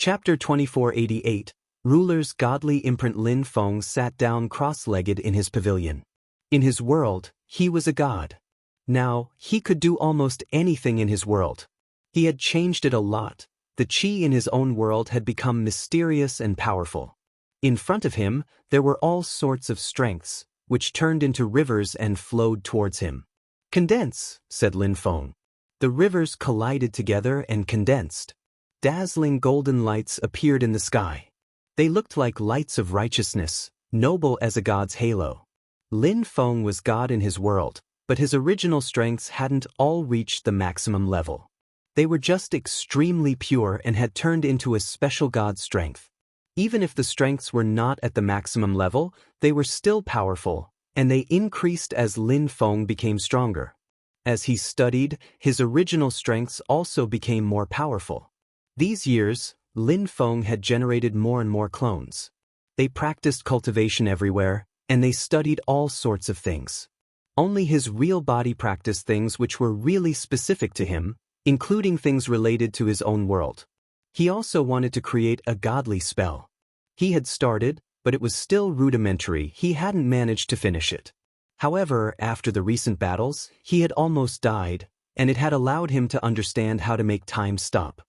Chapter 2488. Ruler's godly imprint. Lin Feng sat down cross-legged in his pavilion. In his world, he was a god. Now, he could do almost anything in his world. He had changed it a lot. The qi in his own world had become mysterious and powerful. In front of him, there were all sorts of strengths, which turned into rivers and flowed towards him. "Condense," said Lin Feng. The rivers collided together and condensed. Dazzling golden lights appeared in the sky. They looked like lights of righteousness, noble as a god's halo. Lin Feng was god in his world, but his original strengths hadn't all reached the maximum level. They were just extremely pure and had turned into a special god strength. Even if the strengths were not at the maximum level, they were still powerful, and they increased as Lin Feng became stronger. As he studied, his original strengths also became more powerful. These years, Lin Feng had generated more and more clones. They practiced cultivation everywhere, and they studied all sorts of things. Only his real body practiced things which were really specific to him, including things related to his own world. He also wanted to create a godly spell. He had started, but it was still rudimentary. He hadn't managed to finish it. However, after the recent battles, he had almost died, and it had allowed him to understand how to make time stop.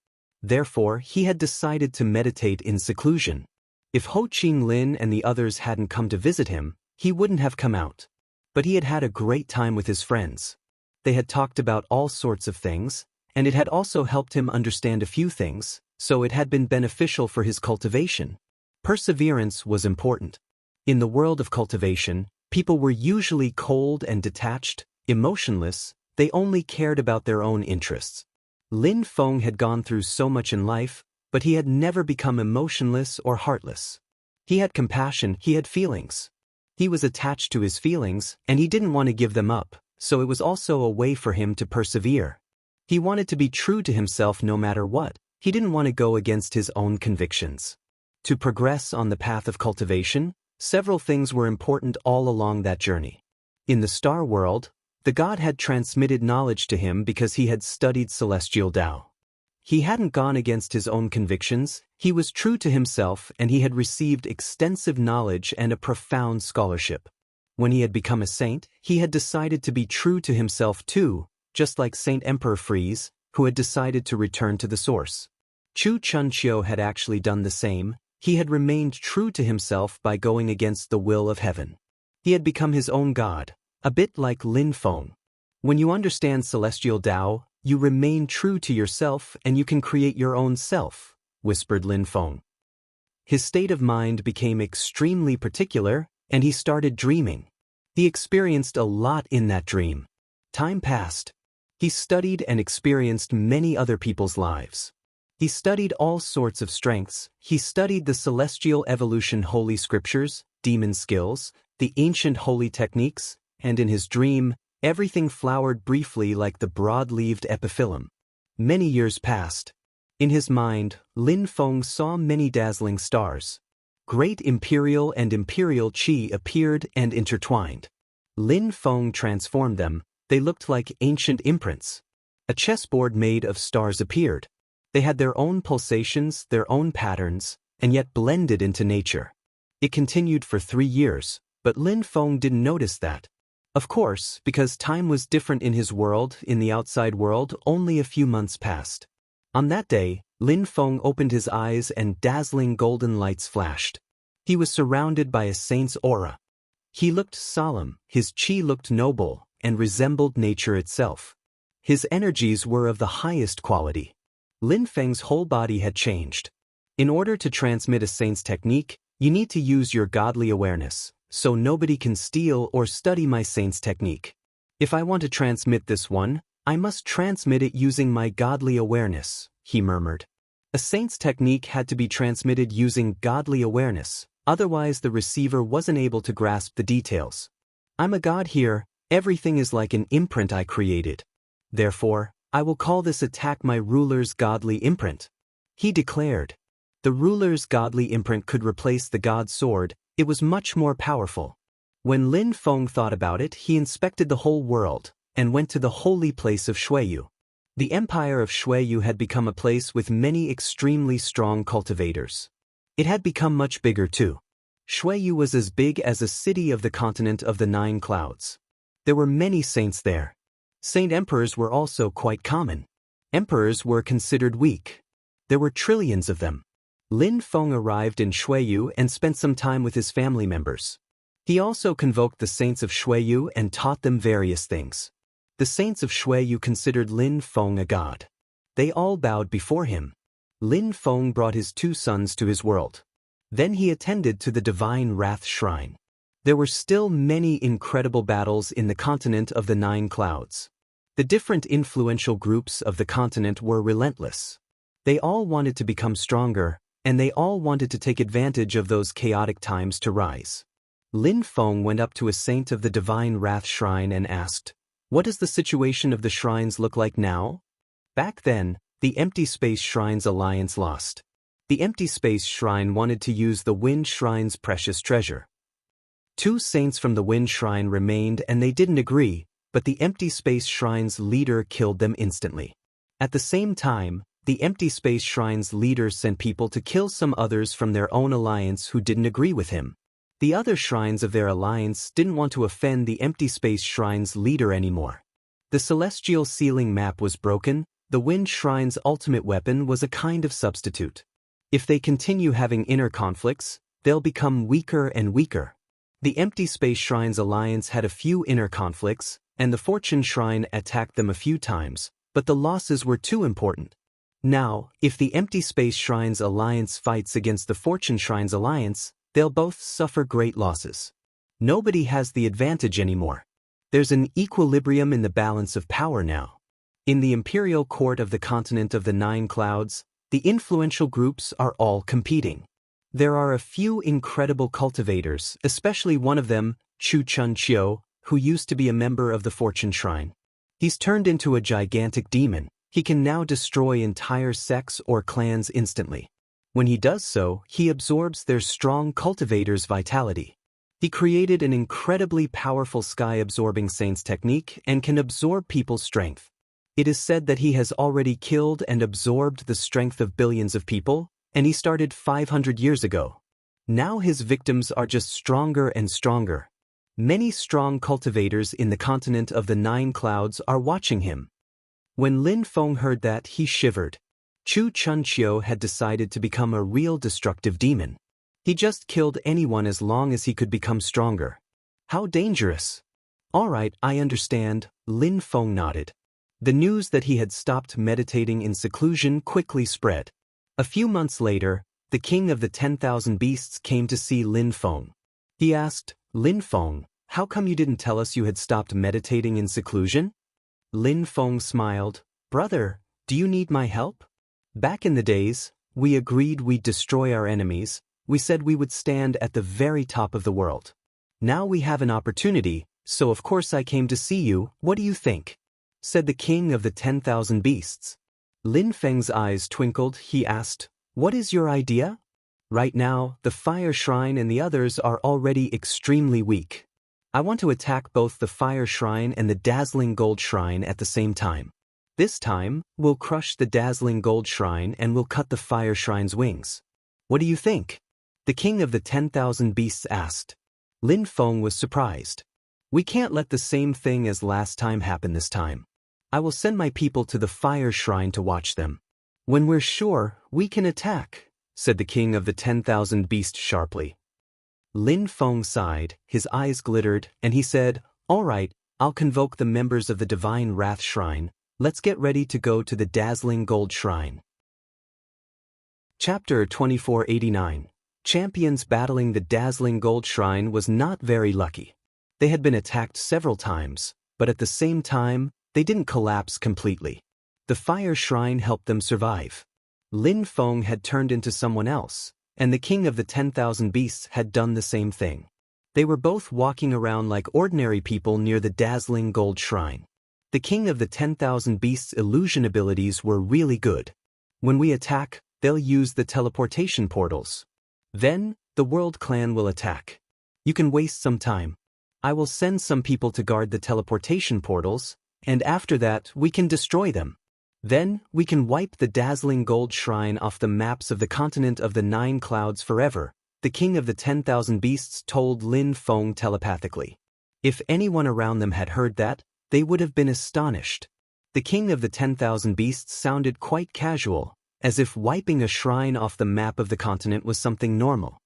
Therefore, he had decided to meditate in seclusion. If Ho Qing Lin and the others hadn't come to visit him, he wouldn't have come out. But he had had a great time with his friends. They had talked about all sorts of things, and it had also helped him understand a few things, so it had been beneficial for his cultivation. Perseverance was important. In the world of cultivation, people were usually cold and detached, emotionless. They only cared about their own interests. Lin Feng had gone through so much in life, but he had never become emotionless or heartless. He had compassion, he had feelings. He was attached to his feelings, and he didn't want to give them up, so it was also a way for him to persevere. He wanted to be true to himself no matter what. He didn't want to go against his own convictions. To progress on the path of cultivation, several things were important all along that journey. In the star world, the god had transmitted knowledge to him because he had studied celestial Tao. He hadn't gone against his own convictions, he was true to himself, and he had received extensive knowledge and a profound scholarship. When he had become a saint, he had decided to be true to himself too, just like Saint Emperor Freeze, who had decided to return to the source. Chu Chunqiu had actually done the same. He had remained true to himself by going against the will of heaven. He had become his own god, a bit like Lin Feng. When you understand celestial Tao, you remain true to yourself and you can create your own self, whispered Lin Feng. His state of mind became extremely particular, and he started dreaming. He experienced a lot in that dream. Time passed. He studied and experienced many other people's lives. He studied all sorts of strengths. He studied the celestial evolution holy scriptures, demon skills, the ancient holy techniques, and in his dream, everything flowered briefly like the broad-leaved epiphyllum. Many years passed. In his mind, Lin Feng saw many dazzling stars. Great imperial and imperial qi appeared and intertwined. Lin Feng transformed them. They looked like ancient imprints. A chessboard made of stars appeared. They had their own pulsations, their own patterns, and yet blended into nature. It continued for 3 years, but Lin Feng didn't notice that. Of course, because time was different in his world, in the outside world, only a few months passed. On that day, Lin Feng opened his eyes and dazzling golden lights flashed. He was surrounded by a saint's aura. He looked solemn, his qi looked noble, and resembled nature itself. His energies were of the highest quality. Lin Feng's whole body had changed. In order to transmit a saint's technique, you need to use your godly awareness, so nobody can steal or study my saint's technique. If I want to transmit this one, I must transmit it using my godly awareness, he murmured. A saint's technique had to be transmitted using godly awareness, otherwise the receiver wasn't able to grasp the details. I'm a god here, everything is like an imprint I created. Therefore, I will call this attack my ruler's godly imprint. He declared. The ruler's godly imprint could replace the god's sword. It was much more powerful. When Lin Feng thought about it, he inspected the whole world, and went to the holy place of Shuiyu. The empire of Shuiyu had become a place with many extremely strong cultivators. It had become much bigger too. Shuiyu was as big as a city of the continent of the Nine Clouds. There were many saints there. Saint emperors were also quite common. Emperors were considered weak. There were trillions of them. Lin Feng arrived in Shuiyu and spent some time with his family members. He also convoked the saints of Shuiyu and taught them various things. The saints of Shuiyu considered Lin Feng a god. They all bowed before him. Lin Feng brought his 2 sons to his world. Then he attended to the Divine Wrath Shrine. There were still many incredible battles in the continent of the Nine Clouds. The different influential groups of the continent were relentless. They all wanted to become stronger, and they all wanted to take advantage of those chaotic times to rise. Lin Feng went up to a saint of the Divine Wrath Shrine and asked, "What does the situation of the shrines look like now?" Back then, the Empty Space Shrines Alliance lost. The Empty Space Shrine wanted to use the Wind Shrine's precious treasure. 2 saints from the Wind Shrine remained and they didn't agree, but the Empty Space Shrine's leader killed them instantly. At the same time, the Empty Space Shrine's leader sent people to kill some others from their own alliance who didn't agree with him. The other shrines of their alliance didn't want to offend the Empty Space Shrine's leader anymore. The celestial ceiling map was broken. The Wind Shrine's ultimate weapon was a kind of substitute. If they continue having inner conflicts, they'll become weaker and weaker. The Empty Space Shrine's alliance had a few inner conflicts, and the Fortune Shrine attacked them a few times, but the losses were too important. Now, if the Empty Space Shrine's alliance fights against the Fortune Shrine's alliance, they'll both suffer great losses. Nobody has the advantage anymore. There's an equilibrium in the balance of power now. In the imperial court of the continent of the Nine Clouds, the influential groups are all competing. There are a few incredible cultivators, especially one of them, Chu Chunqiu, who used to be a member of the Fortune Shrine. He's turned into a gigantic demon. He can now destroy entire sects or clans instantly. When he does so, he absorbs their strong cultivators' vitality. He created an incredibly powerful sky-absorbing saints technique and can absorb people's strength. It is said that he has already killed and absorbed the strength of billions of people, and he started 500 years ago. Now his victims are just stronger and stronger. Many strong cultivators in the continent of the Nine Clouds are watching him. When Lin Feng heard that, he shivered. Chu Chunqiu had decided to become a real destructive demon. He just killed anyone as long as he could become stronger. How dangerous. All right, I understand, Lin Feng nodded. The news that he had stopped meditating in seclusion quickly spread. A few months later, the king of the 10,000 beasts came to see Lin Feng. He asked, "Lin Feng, how come you didn't tell us you had stopped meditating in seclusion?" Lin Feng smiled. "Brother, do you need my help? Back in the days, we agreed we'd destroy our enemies. We said we would stand at the very top of the world. Now we have an opportunity, so of course I came to see you. What do you think?" said the king of the 10,000 beasts. Lin Feng's eyes twinkled. He asked, "What is your idea?" "Right now, the Fire Shrine and the others are already extremely weak. I want to attack both the Fire Shrine and the Dazzling Gold Shrine at the same time. This time, we'll crush the Dazzling Gold Shrine and we'll cut the Fire Shrine's wings. What do you think?" the king of the 10,000 beasts asked. Lin Feng was surprised. "We can't let the same thing as last time happen this time. I will send my people to the Fire Shrine to watch them. When we're sure, we can attack," said the king of the 10,000 beasts sharply. Lin Feng sighed, his eyes glittered, and he said, "All right, I'll convoke the members of the Divine Wrath Shrine. Let's get ready to go to the Dazzling Gold Shrine." Chapter 2489. Champions battling the Dazzling Gold Shrine was not very lucky. They had been attacked several times, but at the same time, they didn't collapse completely. The Fire Shrine helped them survive. Lin Feng had turned into someone else, and the king of the 10,000 beasts had done the same thing. They were both walking around like ordinary people near the Dazzling Gold Shrine. The king of the 10,000 beasts' illusion abilities were really good. When we attack, they'll use the teleportation portals. Then, the World Clan will attack. You can waste some time. I will send some people to guard the teleportation portals, and after that we can destroy them. Then, we can wipe the dazzling gold shrine off the maps of the continent of the 9 clouds forever, the king of the 10,000 beasts told Lin Feng telepathically. If anyone around them had heard that, they would have been astonished. The king of the 10,000 beasts sounded quite casual, as if wiping a shrine off the map of the continent was something normal.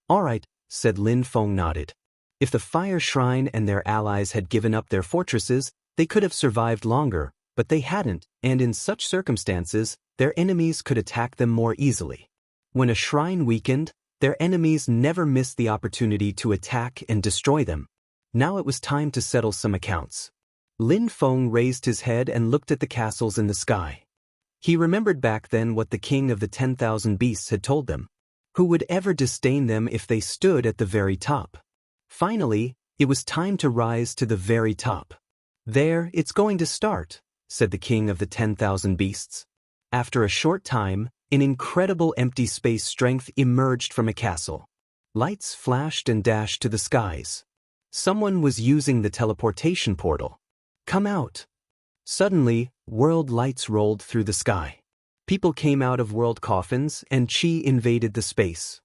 All right, said Lin Feng nodded. If the fire shrine and their allies had given up their fortresses, they could have survived longer, but they hadn't, and in such circumstances, their enemies could attack them more easily. When a shrine weakened, their enemies never missed the opportunity to attack and destroy them. Now it was time to settle some accounts. Lin Feng raised his head and looked at the castles in the sky. He remembered back then what the king of the 10,000 beasts had told them. Who would ever disdain them if they stood at the very top? Finally, it was time to rise to the very top. There, it's going to start, said the king of the 10,000 beasts. After a short time, an incredible empty space strength emerged from a castle. Lights flashed and dashed to the skies. Someone was using the teleportation portal. Come out. Suddenly, world lights rolled through the sky. People came out of world coffins and chi invaded the space.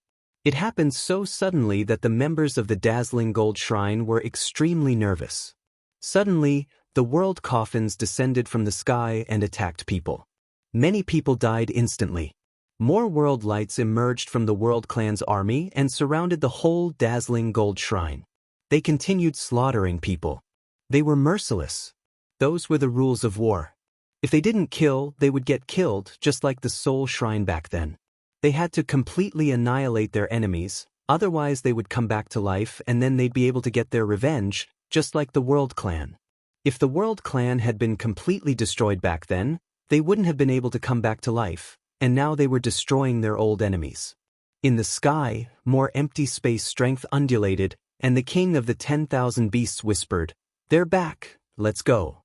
It happened so suddenly that the members of the dazzling gold shrine were extremely nervous. Suddenly, the world coffins descended from the sky and attacked people. Many people died instantly. More world lights emerged from the world clan's army and surrounded the whole dazzling gold shrine. They continued slaughtering people. They were merciless. Those were the rules of war. If they didn't kill, they would get killed, just like the Soul Shrine back then. They had to completely annihilate their enemies, otherwise they would come back to life and then they'd be able to get their revenge, just like the World Clan. If the World Clan had been completely destroyed back then, they wouldn't have been able to come back to life, and now they were destroying their old enemies. In the sky, more empty space strength undulated, and the king of the 10,000 beasts whispered, "They're back, let's go."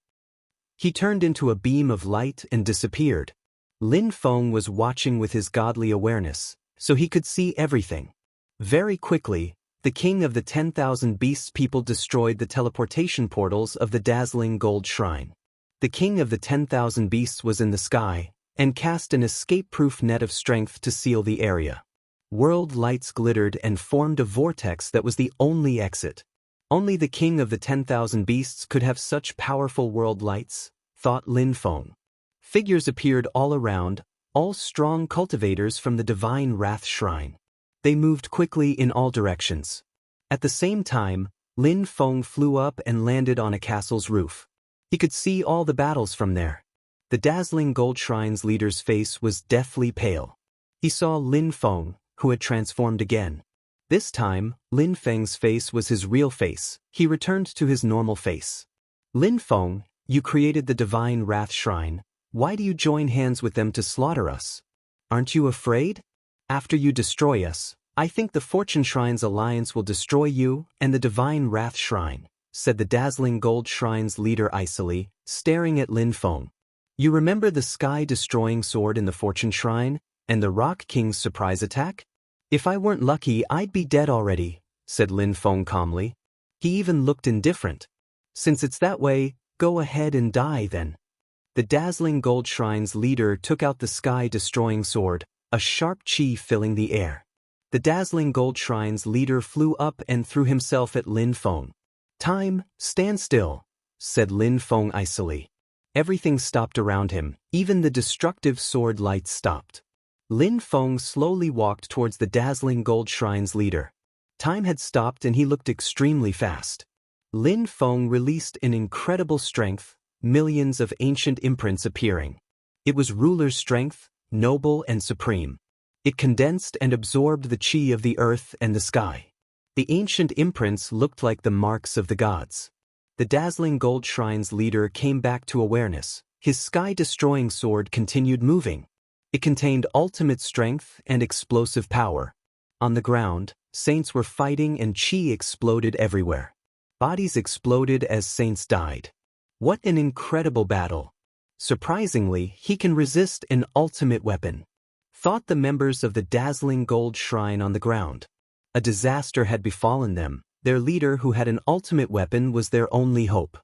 He turned into a beam of light and disappeared. Lin Feng was watching with his godly awareness, so he could see everything. Very quickly, the king of the 10,000 beasts people destroyed the teleportation portals of the dazzling gold shrine. The king of the 10,000 beasts was in the sky, and cast an escape-proof net of strength to seal the area. World lights glittered and formed a vortex that was the only exit. Only the king of the 10,000 beasts could have such powerful world lights, thought Lin Feng. Figures appeared all around, all strong cultivators from the divine wrath shrine. They moved quickly in all directions. At the same time, Lin Feng flew up and landed on a castle's roof. He could see all the battles from there. The dazzling gold shrine's leader's face was deathly pale. He saw Lin Feng, who had transformed again. This time, Lin Feng's face was his real face. He returned to his normal face. Lin Feng, you created the divine wrath shrine. Why do you join hands with them to slaughter us? Aren't you afraid? After you destroy us, I think the Fortune Shrine's alliance will destroy you and the divine wrath shrine, said the dazzling gold shrine's leader icily, staring at Lin Feng. You remember the sky-destroying sword in the Fortune Shrine, and the Rock King's surprise attack? If I weren't lucky, I'd be dead already, said Lin Feng calmly. He even looked indifferent. Since it's that way, go ahead and die then. The dazzling gold shrine's leader took out the sky-destroying sword, a sharp chi filling the air. The dazzling gold shrine's leader flew up and threw himself at Lin Feng. Time, stand still, said Lin Feng icily. Everything stopped around him, even the destructive sword lights stopped. Lin Feng slowly walked towards the dazzling gold shrine's leader. Time had stopped and he looked extremely fast. Lin Feng released an incredible strength, millions of ancient imprints appearing. It was ruler's strength, noble and supreme. It condensed and absorbed the chi of the earth and the sky. The ancient imprints looked like the marks of the gods. The dazzling gold shrine's leader came back to awareness. His sky-destroying sword continued moving. It contained ultimate strength and explosive power. On the ground, saints were fighting and chi exploded everywhere. Bodies exploded as saints died. What an incredible battle! Surprisingly, he can resist an ultimate weapon, thought the members of the dazzling gold shrine on the ground. A disaster had befallen them. Their leader who had an ultimate weapon was their only hope.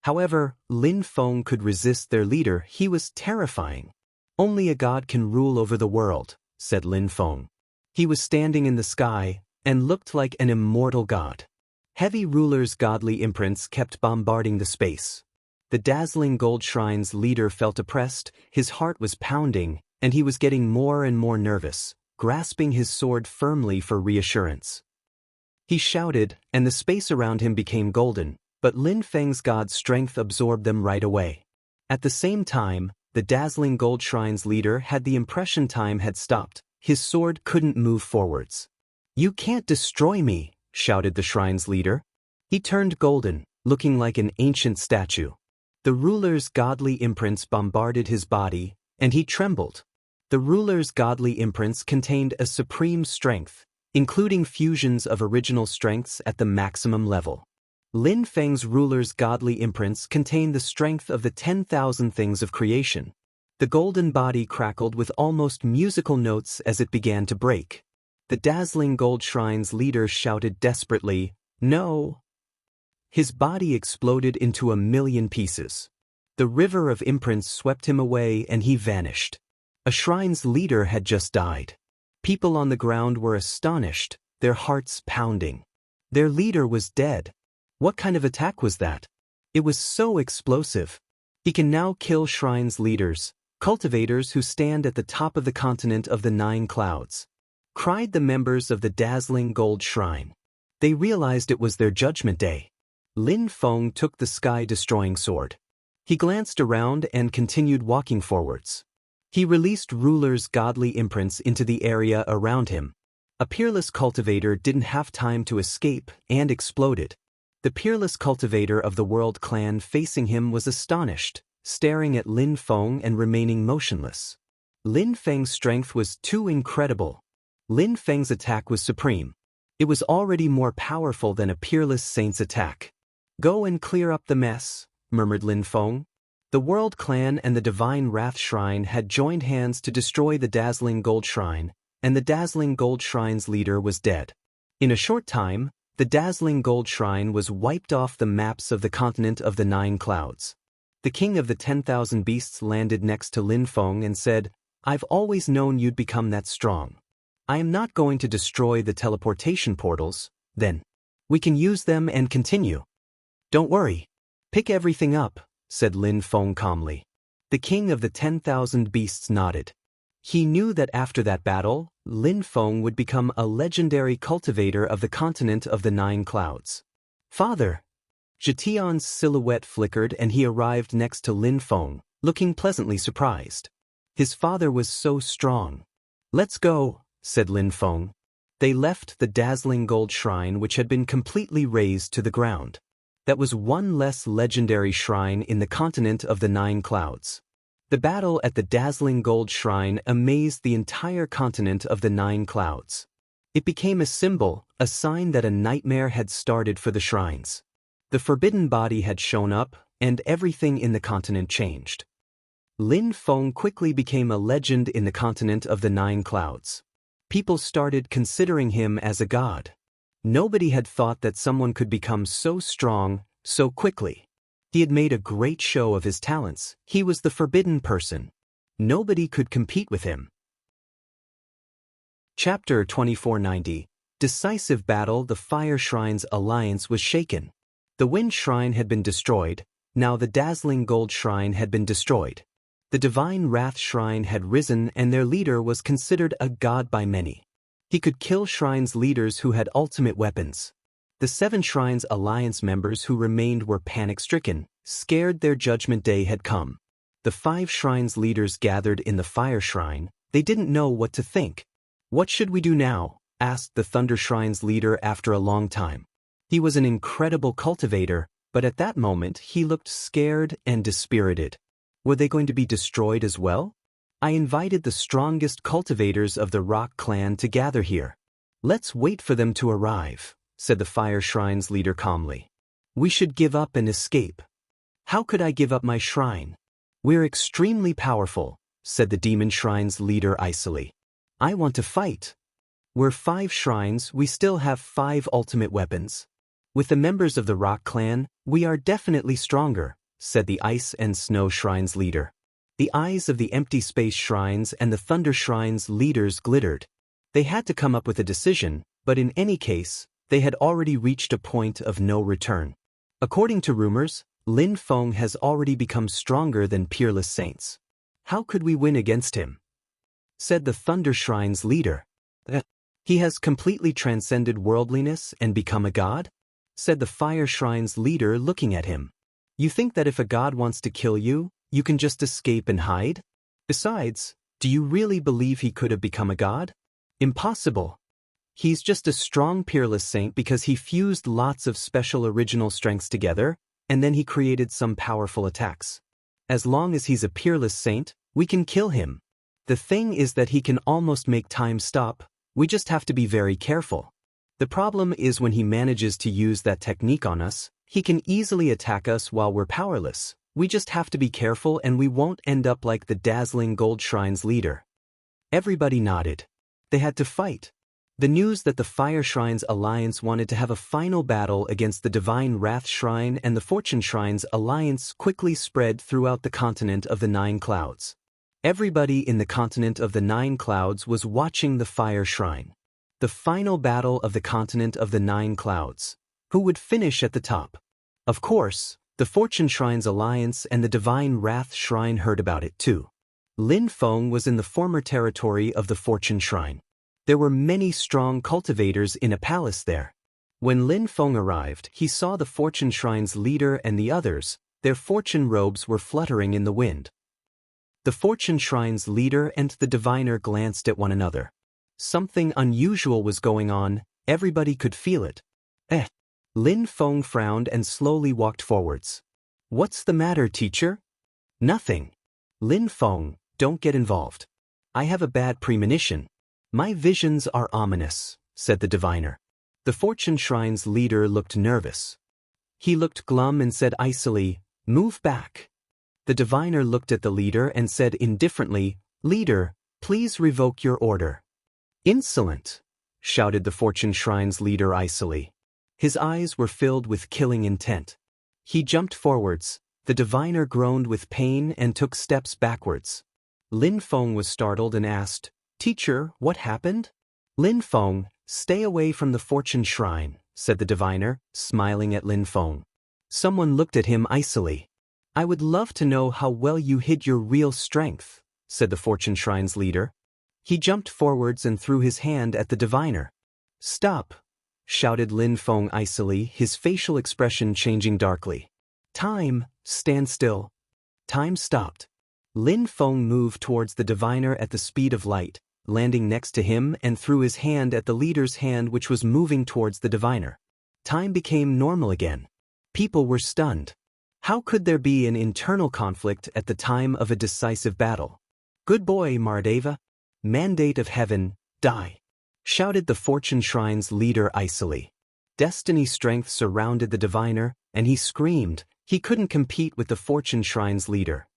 However, Lin Feng could resist their leader. He was terrifying. Only a god can rule over the world, said Lin Feng. He was standing in the sky and looked like an immortal god. Heavy ruler's godly imprints kept bombarding the space. The dazzling gold shrine's leader felt oppressed, his heart was pounding, and he was getting more and more nervous, grasping his sword firmly for reassurance. He shouted, and the space around him became golden, but Lin Feng's god's strength absorbed them right away. At the same time, the dazzling gold shrine's leader had the impression time had stopped. His sword couldn't move forwards. "You can't destroy me," shouted the shrine's leader. He turned golden, looking like an ancient statue. The ruler's godly imprints bombarded his body, and he trembled. The ruler's godly imprints contained a supreme strength, including fusions of original strengths at the maximum level. Lin Feng's ruler's godly imprints contained the strength of the 10,000 things of creation. The golden body crackled with almost musical notes as it began to break. The dazzling gold shrine's leader shouted desperately, "No!" His body exploded into 1,000,000 pieces. The river of imprints swept him away and he vanished. A shrine's leader had just died. People on the ground were astonished, their hearts pounding. Their leader was dead. What kind of attack was that? It was so explosive. He can now kill shrine's leaders, cultivators who stand at the top of the continent of the 9 clouds, cried the members of the dazzling gold shrine. They realized it was their judgment day. Lin Feng took the sky-destroying sword. He glanced around and continued walking forwards. He released ruler's godly imprints into the area around him. A peerless cultivator didn't have time to escape and exploded. The peerless cultivator of the World Clan facing him was astonished, staring at Lin Feng and remaining motionless. Lin Feng's strength was too incredible. Lin Feng's attack was supreme. It was already more powerful than a peerless saint's attack. "Go and clear up the mess," murmured Lin Feng. The World Clan and the Divine Wrath Shrine had joined hands to destroy the dazzling gold shrine, and the dazzling gold shrine's leader was dead. In a short time, the dazzling gold shrine was wiped off the maps of the continent of the 9 clouds. The king of the 10,000 beasts landed next to Lin Feng and said, "I've always known you'd become that strong. I am not going to destroy the teleportation portals, then. We can use them and continue." "Don't worry. Pick everything up," said Lin Feng calmly. The king of the 10,000 beasts nodded. He knew that after that battle, Lin Feng would become a legendary cultivator of the continent of the 9 clouds. "Father!" Jition's silhouette flickered and he arrived next to Lin Feng, looking pleasantly surprised. His father was so strong. "Let's go," said Lin Feng. They left the dazzling gold shrine which had been completely razed to the ground. That was one less legendary shrine in the continent of the 9 clouds. The battle at the dazzling gold shrine amazed the entire continent of the 9 clouds. It became a symbol, a sign that a nightmare had started for the shrines. The forbidden body had shown up, and everything in the continent changed. Lin Feng quickly became a legend in the continent of the 9 clouds. People started considering him as a god. Nobody had thought that someone could become so strong, so quickly. He had made a great show of his talents. He was the forbidden person. Nobody could compete with him. Chapter 2490. Decisive Battle. The Fire Shrine's alliance was shaken. The Wind Shrine had been destroyed. Now the dazzling Gold Shrine had been destroyed. The Divine Wrath Shrine had risen and their leader was considered a god by many. He could kill shrines' leaders who had ultimate weapons. The 7 shrines' alliance members who remained were panic-stricken, scared their judgment day had come. The 5 shrines' leaders gathered in the Fire Shrine. They didn't know what to think. "What should we do now?" asked the Thunder Shrine's leader after a long time. He was an incredible cultivator, but at that moment he looked scared and dispirited. Were they going to be destroyed as well? "I invited the strongest cultivators of the Rock Clan to gather here. Let's wait for them to arrive," said the Fire Shrine's leader calmly. "We should give up and escape." "How could I give up my shrine? We're extremely powerful," said the Demon Shrine's leader icily. "I want to fight. We're 5 shrines, we still have 5 ultimate weapons. With the members of the Rock clan, we are definitely stronger, said the Ice and Snow Shrine's leader. The eyes of the Empty Space Shrines and the Thunder Shrine's leaders glittered. They had to come up with a decision, but in any case, they had already reached a point of no return. According to rumors, Lin Feng has already become stronger than Peerless Saints. How could we win against him? Said the Thunder Shrine's leader. He has completely transcended worldliness and become a god? Said the Fire Shrine's leader, looking at him. You think that if a god wants to kill you, you can just escape and hide? Besides, do you really believe he could have become a god? Impossible. He's just a strong Peerless Saint because he fused lots of special original strengths together, and then he created some powerful attacks. As long as he's a Peerless Saint, we can kill him. The thing is that he can almost make time stop, we just have to be very careful. The problem is when he manages to use that technique on us, he can easily attack us while we're powerless. We just have to be careful and we won't end up like the dazzling Gold Shrine's leader. Everybody nodded. They had to fight. The news that the Fire Shrine's alliance wanted to have a final battle against the Divine Wrath Shrine and the Fortune Shrine's alliance quickly spread throughout the continent of the Nine Clouds. Everybody in the continent of the Nine Clouds was watching the Fire Shrine. The final battle of the continent of the Nine Clouds. Who would finish at the top? Of course, the Fortune Shrine's alliance and the Divine Wrath Shrine heard about it too. Lin Feng was in the former territory of the Fortune Shrine. There were many strong cultivators in a palace there. When Lin Feng arrived, he saw the Fortune Shrine's leader and the others. Their fortune robes were fluttering in the wind. The Fortune Shrine's leader and the diviner glanced at one another. Something unusual was going on, everybody could feel it. Lin Feng frowned and slowly walked forwards. What's the matter, teacher? Nothing. Lin Feng, don't get involved. I have a bad premonition. My visions are ominous, said the diviner. The Fortune Shrine's leader looked nervous. He looked glum and said icily, move back. The diviner looked at the leader and said indifferently, Leader, please revoke your order. Insolent, shouted the Fortune Shrine's leader icily. His eyes were filled with killing intent. He jumped forwards. The diviner groaned with pain and took steps backwards. Lin Feng was startled and asked, Teacher, what happened? Lin Feng, stay away from the Fortune Shrine, said the diviner, smiling at Lin Feng. Someone looked at him icily. I would love to know how well you hid your real strength, said the Fortune Shrine's leader. He jumped forwards and threw his hand at the diviner. Stop, shouted Lin Feng icily, his facial expression changing darkly. Time, stand still. Time stopped. Lin Feng moved towards the diviner at the speed of light, landing next to him and threw his hand at the leader's hand which was moving towards the diviner. Time became normal again. People were stunned. How could there be an internal conflict at the time of a decisive battle? Good boy, Mardeva. Mandate of heaven, die, shouted the Fortune Shrine's leader icily. Destiny strength surrounded the diviner, and he screamed. He couldn't compete with the Fortune Shrine's leader.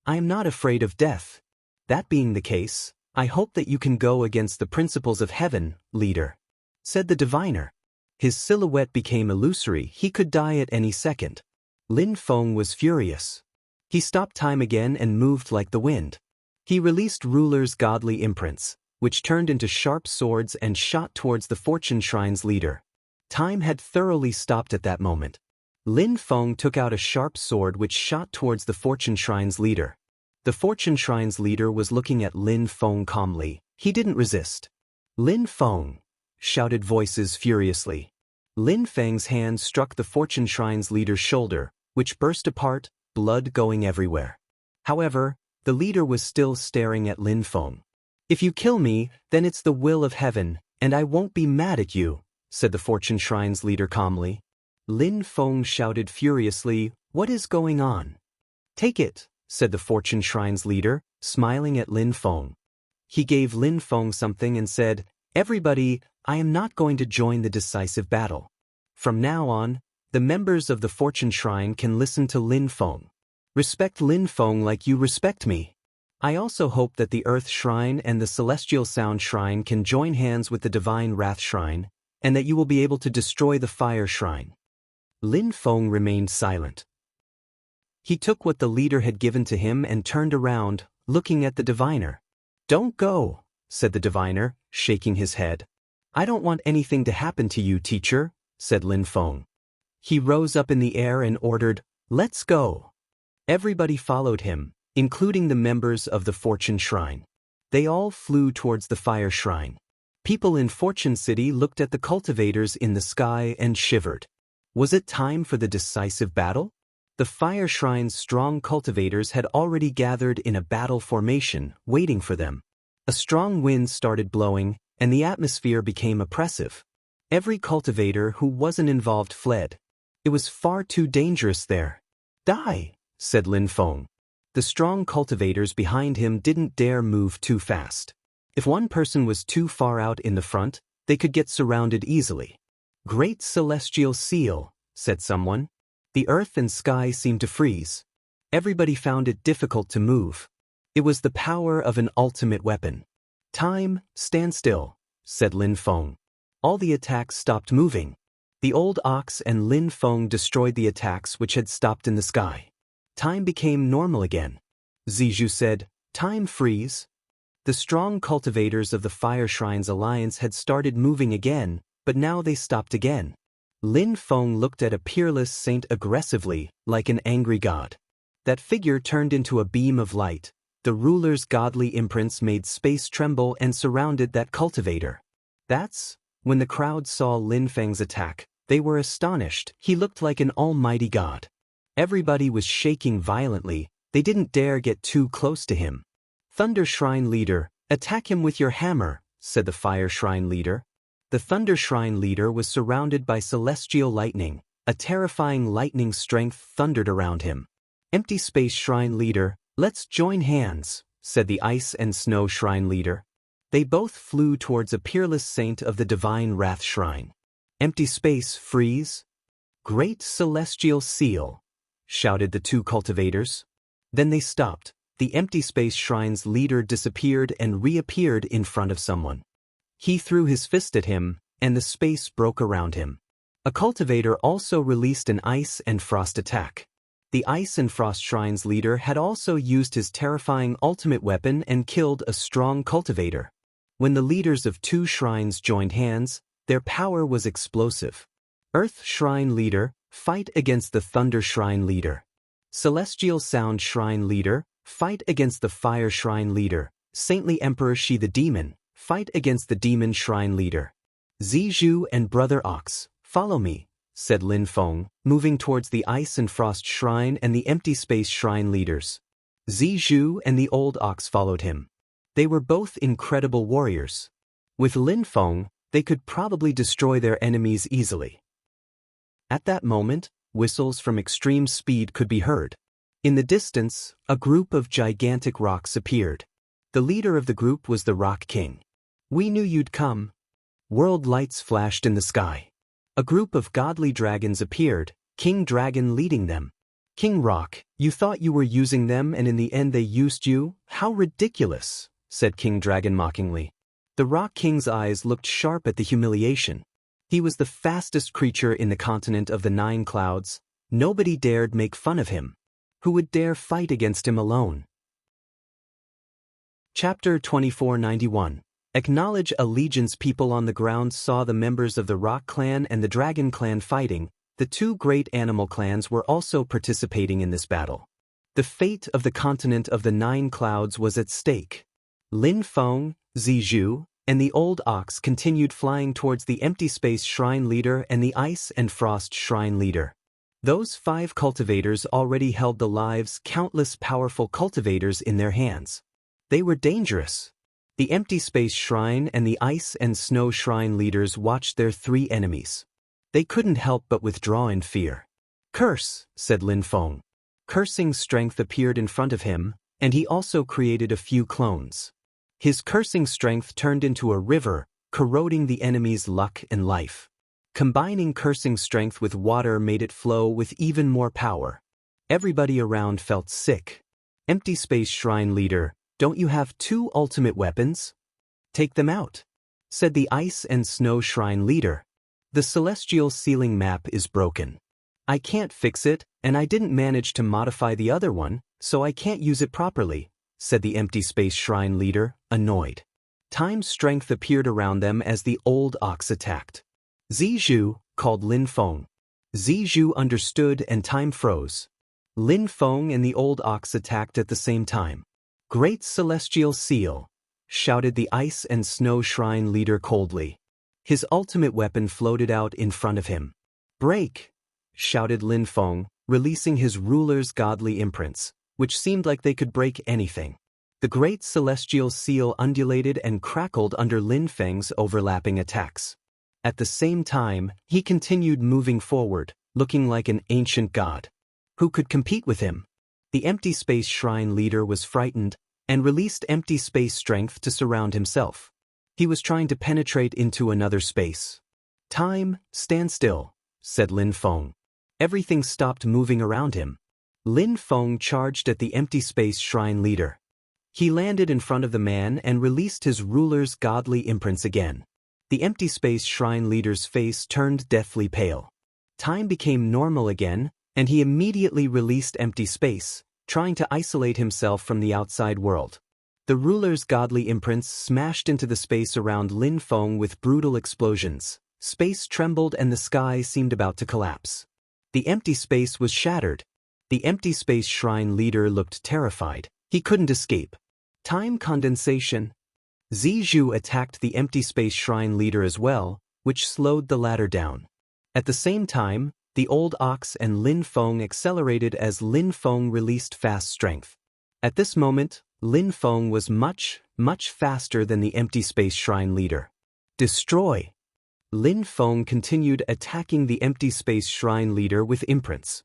I am not afraid of death. That being the case, I hope that you can go against the principles of heaven, leader, said the diviner. His silhouette became illusory, he could die at any second. Lin Feng was furious. He stopped time again and moved like the wind. He released Ruler's godly imprints, which turned into sharp swords and shot towards the Fortune Shrine's leader. Time had thoroughly stopped at that moment. Lin Feng took out a sharp sword which shot towards the Fortune Shrine's leader. The Fortune Shrine's leader was looking at Lin Feng calmly. He didn't resist. Lin Feng, shouted voices furiously. Lin Feng's hand struck the Fortune Shrine's leader's shoulder, which burst apart, blood going everywhere. However, the leader was still staring at Lin Feng. If you kill me, then it's the will of heaven, and I won't be mad at you, said the Fortune Shrine's leader calmly. Lin Feng shouted furiously, what is going on? Take it, said the Fortune Shrine's leader, smiling at Lin Feng. He gave Lin Feng something and said, Everybody, I am not going to join the decisive battle. From now on, the members of the Fortune Shrine can listen to Lin Feng. Respect Lin Feng like you respect me. I also hope that the Earth Shrine and the Celestial Sound Shrine can join hands with the Divine Wrath Shrine, and that you will be able to destroy the Fire Shrine. Lin Feng remained silent. He took what the leader had given to him and turned around, looking at the diviner. "Don't go," said the diviner, shaking his head. "I don't want anything to happen to you, teacher," said Lin Feng. He rose up in the air and ordered, "Let's go." Everybody followed him, including the members of the Fortune Shrine. They all flew towards the fire shrine. People in Fortune City looked at the cultivators in the sky and shivered. Was it time for the decisive battle? The fire shrine's strong cultivators had already gathered in a battle formation, waiting for them. A strong wind started blowing, and the atmosphere became oppressive. Every cultivator who wasn't involved fled. It was far too dangerous there. "Die," said Lin Feng. The strong cultivators behind him didn't dare move too fast. If one person was too far out in the front, they could get surrounded easily. "Great celestial seal," said someone. The earth and sky seemed to freeze. Everybody found it difficult to move. It was the power of an ultimate weapon. "Time, stand still," said Lin Feng. All the attacks stopped moving. The old ox and Lin Feng destroyed the attacks which had stopped in the sky. Time became normal again. Zizhu said, "Time freeze." The strong cultivators of the Fire Shrine's alliance had started moving again, but now they stopped again. Lin Feng looked at a Peerless saint aggressively, like an angry god. That figure turned into a beam of light. The ruler's godly imprints made space tremble and surrounded that cultivator. When the crowd saw Lin Feng's attack, they were astonished. He looked like an almighty god. Everybody was shaking violently. They didn't dare get too close to him. "Thunder Shrine leader, attack him with your hammer," said the Fire Shrine leader. The Thunder Shrine leader was surrounded by celestial lightning. A terrifying lightning strength thundered around him. "Empty Space Shrine leader, let's join hands," said the Ice and Snow Shrine leader. They both flew towards a Peerless saint of the Divine Wrath Shrine. "Empty space, freeze." "Great celestial seal," shouted the two cultivators. Then they stopped. The Empty Space Shrine's leader disappeared and reappeared in front of someone. He threw his fist at him, and the space broke around him. A cultivator also released an Ice and Frost attack. The Ice and Frost Shrine's leader had also used his terrifying ultimate weapon and killed a strong cultivator. When the leaders of two shrines joined hands, their power was explosive. Earth Shrine leader, fight against the Thunder Shrine leader. Celestial Sound Shrine leader, fight against the Fire Shrine leader. Saintly Emperor Shi the Demon, fight against the Demon Shrine leader. "Zizhu and Brother Ox, follow me," said Lin Feng, moving towards the Ice and Frost Shrine and the Empty Space Shrine leaders. Zizhu and the Old Ox followed him. They were both incredible warriors. With Lin Feng, they could probably destroy their enemies easily. At that moment, whistles from extreme speed could be heard. In the distance, a group of gigantic rocks appeared. The leader of the group was the Rock King. "We knew you'd come." World lights flashed in the sky. A group of godly dragons appeared, King Dragon leading them. "King Rock, you thought you were using them and in the end they used you? How ridiculous," said King Dragon mockingly. The Rock King's eyes looked sharp at the humiliation. He was the fastest creature in the continent of the 9 clouds. Nobody dared make fun of him. Who would dare fight against him alone? Chapter 2491. Acknowledge allegiance. People on the ground saw the members of the Rock Clan and the Dragon Clan fighting. The two great animal clans were also participating in this battle. The fate of the continent of the 9 clouds was at stake. Lin Feng, Zizhu, and the Old Ox continued flying towards the Empty Space Shrine leader and the Ice and Frost Shrine leader. Those 5 cultivators already held the lives countless powerful cultivators in their hands. They were dangerous. The Empty Space Shrine and the Ice and Snow Shrine leaders watched their 3 enemies. They couldn't help but withdraw in fear. "Curse," said Lin Feng. Cursing strength appeared in front of him, and he also created a few clones. His cursing strength turned into a river, corroding the enemy's luck and life. Combining cursing strength with water made it flow with even more power. Everybody around felt sick. "Empty Space Shrine leader, don't you have 2 ultimate weapons? Take them out," said the Ice and Snow Shrine leader. "The celestial ceiling map is broken. I can't fix it, and I didn't manage to modify the other one, so I can't use it properly, said the empty space shrine leader, annoyed. Time's strength appeared around them as the old ox attacked. Zizhu, called Lin Feng. Zizhu understood and time froze. Lin Feng and the old ox attacked at the same time. Great Celestial Seal, shouted the ice and snow shrine leader coldly. His ultimate weapon floated out in front of him. Break, shouted Lin Feng, releasing his ruler's godly imprints, which seemed like they could break anything. The great celestial seal undulated and crackled under Lin Feng's overlapping attacks. At the same time, he continued moving forward, looking like an ancient god. Who could compete with him? The empty space shrine leader was frightened and released empty space strength to surround himself. He was trying to penetrate into another space. Time, stand still, said Lin Feng. Everything stopped moving around him. Lin Feng charged at the empty space shrine leader. He landed in front of the man and released his ruler's godly imprints again. The empty space shrine leader's face turned deathly pale. Time became normal again, and he immediately released empty space, trying to isolate himself from the outside world. The ruler's godly imprints smashed into the space around Lin Feng with brutal explosions. Space trembled and the sky seemed about to collapse. The empty space was shattered. The empty space shrine leader looked terrified. He couldn't escape. Time condensation. Zizhu attacked the empty space shrine leader as well, which slowed the latter down. At the same time, the old ox and Lin Feng accelerated as Lin Feng released fast strength. At this moment, Lin Feng was much faster than the empty space shrine leader. Destroy! Lin Feng continued attacking the empty space shrine leader with imprints.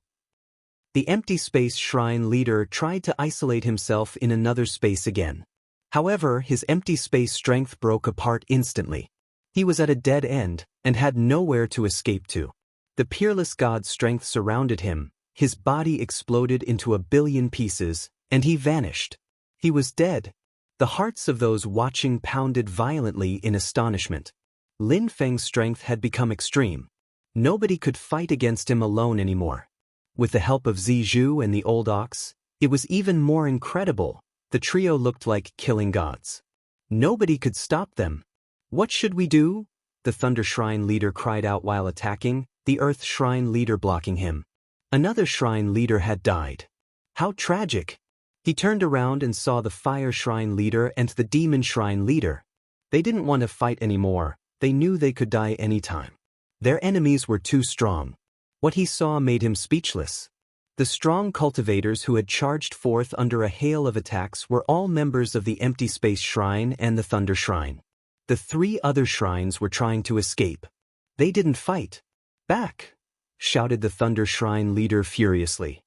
The empty space shrine leader tried to isolate himself in another space again. However, his empty space strength broke apart instantly. He was at a dead end and had nowhere to escape to. The Peerless god's strength surrounded him, his body exploded into 1 billion pieces, and he vanished. He was dead. The hearts of those watching pounded violently in astonishment. Lin Feng's strength had become extreme. Nobody could fight against him alone anymore. With the help of Zizhu and the old ox, it was even more incredible. The trio looked like killing gods. Nobody could stop them. What should we do? The Thunder Shrine leader cried out while attacking, the Earth Shrine leader blocking him. Another shrine leader had died. How tragic! He turned around and saw the Fire Shrine leader and the Demon Shrine leader. They didn't want to fight anymore. They knew they could die anytime. Their enemies were too strong. What he saw made him speechless. The strong cultivators who had charged forth under a hail of attacks were all members of the Empty Space Shrine and the Thunder Shrine. The 3 other shrines were trying to escape. They didn't fight. Back! Shouted the Thunder Shrine leader furiously.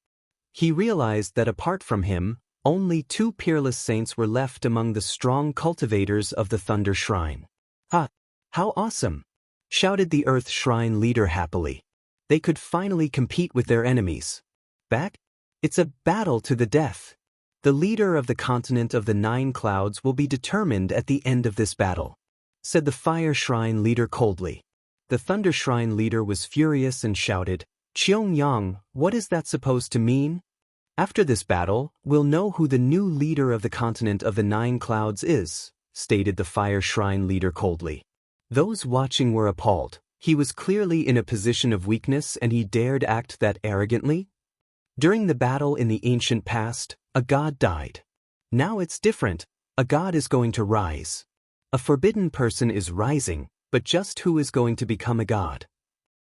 He realized that apart from him, only 2 peerless saints were left among the strong cultivators of the Thunder Shrine. Ha! How awesome! Shouted the Earth Shrine leader happily. They could finally compete with their enemies. Back? It's a battle to the death. The leader of the continent of the 9 clouds will be determined at the end of this battle, said the Fire Shrine leader coldly. The Thunder Shrine leader was furious and shouted, Qiong, what is that supposed to mean? After this battle, we'll know who the new leader of the continent of the 9 clouds is, stated the Fire Shrine leader coldly. Those watching were appalled. He was clearly in a position of weakness and he dared act that arrogantly? During the battle in the ancient past, a god died. Now it's different. A god is going to rise. A forbidden person is rising, but just who is going to become a god?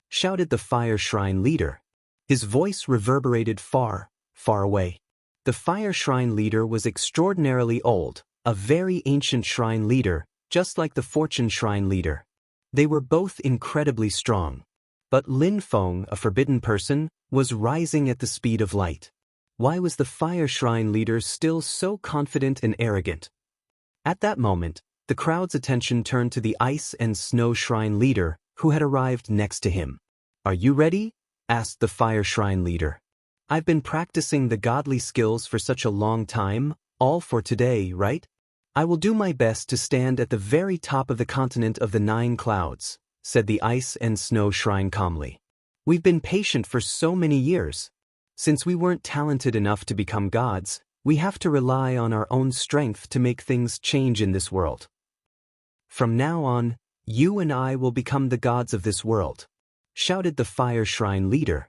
Shouted the Fire Shrine leader. His voice reverberated far away. The Fire Shrine leader was extraordinarily old, a very ancient shrine leader, just like the Fortune Shrine leader. They were both incredibly strong. But Lin Feng, a forbidden person, was rising at the speed of light. Why was the Fire Shrine leader still so confident and arrogant? At that moment, the crowd's attention turned to the Ice and Snow Shrine leader, who had arrived next to him. Are you ready? Asked the Fire Shrine leader. I've been practicing the godly skills for such a long time, all for today, right? I will do my best to stand at the very top of the continent of the 9 clouds, said the Ice and Snow Shrine calmly. We've been patient for so many years. Since we weren't talented enough to become gods, we have to rely on our own strength to make things change in this world. From now on, you and I will become the gods of this world," shouted the fire shrine leader.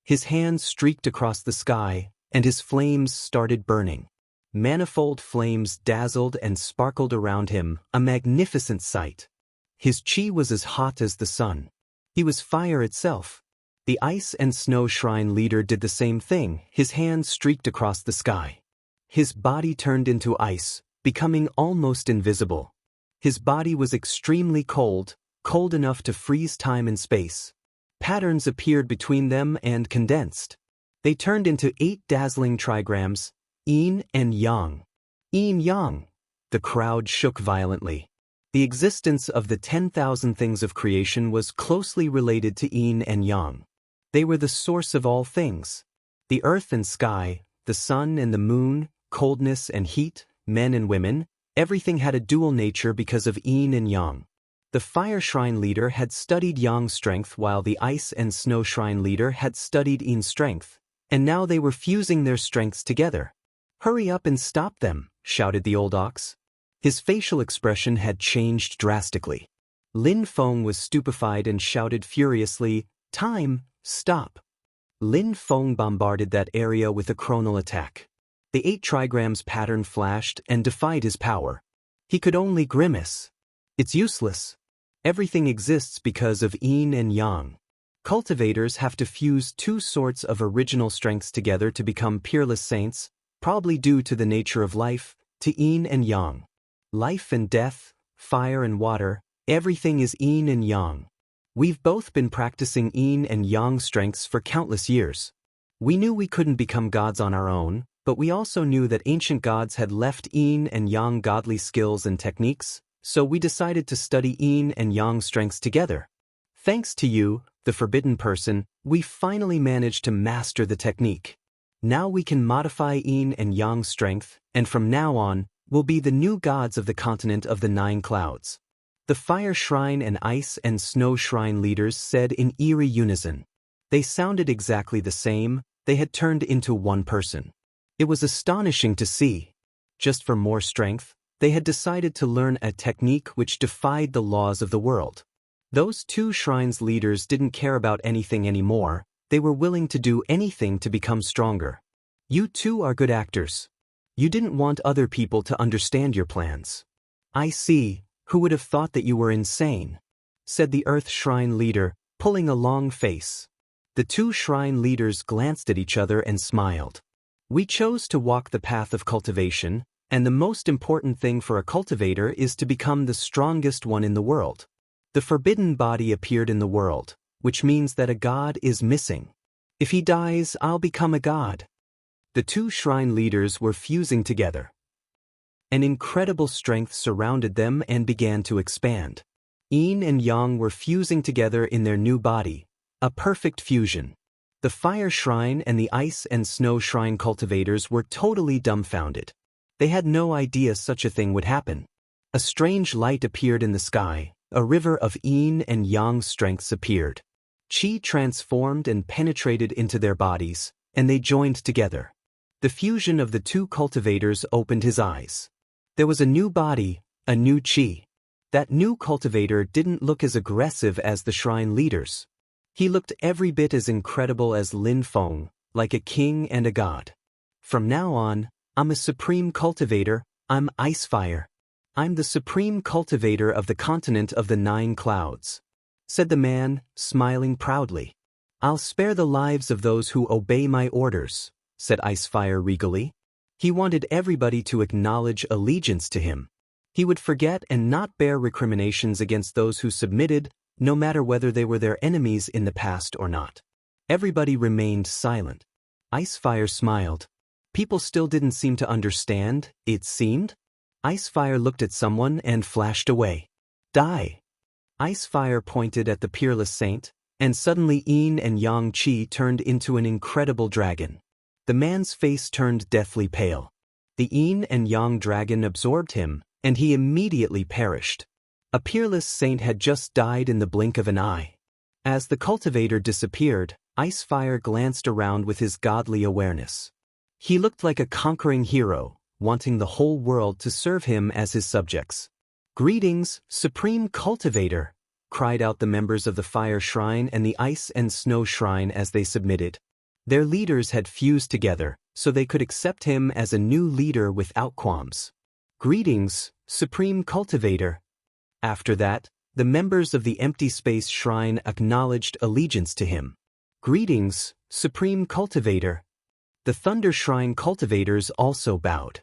His hands streaked across the sky, and his flames started burning. Manifold flames dazzled and sparkled around him, a magnificent sight. His chi was as hot as the sun. He was fire itself. The ice and snow shrine leader did the same thing. His hands streaked across the sky. His body turned into ice, becoming almost invisible. His body was extremely cold, cold enough to freeze time and space. Patterns appeared between them and condensed. They turned into 8 dazzling trigrams, yin and yang. Yin yang. The crowd shook violently. The existence of the 10,000 things of creation was closely related to yin and yang. They were the source of all things. The earth and sky, the sun and the moon, coldness and heat, men and women, everything had a dual nature because of yin and yang. The fire shrine leader had studied yang strength while the ice and snow shrine leader had studied yin strength, and now they were fusing their strengths together. "Hurry up and stop them," shouted the old ox. His facial expression had changed drastically. Lin Feng was stupefied and shouted furiously, "Time, stop!" Lin Feng bombarded that area with a chronal attack. The 8 trigrams pattern flashed and defied his power. He could only grimace. It's useless. Everything exists because of yin and yang. Cultivators have to fuse 2 sorts of original strengths together to become peerless saints, probably due to the nature of life, to yin and yang. Life and death, fire and water, everything is yin and yang. We've both been practicing yin and yang strengths for countless years. We knew we couldn't become gods on our own, but we also knew that ancient gods had left yin and yang godly skills and techniques, so we decided to study yin and yang strengths together. Thanks to you, the forbidden person, we finally managed to master the technique. Now we can modify yin and yang strength, and from now on, we'll be the new gods of the continent of the 9 clouds. The fire shrine and ice and snow shrine leaders said in eerie unison. They sounded exactly the same. They had turned into one person. It was astonishing to see. Just for more strength, they had decided to learn a technique which defied the laws of the world. Those 2 shrines leaders didn't care about anything anymore. They were willing to do anything to become stronger. You 2 are good actors. You didn't want other people to understand your plans. "I see. Who would have thought that you were insane?" said the Earth Shrine leader, pulling a long face. The 2 shrine leaders glanced at each other and smiled. "We chose to walk the path of cultivation, and the most important thing for a cultivator is to become the strongest one in the world. The forbidden body appeared in the world, which means that a god is missing. If he dies, I'll become a god." The 2 shrine leaders were fusing together. An incredible strength surrounded them and began to expand. Yin and yang were fusing together in their new body, a perfect fusion. The fire shrine and the ice and snow shrine cultivators were totally dumbfounded. They had no idea such a thing would happen. A strange light appeared in the sky, a river of yin and yang strengths appeared. Qi transformed and penetrated into their bodies, and they joined together. The fusion of the 2 cultivators opened his eyes. There was a new body, a new qi. That new cultivator didn't look as aggressive as the shrine leaders. He looked every bit as incredible as Lin Feng, like a king and a god. "From now on, I'm a supreme cultivator. I'm Icefire. I'm the supreme cultivator of the continent of the 9 clouds," said the man, smiling proudly. "I'll spare the lives of those who obey my orders," said Icefire regally. He wanted everybody to acknowledge allegiance to him. He would forget and not bear recriminations against those who submitted, no matter whether they were their enemies in the past or not. Everybody remained silent. Icefire smiled. People still didn't seem to understand, it seemed. Icefire looked at someone and flashed away. "Die." Icefire pointed at the Peerless Saint, and suddenly yin and yang qi turned into an incredible dragon. The man's face turned deathly pale. The yin and yang dragon absorbed him, and he immediately perished. A Peerless Saint had just died in the blink of an eye. As the cultivator disappeared, Icefire glanced around with his godly awareness. He looked like a conquering hero, wanting the whole world to serve him as his subjects. "Greetings, Supreme Cultivator!" cried out the members of the Fire Shrine and the Ice and Snow Shrine as they submitted. Their leaders had fused together, so they could accept him as a new leader without qualms. "Greetings, Supreme Cultivator!" After that, the members of the Empty Space Shrine acknowledged allegiance to him. "Greetings, Supreme Cultivator!" The Thunder Shrine cultivators also bowed.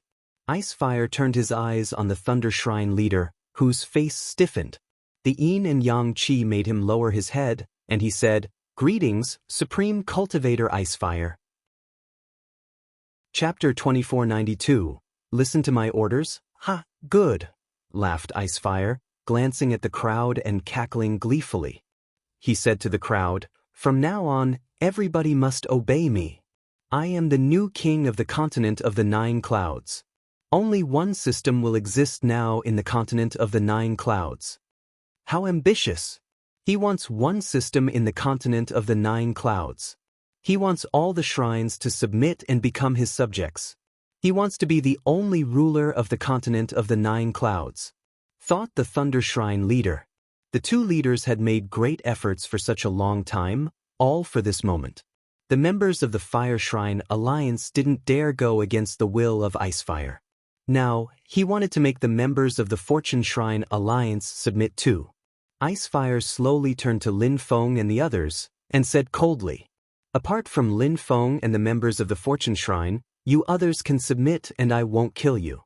Icefire turned his eyes on the Thunder Shrine leader, whose face stiffened. The yin and yang chi made him lower his head, and he said, "Greetings, Supreme Cultivator Icefire." Chapter 2492. Listen to my orders? Ha, good, laughed Icefire, glancing at the crowd and cackling gleefully. He said to the crowd, "From now on, everybody must obey me. I am the new king of the continent of the 9 clouds. Only one system will exist now in the continent of the 9 clouds." How ambitious! He wants one system in the continent of the 9 clouds. He wants all the shrines to submit and become his subjects. He wants to be the only ruler of the continent of the 9 clouds, thought the Thunder Shrine leader. The two leaders had made great efforts for such a long time, all for this moment. The members of the Fire Shrine Alliance didn't dare go against the will of Icefire. Now, he wanted to make the members of the Fortune Shrine Alliance submit too. Icefire slowly turned to Lin Feng and the others, and said coldly, "Apart from Lin Feng and the members of the Fortune Shrine, you others can submit and I won't kill you."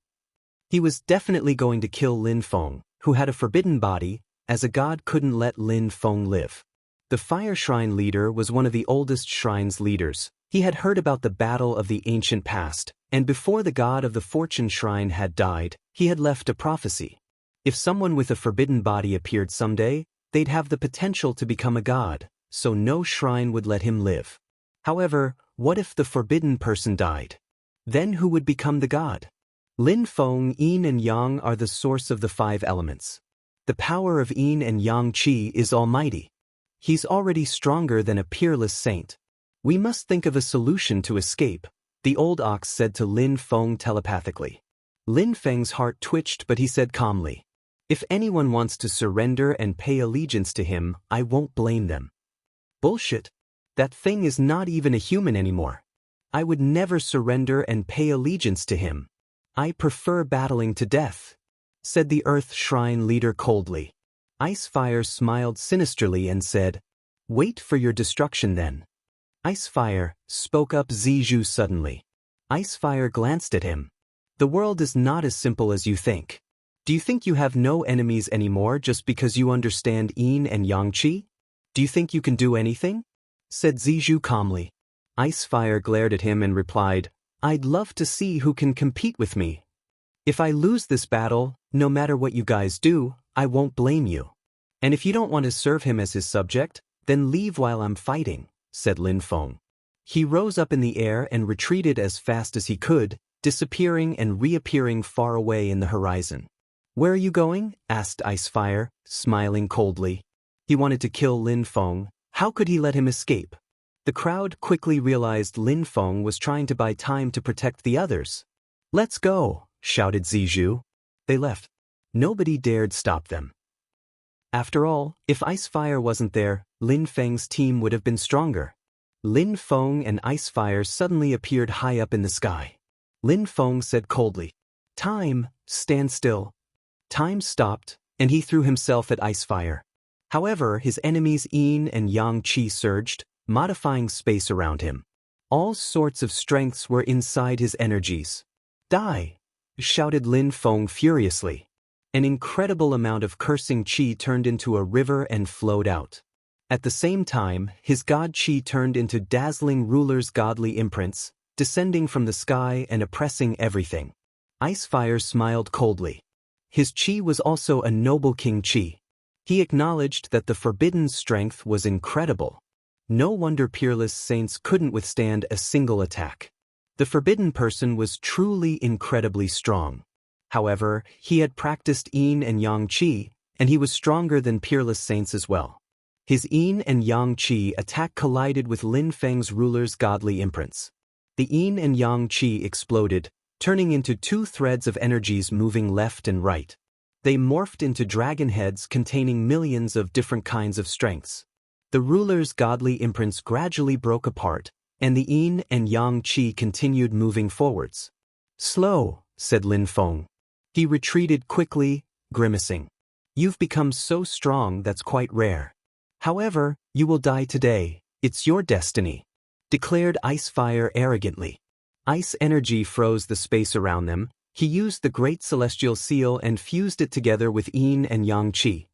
He was definitely going to kill Lin Feng, who had a forbidden body, as a god couldn't let Lin Feng live. The Fire Shrine leader was one of the oldest shrine's leaders. He had heard about the battle of the ancient past, and before the god of the Fortune Shrine had died, he had left a prophecy. If someone with a forbidden body appeared someday, they'd have the potential to become a god, so no shrine would let him live. However, what if the forbidden person died? Then who would become the god? Lin Feng, Yin and Yang are the source of the 5 elements. The power of Yin and Yang Qi is almighty. He's already stronger than a peerless saint. "We must think of a solution to escape," the old ox said to Lin Feng telepathically. Lin Feng's heart twitched, but he said calmly, "If anyone wants to surrender and pay allegiance to him, I won't blame them." "Bullshit. That thing is not even a human anymore. I would never surrender and pay allegiance to him. I prefer battling to death," said the Earth Shrine leader coldly. Icefire smiled sinisterly and said, "Wait for your destruction then." "Icefire," spoke up Zizhu suddenly. Icefire glanced at him. "The world is not as simple as you think. Do you think you have no enemies anymore just because you understand Yin and Yang Qi? Do you think you can do anything?" said Zizhu calmly. Icefire glared at him and replied, "I'd love to see who can compete with me. If I lose this battle, no matter what you guys do, I won't blame you. And if you don't want to serve him as his subject, then leave while I'm fighting," said Lin Feng. He rose up in the air and retreated as fast as he could, disappearing and reappearing far away in the horizon. "Where are you going?" asked Icefire, smiling coldly. He wanted to kill Lin Feng. How could he let him escape? The crowd quickly realized Lin Feng was trying to buy time to protect the others. "Let's go," shouted Zizhu. They left. Nobody dared stop them. After all, if Icefire wasn't there, Lin Feng's team would have been stronger. Lin Feng and Icefire suddenly appeared high up in the sky. Lin Feng said coldly, "Time, stand still." Time stopped, and he threw himself at Icefire. However, his enemies Yin and Yang Qi surged, modifying space around him. All sorts of strengths were inside his energies. "Die!" shouted Lin Feng furiously. An incredible amount of cursing qi turned into a river and flowed out. At the same time, his god qi turned into dazzling rulers' godly imprints, descending from the sky and oppressing everything. Icefire smiled coldly. His qi was also a noble king qi. He acknowledged that the forbidden strength was incredible. No wonder Peerless saints couldn't withstand a single attack. The forbidden person was truly incredibly strong. However, he had practiced Yin and Yang Qi, and he was stronger than Peerless saints as well. His yin and yang qi attack collided with Lin Feng's ruler's godly imprints. The yin and yang qi exploded, turning into two threads of energies moving left and right. They morphed into dragon heads containing millions of different kinds of strengths. The ruler's godly imprints gradually broke apart, and the yin and yang qi continued moving forwards. "Slow," said Lin Feng. He retreated quickly, grimacing. "You've become so strong that's quite rare. However, you will die today, it's your destiny," declared Icefire arrogantly. Ice energy froze the space around them. He used the Great Celestial Seal and fused it together with yin and yang qi.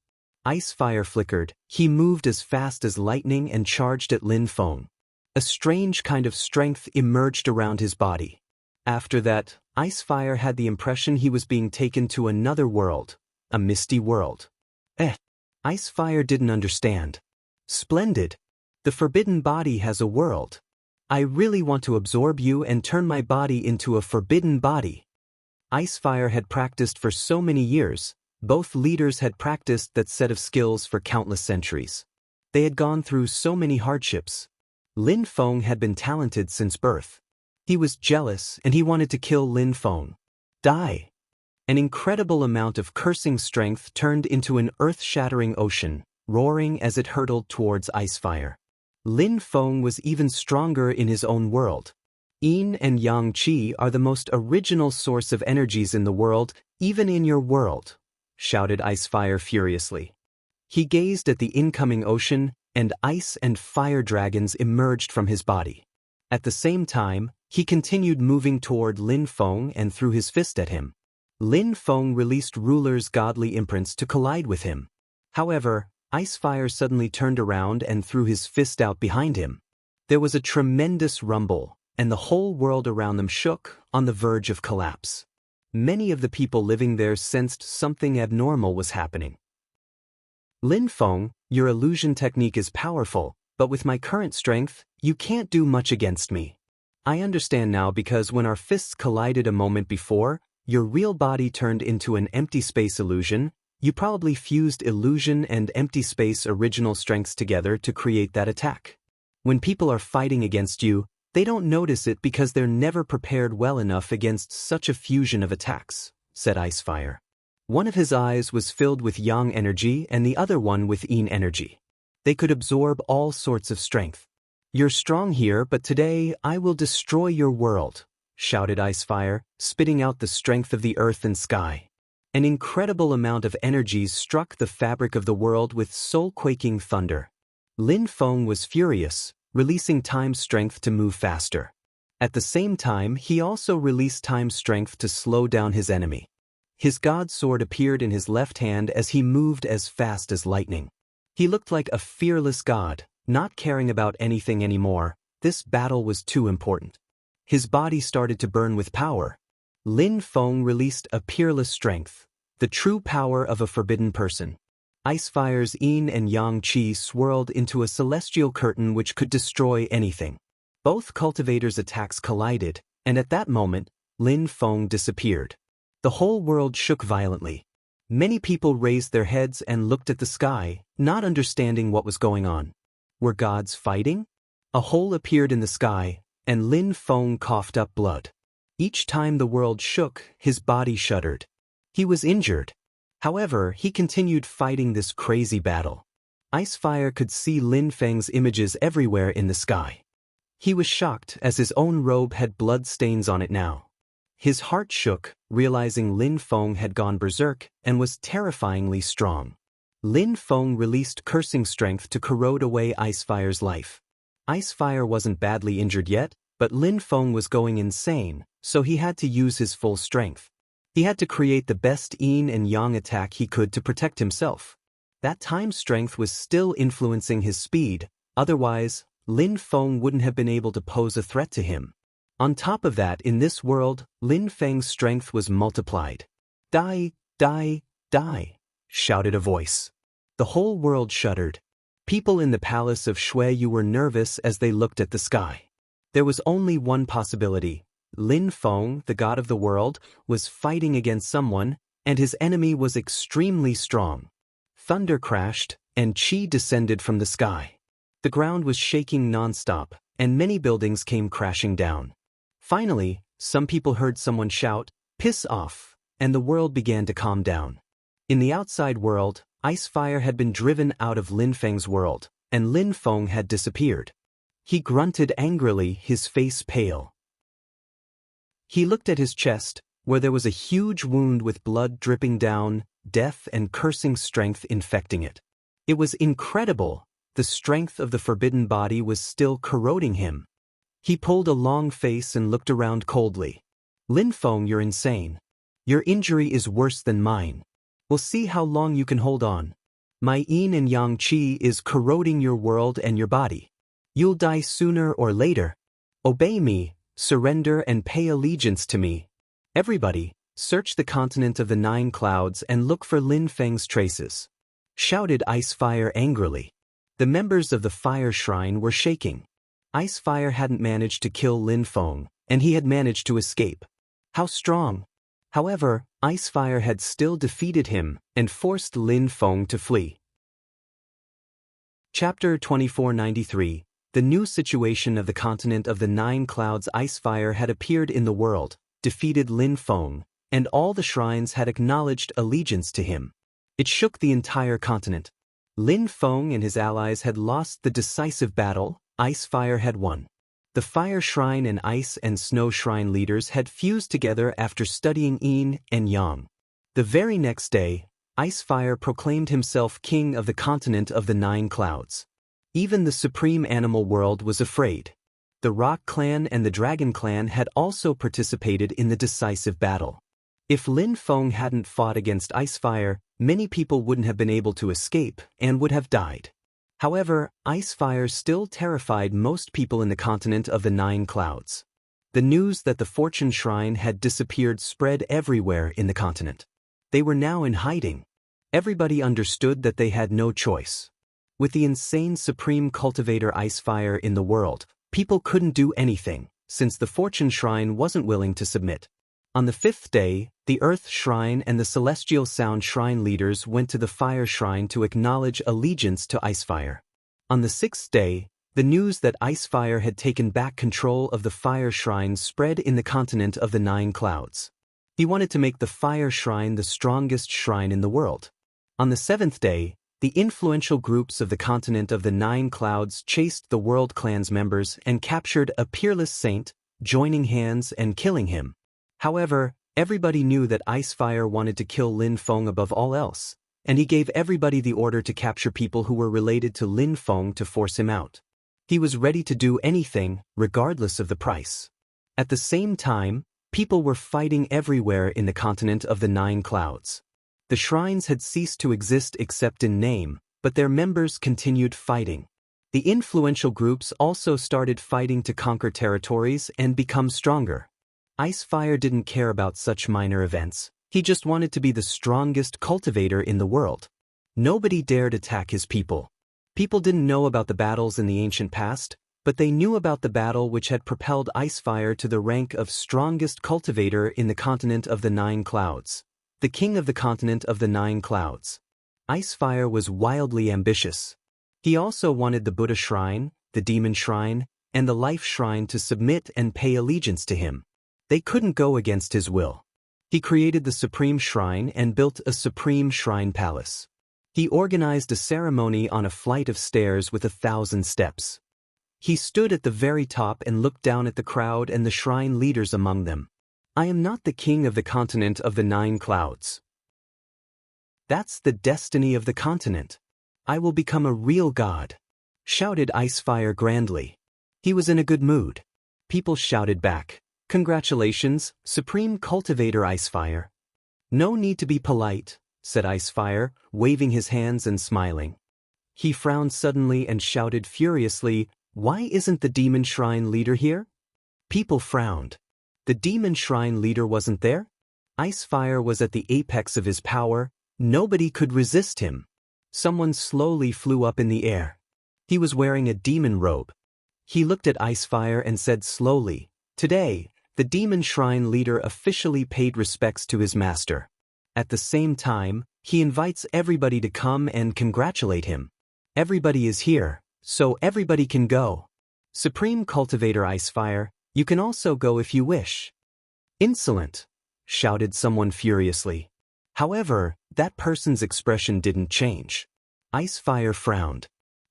Icefire flickered. He moved as fast as lightning and charged at Lin Feng. A strange kind of strength emerged around his body. After that, Icefire had the impression he was being taken to another world, a misty world. Icefire didn't understand. "Splendid. The forbidden body has a world. I really want to absorb you and turn my body into a forbidden body." Icefire had practiced for so many years. Both leaders had practiced that set of skills for countless centuries. They had gone through so many hardships. Lin Feng had been talented since birth. He was jealous and he wanted to kill Lin Feng. Die. An incredible amount of cursing strength turned into an earth-shattering ocean, roaring as it hurtled towards Icefire. Lin Feng was even stronger in his own world. Yin and yang qi are the most original source of energies in the world, even in your world, shouted Icefire furiously. He gazed at the incoming ocean, and ice and fire dragons emerged from his body. At the same time, he continued moving toward Lin Feng and threw his fist at him. Lin Feng released ruler's godly imprints to collide with him. However, Icefire suddenly turned around and threw his fist out behind him. There was a tremendous rumble, and the whole world around them shook, on the verge of collapse. Many of the people living there sensed something abnormal was happening. "Lin Feng, your illusion technique is powerful, but with my current strength, you can't do much against me. I understand now because when our fists collided a moment before, your real body turned into an empty space illusion. You probably fused illusion and empty space original strengths together to create that attack. When people are fighting against you, they don't notice it because they're never prepared well enough against such a fusion of attacks," said Icefire. One of his eyes was filled with yang energy and the other one with yin energy. They could absorb all sorts of strength. "You're strong here, but today I will destroy your world," shouted Icefire, spitting out the strength of the earth and sky. An incredible amount of energies struck the fabric of the world with soul-quaking thunder. Lin Feng was furious, releasing time's strength to move faster. At the same time, he also released time's strength to slow down his enemy. His god sword appeared in his left hand as he moved as fast as lightning. He looked like a fearless god, not caring about anything anymore. This battle was too important. His body started to burn with power. Lin Feng released a peerless strength, the true power of a forbidden person. Icefire's yin and yang qi swirled into a celestial curtain which could destroy anything. Both cultivators' attacks collided, and at that moment, Lin Feng disappeared. The whole world shook violently. Many people raised their heads and looked at the sky, not understanding what was going on. Were gods fighting? A hole appeared in the sky, and Lin Feng coughed up blood. Each time the world shook, his body shuddered. He was injured. However, he continued fighting this crazy battle. Icefire could see Lin Feng's images everywhere in the sky. He was shocked as his own robe had blood stains on it now. His heart shook, realizing Lin Feng had gone berserk and was terrifyingly strong. Lin Feng released cursing strength to corrode away Icefire's life. Icefire wasn't badly injured yet, but Lin Feng was going insane, so he had to use his full strength. He had to create the best yin and yang attack he could to protect himself. That time strength was still influencing his speed, otherwise, Lin Feng wouldn't have been able to pose a threat to him. On top of that, in this world, Lin Feng's strength was multiplied. "Die, die, die," shouted a voice. The whole world shuddered. People in the palace of Shuiyu were nervous as they looked at the sky. There was only one possibility. Lin Feng, the god of the world, was fighting against someone, and his enemy was extremely strong. Thunder crashed, and qi descended from the sky. The ground was shaking non-stop, and many buildings came crashing down. Finally, some people heard someone shout, "Piss off," and the world began to calm down. In the outside world, ice fire had been driven out of Lin Feng's world, and Lin Feng had disappeared. He grunted angrily, his face pale. He looked at his chest, where there was a huge wound with blood dripping down, death and cursing strength infecting it. It was incredible. The strength of the forbidden body was still corroding him. He pulled a long face and looked around coldly. "Lin Feng, you're insane. Your injury is worse than mine. We'll see how long you can hold on. My yin and yang qi is corroding your world and your body. You'll die sooner or later. Obey me, surrender and pay allegiance to me. Everybody, search the continent of the 9 clouds and look for Lin Feng's traces," shouted Ice Fire angrily. The members of the fire shrine were shaking. Ice Fire hadn't managed to kill Lin Feng, and he had managed to escape. How strong! However, Ice Fire had still defeated him and forced Lin Feng to flee. Chapter 2493. The new situation of the continent of the 9 clouds. Ice Fire had appeared in the world, defeated Lin Feng, and all the shrines had acknowledged allegiance to him. It shook the entire continent. Lin Feng and his allies had lost the decisive battle. Ice Fire had won. The Fire Shrine and Ice and Snow Shrine leaders had fused together after studying Yin and Yang. The very next day, Ice Fire proclaimed himself king of the continent of the 9 clouds. Even the supreme animal world was afraid. The Rock Clan and the Dragon Clan had also participated in the decisive battle. If Lin Feng hadn't fought against Ice Fire, many people wouldn't have been able to escape and would have died. However, Ice Fire still terrified most people in the continent of the 9 clouds. The news that the Fortune Shrine had disappeared spread everywhere in the continent. They were now in hiding. Everybody understood that they had no choice. With the insane supreme cultivator Ice Fire in the world, people couldn't do anything, since the Fortune Shrine wasn't willing to submit. On the 5th day, the Earth Shrine and the Celestial Sound Shrine leaders went to the Fire Shrine to acknowledge allegiance to Ice Fire. On the 6th day, the news that Ice Fire had taken back control of the Fire Shrine spread in the continent of the 9 clouds. He wanted to make the Fire Shrine the strongest shrine in the world. On the 7th day, the influential groups of the continent of the 9 clouds chased the World Clan's members and captured a Peerless saint, joining hands and killing him. However, everybody knew that Ice Fire wanted to kill Lin Feng above all else, and he gave everybody the order to capture people who were related to Lin Feng to force him out. He was ready to do anything, regardless of the price. At the same time, people were fighting everywhere in the continent of the 9 clouds. The shrines had ceased to exist except in name, but their members continued fighting. The influential groups also started fighting to conquer territories and become stronger. Ice Fire didn't care about such minor events. He just wanted to be the strongest cultivator in the world. Nobody dared attack his people. People didn't know about the battles in the ancient past, but they knew about the battle which had propelled Ice Fire to the rank of strongest cultivator in the continent of the 9 clouds. The king of the continent of the 9 clouds. Ice Fire was wildly ambitious. He also wanted the Buddha Shrine, the Demon Shrine, and the Life Shrine to submit and pay allegiance to him. They couldn't go against his will. He created the Supreme Shrine and built a Supreme Shrine Palace. He organized a ceremony on a flight of stairs with 1,000 steps. He stood at the very top and looked down at the crowd and the shrine leaders among them. "I am not the king of the continent of the 9 clouds. That's the destiny of the continent. I will become a real god," shouted Ice Fire grandly. He was in a good mood. People shouted back, "Congratulations, Supreme Cultivator Ice Fire." "No need to be polite," said Ice Fire, waving his hands and smiling. He frowned suddenly and shouted furiously, "Why isn't the Demon Shrine leader here?" People frowned. The Demon Shrine leader wasn't there? Ice Fire was at the apex of his power. Nobody could resist him. Someone slowly flew up in the air. He was wearing a demon robe. He looked at Ice Fire and said slowly, "Today, the Demon Shrine leader officially paid respects to his master." At the same time, He invites everybody to come and congratulate him. Everybody is here, so everybody can go. Supreme Cultivator Icefire, you can also go if you wish. Insolent, shouted someone furiously. However, that person's expression didn't change. Icefire frowned.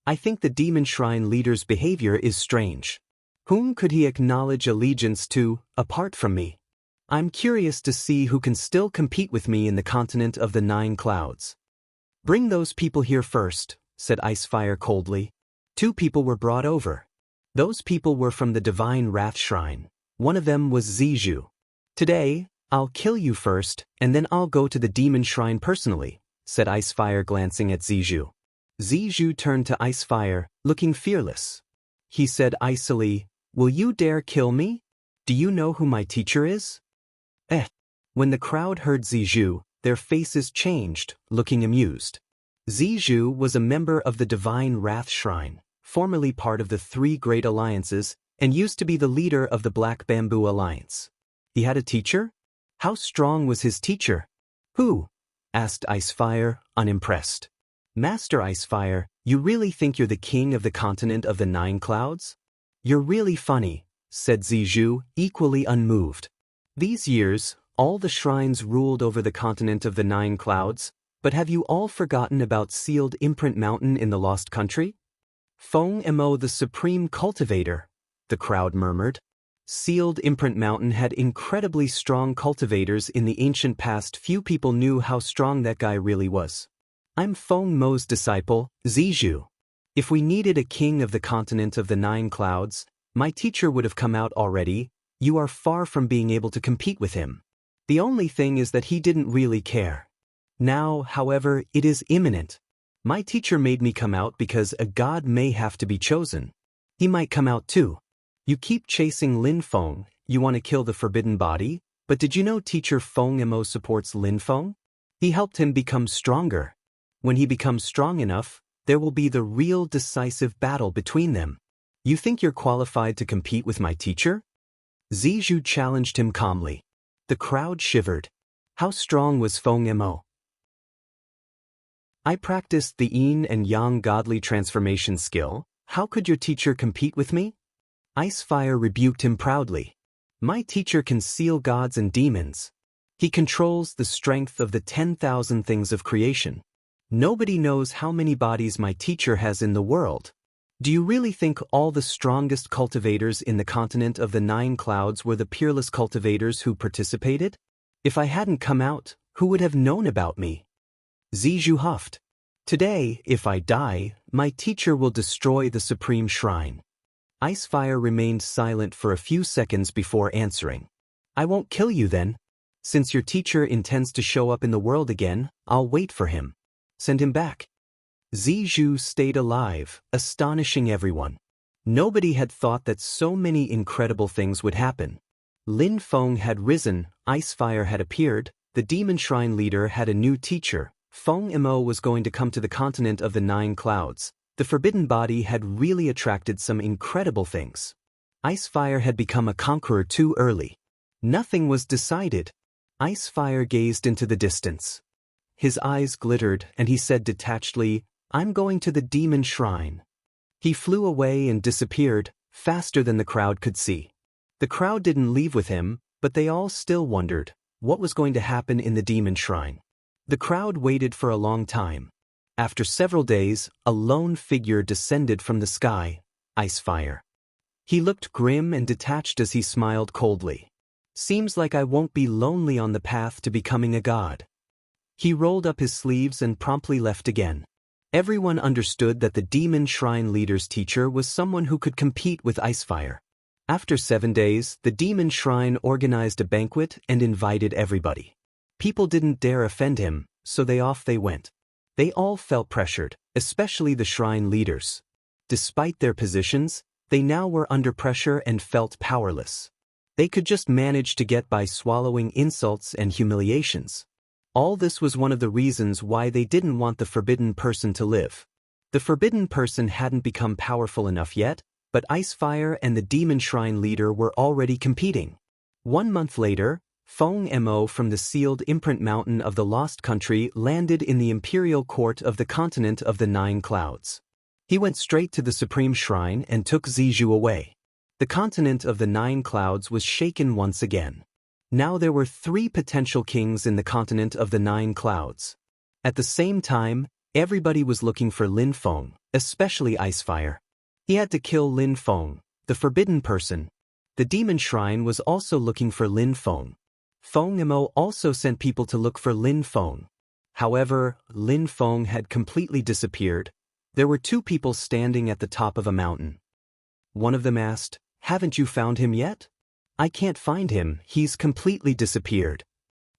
I think the Demon Shrine leader's behavior is strange. Whom could he acknowledge allegiance to, apart from me? I'm curious to see who can still compete with me in the continent of the 9 clouds. Bring those people here first, said Icefire coldly. 2 people were brought over. Those people were from the Divine Wrath Shrine. One of them was Zizhu. Today, I'll kill you first, and then I'll go to the Demon Shrine personally, said Icefire glancing at Zizhu. Zizhu turned to Icefire, looking fearless. He said icily, will you dare kill me? Do you know who my teacher is? When the crowd heard Zizhu, their faces changed, looking amused. Zizhu was a member of the Divine Wrath Shrine, formerly part of the 3 Great Alliances, and used to be the leader of the Black Bamboo Alliance. He had a teacher? How strong was his teacher? Who? Asked Icefire, unimpressed. Master Icefire, you really think you're the king of the continent of the 9 clouds? You're really funny, said Zizhu, equally unmoved. These years, all the shrines ruled over the continent of the 9 clouds, but have you all forgotten about Sealed Imprint Mountain in the Lost Country? Feng Mo the Supreme Cultivator, the crowd murmured. Sealed Imprint Mountain had incredibly strong cultivators in the ancient past. Few people knew how strong that guy really was. I'm Feng Mo's disciple, Zizhu. If we needed a king of the continent of the 9 clouds, my teacher would have come out already. You are far from being able to compete with him. The only thing is that he didn't really care. Now, however, it is imminent. My teacher made me come out because a god may have to be chosen. He might come out too. You keep chasing Lin Feng, you want to kill the forbidden body, but did you know teacher Feng Mo supports Lin Feng? He helped him become stronger. When he becomes strong enough, there will be the real decisive battle between them. You think you're qualified to compete with my teacher? Zizhu challenged him calmly. The crowd shivered. How strong was Feng Mo? I practiced the yin and yang godly transformation skill. How could your teacher compete with me? Icefire rebuked him proudly. My teacher can seal gods and demons. He controls the strength of the 10,000 things of creation. Nobody knows how many bodies my teacher has in the world. Do you really think all the strongest cultivators in the continent of the 9 clouds were the Peerless cultivators who participated? If I hadn't come out, who would have known about me? Zizhu huffed. Today, if I die, my teacher will destroy the Supreme Shrine. Icefire remained silent for a few seconds before answering. I won't kill you then. Since your teacher intends to show up in the world again, I'll wait for him. Send him back. Zizhu stayed alive, astonishing everyone. Nobody had thought that so many incredible things would happen. Lin Feng had risen, Icefire had appeared, the Demon Shrine leader had a new teacher, Feng Mo was going to come to the continent of the 9 clouds. The forbidden body had really attracted some incredible things. Icefire had become a conqueror too early. Nothing was decided. Icefire gazed into the distance. His eyes glittered and he said detachedly, I'm going to the Demon Shrine. He flew away and disappeared, faster than the crowd could see. The crowd didn't leave with him, but they all still wondered what was going to happen in the Demon Shrine. The crowd waited for a long time. After several days, a lone figure descended from the sky, Icefire. He looked grim and detached as he smiled coldly. Seems like I won't be lonely on the path to becoming a god. He rolled up his sleeves and promptly left again. Everyone understood that the Demon Shrine leader's teacher was someone who could compete with Icefire. After 7 days, the Demon Shrine organized a banquet and invited everybody. People didn't dare offend him, so off they went. They all felt pressured, especially the shrine leaders. Despite their positions, they now were under pressure and felt powerless. They could just manage to get by swallowing insults and humiliations. All this was one of the reasons why they didn't want the forbidden person to live. The forbidden person hadn't become powerful enough yet, but Icefire and the Demon Shrine leader were already competing. 1 month later, Feng Mo from the sealed imprint mountain of the Lost Country landed in the imperial court of the continent of the Nine Clouds. He went straight to the supreme shrine and took Zizhu away. The continent of the Nine Clouds was shaken once again. Now there were 3 potential kings in the continent of the Nine Clouds. At the same time, everybody was looking for Lin Feng, especially Icefire. He had to kill Lin Feng, the forbidden person. The demon shrine was also looking for Lin Feng. Feng Mo also sent people to look for Lin Feng. However, Lin Feng had completely disappeared. There were 2 people standing at the top of a mountain. One of them asked, "Haven't you found him yet?" "I can't find him, he's completely disappeared."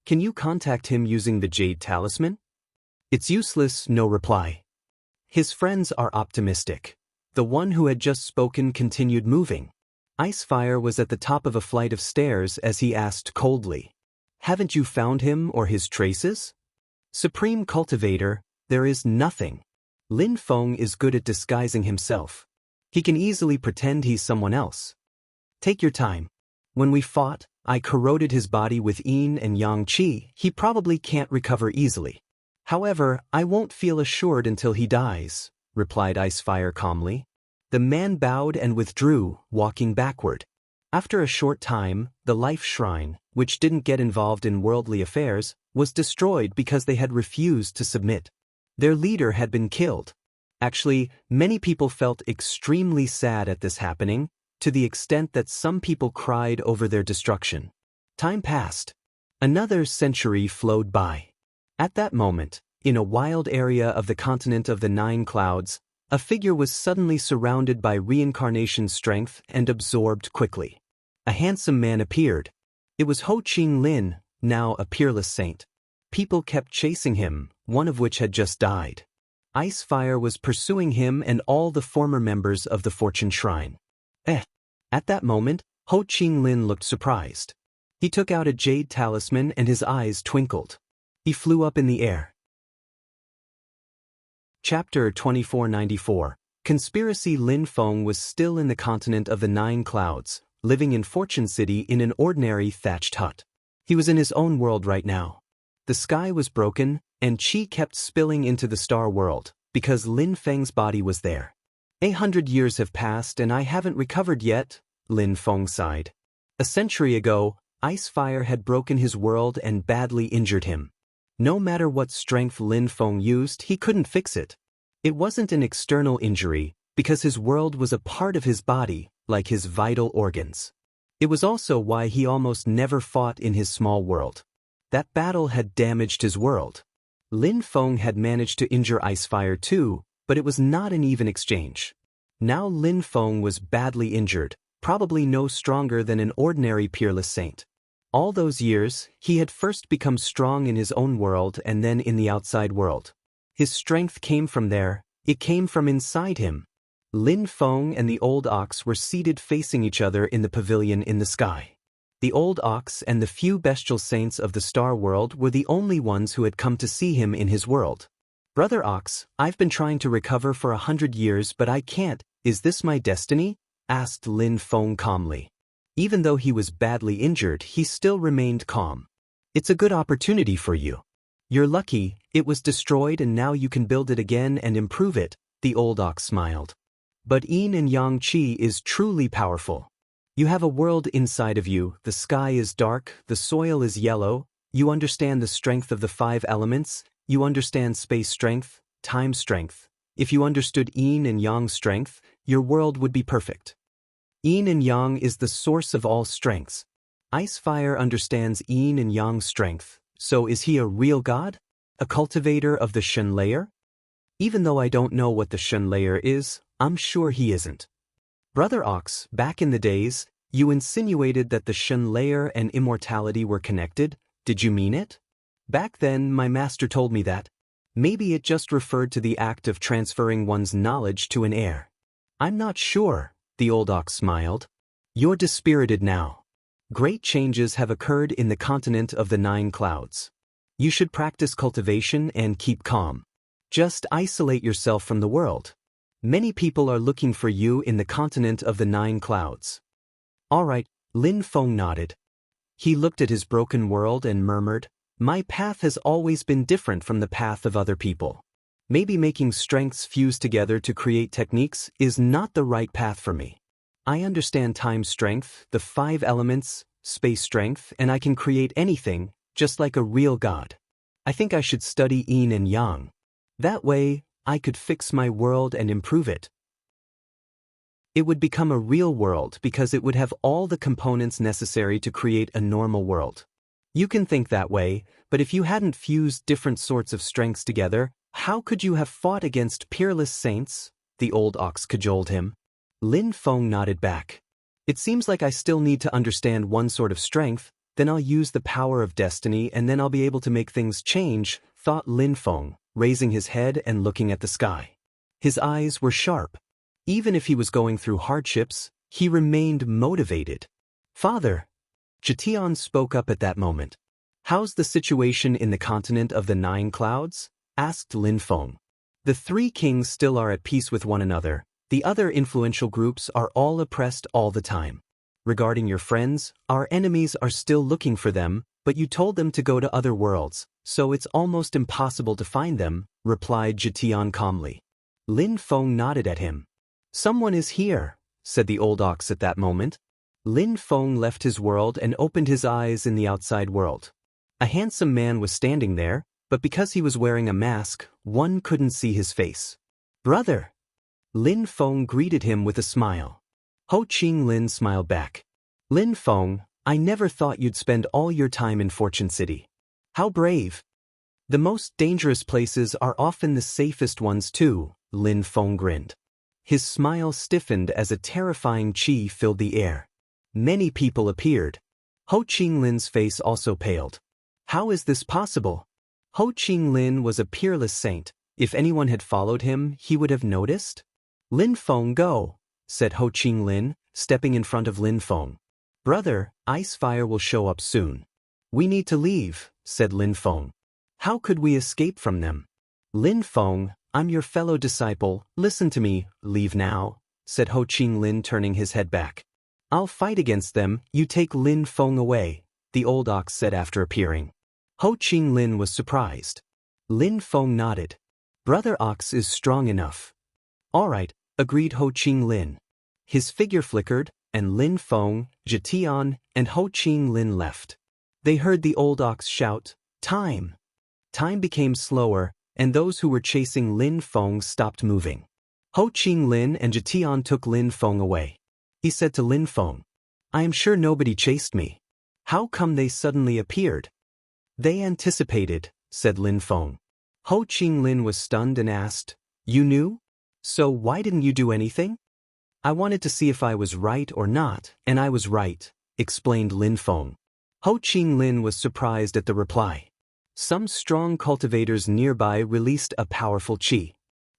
"Can you contact him using the Jade Talisman?" "It's useless," no reply. His friends are optimistic. The one who had just spoken continued moving. Icefire was at the top of a flight of stairs as he asked coldly, "Haven't you found him or his traces?" "Supreme Cultivator, there is nothing. Lin Feng is good at disguising himself. He can easily pretend he's someone else. Take your time. When we fought, I corroded his body with yin and yang qi. He probably can't recover easily. However, I won't feel assured until he dies," replied Icefire calmly. The man bowed and withdrew, walking backward. After a short time, the Life Shrine, which didn't get involved in worldly affairs, was destroyed because they had refused to submit. Their leader had been killed. Actually, many people felt extremely sad at this happening, to the extent that some people cried over their destruction. Time passed. Another century flowed by. At that moment, in a wild area of the continent of the Nine Clouds, a figure was suddenly surrounded by reincarnation strength and absorbed quickly. A handsome man appeared. It was Ho Qing Lin, now a Peerless saint. People kept chasing him, one of which had just died. Icefire was pursuing him and all the former members of the Fortune Shrine. At that moment, Ho Qing Lin looked surprised. He took out a jade talisman and his eyes twinkled. He flew up in the air. Chapter 2494. Conspiracy. Lin Feng was still in the continent of the Nine Clouds, living in Fortune City in an ordinary thatched hut. He was in his own world right now. The sky was broken, and qi kept spilling into the star world, because Lin Feng's body was there. 100 years have passed and I haven't recovered yet, Lin Feng sighed. A century ago, Icefire had broken his world and badly injured him. No matter what strength Lin Feng used, he couldn't fix it. It wasn't an external injury, because his world was a part of his body, like his vital organs. It was also why he almost never fought in his small world. That battle had damaged his world. Lin Feng had managed to injure Icefire too, but it was not an even exchange. Now Lin Feng was badly injured, probably no stronger than an ordinary Peerless saint. All those years, he had first become strong in his own world and then in the outside world. His strength came from there, it came from inside him. Lin Feng and the old ox were seated facing each other in the pavilion in the sky. The old ox and the few bestial saints of the star world were the only ones who had come to see him in his world. "Brother Ox, I've been trying to recover for 100 years but I can't. Is this my destiny?" asked Lin Feng calmly. Even though he was badly injured, he still remained calm. "It's a good opportunity for you. You're lucky, it was destroyed and now you can build it again and improve it," the old ox smiled. "But yin and yang qi is truly powerful. You have a world inside of you, the sky is dark, the soil is yellow, you understand the strength of the 5 elements, you understand space strength, time strength. If you understood yin and yang strength, your world would be perfect. Yin and yang is the source of all strengths. Icefire understands yin and yang strength, so is he a real god? A cultivator of the Shen layer? Even though I don't know what the Shen layer is, I'm sure he isn't. Brother Ox, back in the days, you insinuated that the Shen layer and immortality were connected. Did you mean it? Back then, my master told me that. Maybe it just referred to the act of transferring one's knowledge to an heir. I'm not sure, the old ox smiled. You're dispirited now. Great changes have occurred in the continent of the Nine Clouds. You should practice cultivation and keep calm. Just isolate yourself from the world. Many people are looking for you in the continent of the Nine Clouds. All right, Lin Feng nodded. He looked at his broken world and murmured, "My path has always been different from the path of other people. Maybe making strengths fuse together to create techniques is not the right path for me. I understand time strength, the 5 elements, space strength, and I can create anything, just like a real god. I think I should study yin and yang. That way, I could fix my world and improve it. It would become a real world because it would have all the components necessary to create a normal world. You can think that way, but if you hadn't fused different sorts of strengths together, how could you have fought against peerless saints?" the old ox cajoled him. Lin Feng nodded back. "It seems like I still need to understand one sort of strength, then I'll use the power of destiny and then I'll be able to make things change," thought Lin Feng, raising his head and looking at the sky. His eyes were sharp. Even if he was going through hardships, he remained motivated. "Father," Jitian spoke up at that moment. "How's the situation in the continent of the 9 clouds?" asked Lin Feng. "The 3 kings still are at peace with one another. The other influential groups are all oppressed all the time. Regarding your friends, our enemies are still looking for them, but you told them to go to other worlds, so it's almost impossible to find them," replied Jitian calmly. Lin Feng nodded at him. "Someone is here," said the old ox at that moment. Lin Feng left his world and opened his eyes in the outside world. A handsome man was standing there, but because he was wearing a mask, one couldn't see his face. "Brother!" Lin Feng greeted him with a smile. Ho Ching Lin smiled back. "Lin Feng, I never thought you'd spend all your time in Fortune City. How brave!" "The most dangerous places are often the safest ones too," Lin Feng grinned. His smile stiffened as a terrifying qi filled the air. Many people appeared. Ho Ching Lin's face also paled. "How is this possible?" Ho Ching Lin was a peerless saint. If anyone had followed him, he would have noticed. "Lin Feng, go," said Ho Ching Lin, stepping in front of Lin Feng. "Brother, ice fire will show up soon." "We need to leave," said Lin Feng. "How could we escape from them?" "Lin Feng, I'm your fellow disciple, listen to me." "Leave now," said Ho Ching Lin, turning his head back. "I'll fight against them, you take Lin Feng away," the old ox said after appearing. Ho Ching Lin was surprised. Lin Feng nodded. "Brother Ox is strong enough." "All right," agreed Ho Ching Lin. His figure flickered, and Lin Feng, Jitian, and Ho Ching Lin left. They heard the old ox shout, "Time!" Time became slower, and those who were chasing Lin Feng stopped moving. Ho Ching Lin and Jitian took Lin Feng away. He said to Lin Feng, "I am sure nobody chased me. How come they suddenly appeared?" "They anticipated," said Lin Feng. Ho Ching Lin was stunned and asked, "You knew? So why didn't you do anything?" "I wanted to see if I was right or not, and I was right," explained Lin Feng. Ho Ching Lin was surprised at the reply. Some strong cultivators nearby released a powerful qi.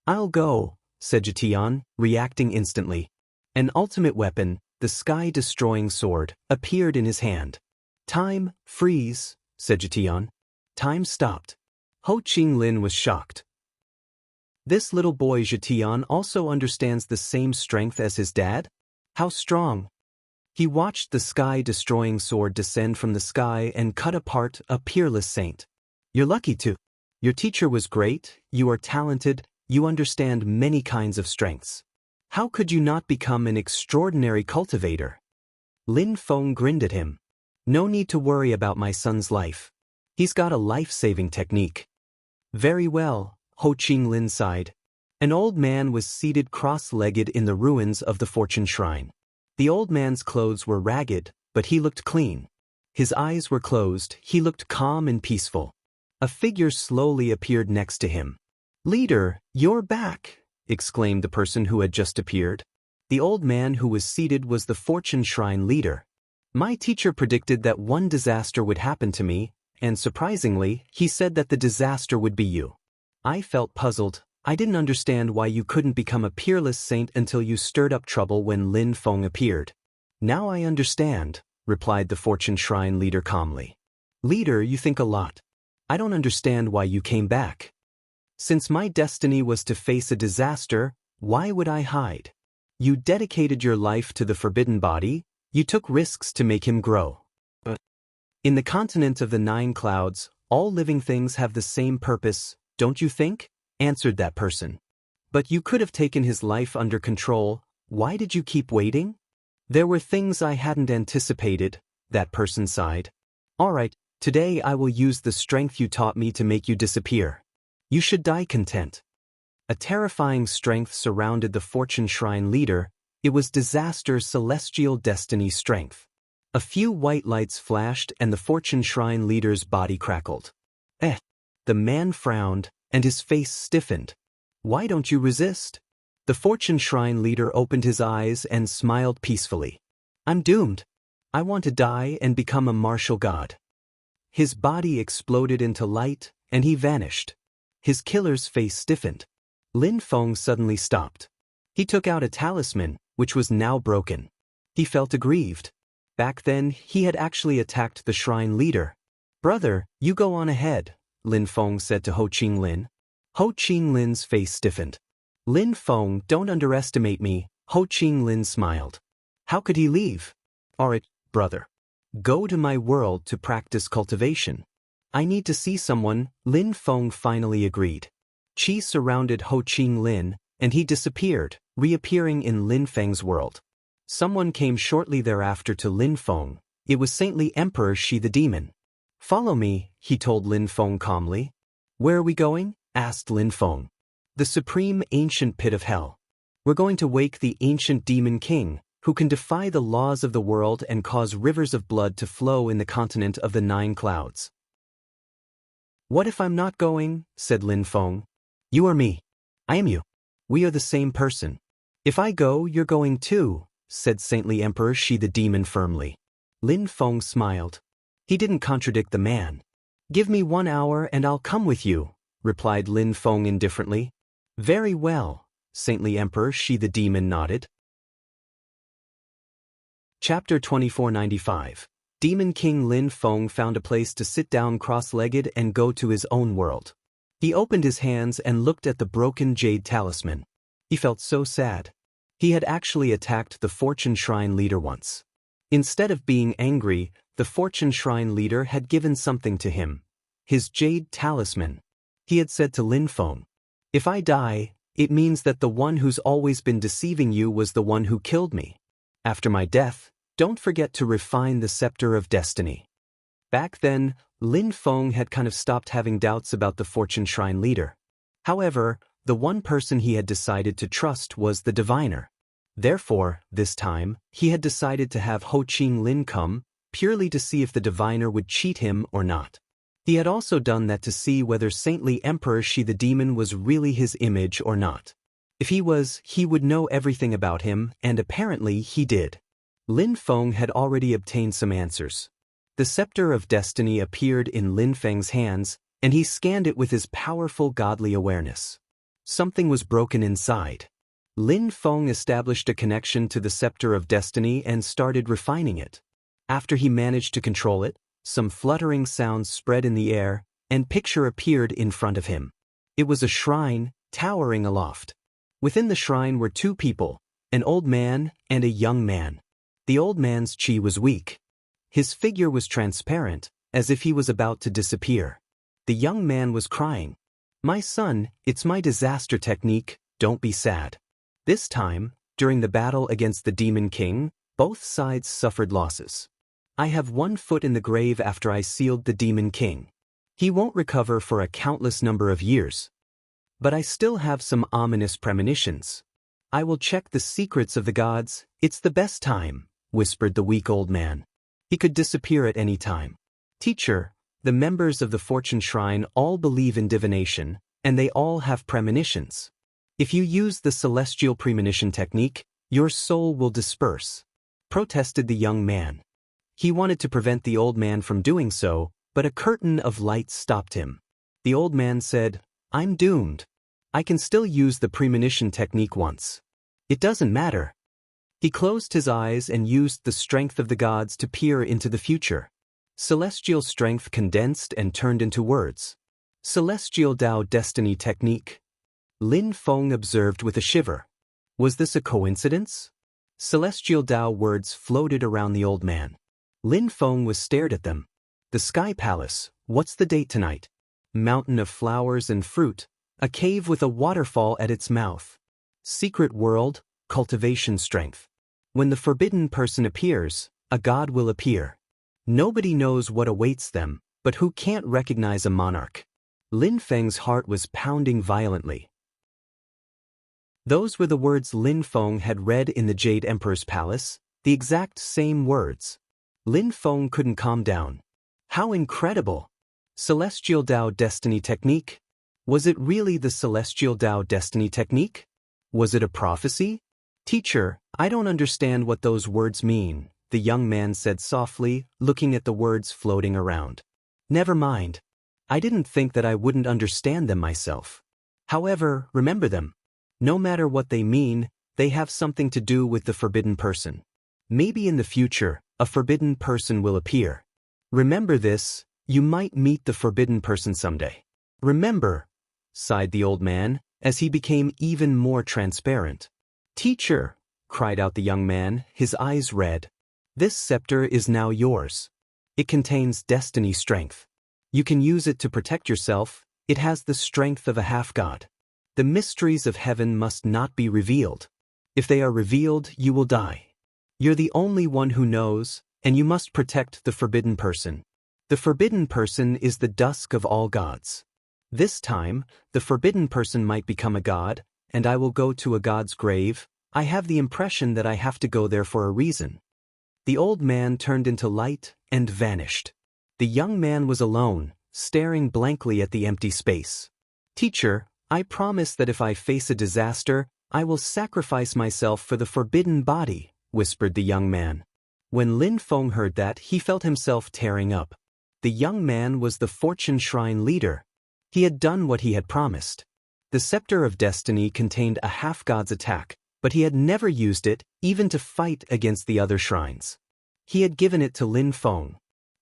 "I'll go," said Jitian, reacting instantly. An ultimate weapon, the sky-destroying sword, appeared in his hand. "Time, freeze," said Jitian. Time stopped. Ho Ching Lin was shocked. This little boy Jitian also understands the same strength as his dad? How strong! He watched the sky-destroying sword descend from the sky and cut apart a peerless saint. "You're lucky too. Your teacher was great, you are talented, you understand many kinds of strengths. How could you not become an extraordinary cultivator?" Lin Feng grinned at him. "No need to worry about my son's life. He's got a life-saving technique." "Very well," Ho Ching Lin sighed. An old man was seated cross-legged in the ruins of the Fortune Shrine. The old man's clothes were ragged, but he looked clean. His eyes were closed, he looked calm and peaceful. A figure slowly appeared next to him. "Leader, you're back!" exclaimed the person who had just appeared. The old man who was seated was the Fortune Shrine leader. "My teacher predicted that one disaster would happen to me, and surprisingly, he said that the disaster would be you. I felt puzzled. I didn't understand why you couldn't become a peerless saint until you stirred up trouble when Lin Feng appeared." "Now I understand," replied the Fortune Shrine leader calmly. "Leader, you think a lot. I don't understand why you came back. Since my destiny was to face a disaster, why would I hide? You dedicated your life to the forbidden body, you took risks to make him grow. In the continent of the 9 clouds, all living things have the same purpose, don't you think? Answered that person. But you could have taken his life under control. Why did you keep waiting? There were things I hadn't anticipated, that person sighed. All right, today I will use the strength you taught me to make you disappear. You should die content. A terrifying strength surrounded the Fortune Shrine leader. It was disaster's celestial destiny strength. A few white lights flashed and the Fortune Shrine leader's body crackled. The man frowned, and his face stiffened. Why don't you resist? The Fortune Shrine leader opened his eyes and smiled peacefully. I'm doomed. I want to die and become a martial god. His body exploded into light, and he vanished. His killer's face stiffened. Lin Feng suddenly stopped. He took out a talisman, which was now broken. He felt aggrieved. Back then, he had actually attacked the shrine leader. Brother, you go on ahead, Lin Feng said to Ho Qinglin. Ho Qinglin's face stiffened. Lin Feng, don't underestimate me, Ho Qinglin smiled. How could he leave? Alright, brother. Go to my world to practice cultivation. I need to see someone, Lin Feng finally agreed. Qi surrounded Ho Qinglin, and he disappeared, reappearing in Lin Feng's world. Someone came shortly thereafter to Lin Feng. It was saintly Emperor Shi the demon. Follow me, he told Lin Feng calmly. Where are we going? Asked Lin Feng. The supreme ancient pit of hell. We're going to wake the ancient demon king, who can defy the laws of the world and cause rivers of blood to flow in the continent of the 9 clouds. What if I'm not going? Said Lin Feng. You are me. I am you. We are the same person. If I go, you're going too, said saintly Emperor Shi the demon firmly. Lin Feng smiled. He didn't contradict the man. Give me 1 hour and I'll come with you, replied Lin Feng indifferently. Very well, saintly Emperor Shi the demon nodded. Chapter 2495. Demon King Lin Feng found a place to sit down cross-legged and go to his own world. He opened his hands and looked at the broken jade talisman. He felt so sad. He had actually attacked the Fortune Shrine leader once. Instead of being angry, the Fortune Shrine leader had given something to him. His jade talisman. He had said to Lin Feng, if I die, it means that the one who's always been deceiving you was the one who killed me. After my death, don't forget to refine the scepter of destiny. Back then, Lin Feng had kind of stopped having doubts about the Fortune Shrine leader. However, the one person he had decided to trust was the diviner. Therefore, this time, he had decided to have Ho Qinglin come, purely to see if the diviner would cheat him or not. He had also done that to see whether saintly Emperor Shi the demon was really his image or not. If he was, he would know everything about him, and apparently he did. Lin Feng had already obtained some answers. The scepter of destiny appeared in Lin Feng's hands, and he scanned it with his powerful godly awareness. Something was broken inside. Lin Feng established a connection to the scepter of destiny and started refining it. After he managed to control it, some fluttering sounds spread in the air, and picture appeared in front of him. It was a shrine, towering aloft. Within the shrine were 2 people, an old man and a young man. The old man's qi was weak. His figure was transparent, as if he was about to disappear. The young man was crying. My son, it's my disaster technique, don't be sad. This time, during the battle against the Demon King, both sides suffered losses. I have 1 foot in the grave after I sealed the Demon King. He won't recover for a countless number of years. But I still have some ominous premonitions. I will check the secrets of the gods, it's the best time, whispered the weak old man. He could disappear at any time. Teacher, the members of the Fortune Shrine all believe in divination, and they all have premonitions. If you use the celestial premonition technique, your soul will disperse, protested the young man. He wanted to prevent the old man from doing so, but a curtain of light stopped him. The old man said, I'm doomed. I can still use the premonition technique once. It doesn't matter. He closed his eyes and used the strength of the gods to peer into the future. Celestial strength condensed and turned into words. Celestial Dao Destiny Technique. Lin Feng observed with a shiver. Was this a coincidence? Celestial Dao words floated around the old man. Lin Feng was stared at them. The Sky Palace, what's the date tonight? Mountain of flowers and fruit, a cave with a waterfall at its mouth. Secret world, cultivation strength. When the forbidden person appears, a god will appear. Nobody knows what awaits them, but who can't recognize a monarch? Lin Feng's heart was pounding violently. Those were the words Lin Feng had read in the Jade Emperor's palace, the exact same words. Lin Feng couldn't calm down. How incredible! Celestial Dao Destiny Technique? Was it really the Celestial Dao Destiny Technique? Was it a prophecy? Teacher, I don't understand what those words mean, the young man said softly, looking at the words floating around. Never mind. I didn't think that I wouldn't understand them myself. However, remember them. No matter what they mean, they have something to do with the forbidden person. Maybe in the future, a forbidden person will appear. Remember this, you might meet the forbidden person someday. Remember, sighed the old man, as he became even more transparent. Teacher, cried out the young man, his eyes red. This scepter is now yours. It contains destiny strength. You can use it to protect yourself. It has the strength of a half-god. The mysteries of heaven must not be revealed. If they are revealed, you will die. You're the only one who knows, and you must protect the forbidden person. The forbidden person is the dusk of all gods. This time, the forbidden person might become a god, and I will go to a god's grave. I have the impression that I have to go there for a reason. The old man turned into light and vanished. The young man was alone, staring blankly at the empty space. Teacher, I promise that if I face a disaster, I will sacrifice myself for the forbidden body, whispered the young man. When Lin Feng heard that, he felt himself tearing up. The young man was the Fortune Shrine leader. He had done what he had promised. The Scepter of Destiny contained a half-god's attack, but he had never used it, even to fight against the other shrines. He had given it to Lin Feng.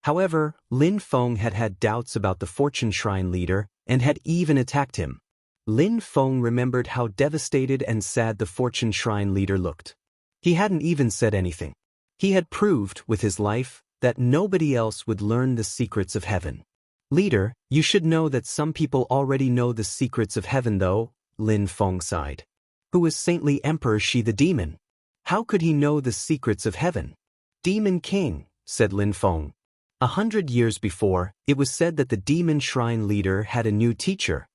However, Lin Feng had had doubts about the Fortune Shrine leader, and had even attacked him. Lin Feng remembered how devastated and sad the Fortune Shrine leader looked. He hadn't even said anything. He had proved, with his life, that nobody else would learn the secrets of heaven. Leader, you should know that some people already know the secrets of heaven though, Lin Feng sighed. Who is Saintly Emperor Shi the Demon? How could he know the secrets of heaven? Demon King, said Lin Feng. 100 years before, it was said that the Demon Shrine leader had a new teacher.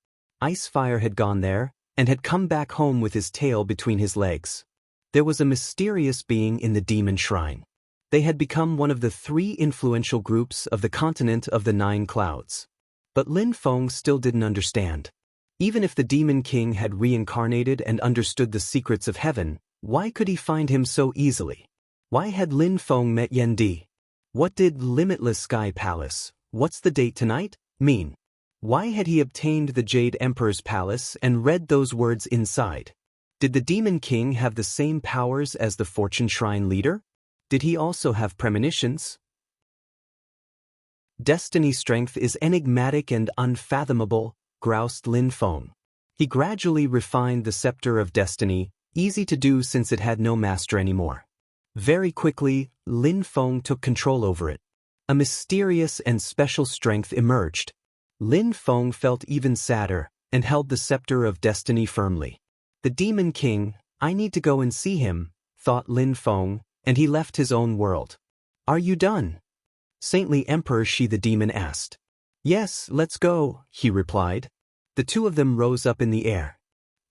Icefire had gone there, and had come back home with his tail between his legs. There was a mysterious being in the Demon Shrine. They had become one of the 3 influential groups of the continent of the 9 clouds. But Lin Feng still didn't understand. Even if the Demon King had reincarnated and understood the secrets of heaven, why could he find him so easily? Why had Lin Feng met Yen Di? What did Limitless Sky Palace, what's the date tonight, mean? Why had he obtained the Jade Emperor's palace and read those words inside? Did the Demon King have the same powers as the Fortune Shrine leader? Did he also have premonitions? Destiny strength is enigmatic and unfathomable, groused Lin Feng. He gradually refined the Scepter of Destiny, easy to do since it had no master anymore. Very quickly, Lin Feng took control over it. A mysterious and special strength emerged. Lin Feng felt even sadder, and held the Scepter of Destiny firmly. The Demon King, I need to go and see him, thought Lin Feng, and he left his own world. Are you done? Saintly Emperor Shi the Demon asked. Yes, let's go, he replied. The two of them rose up in the air.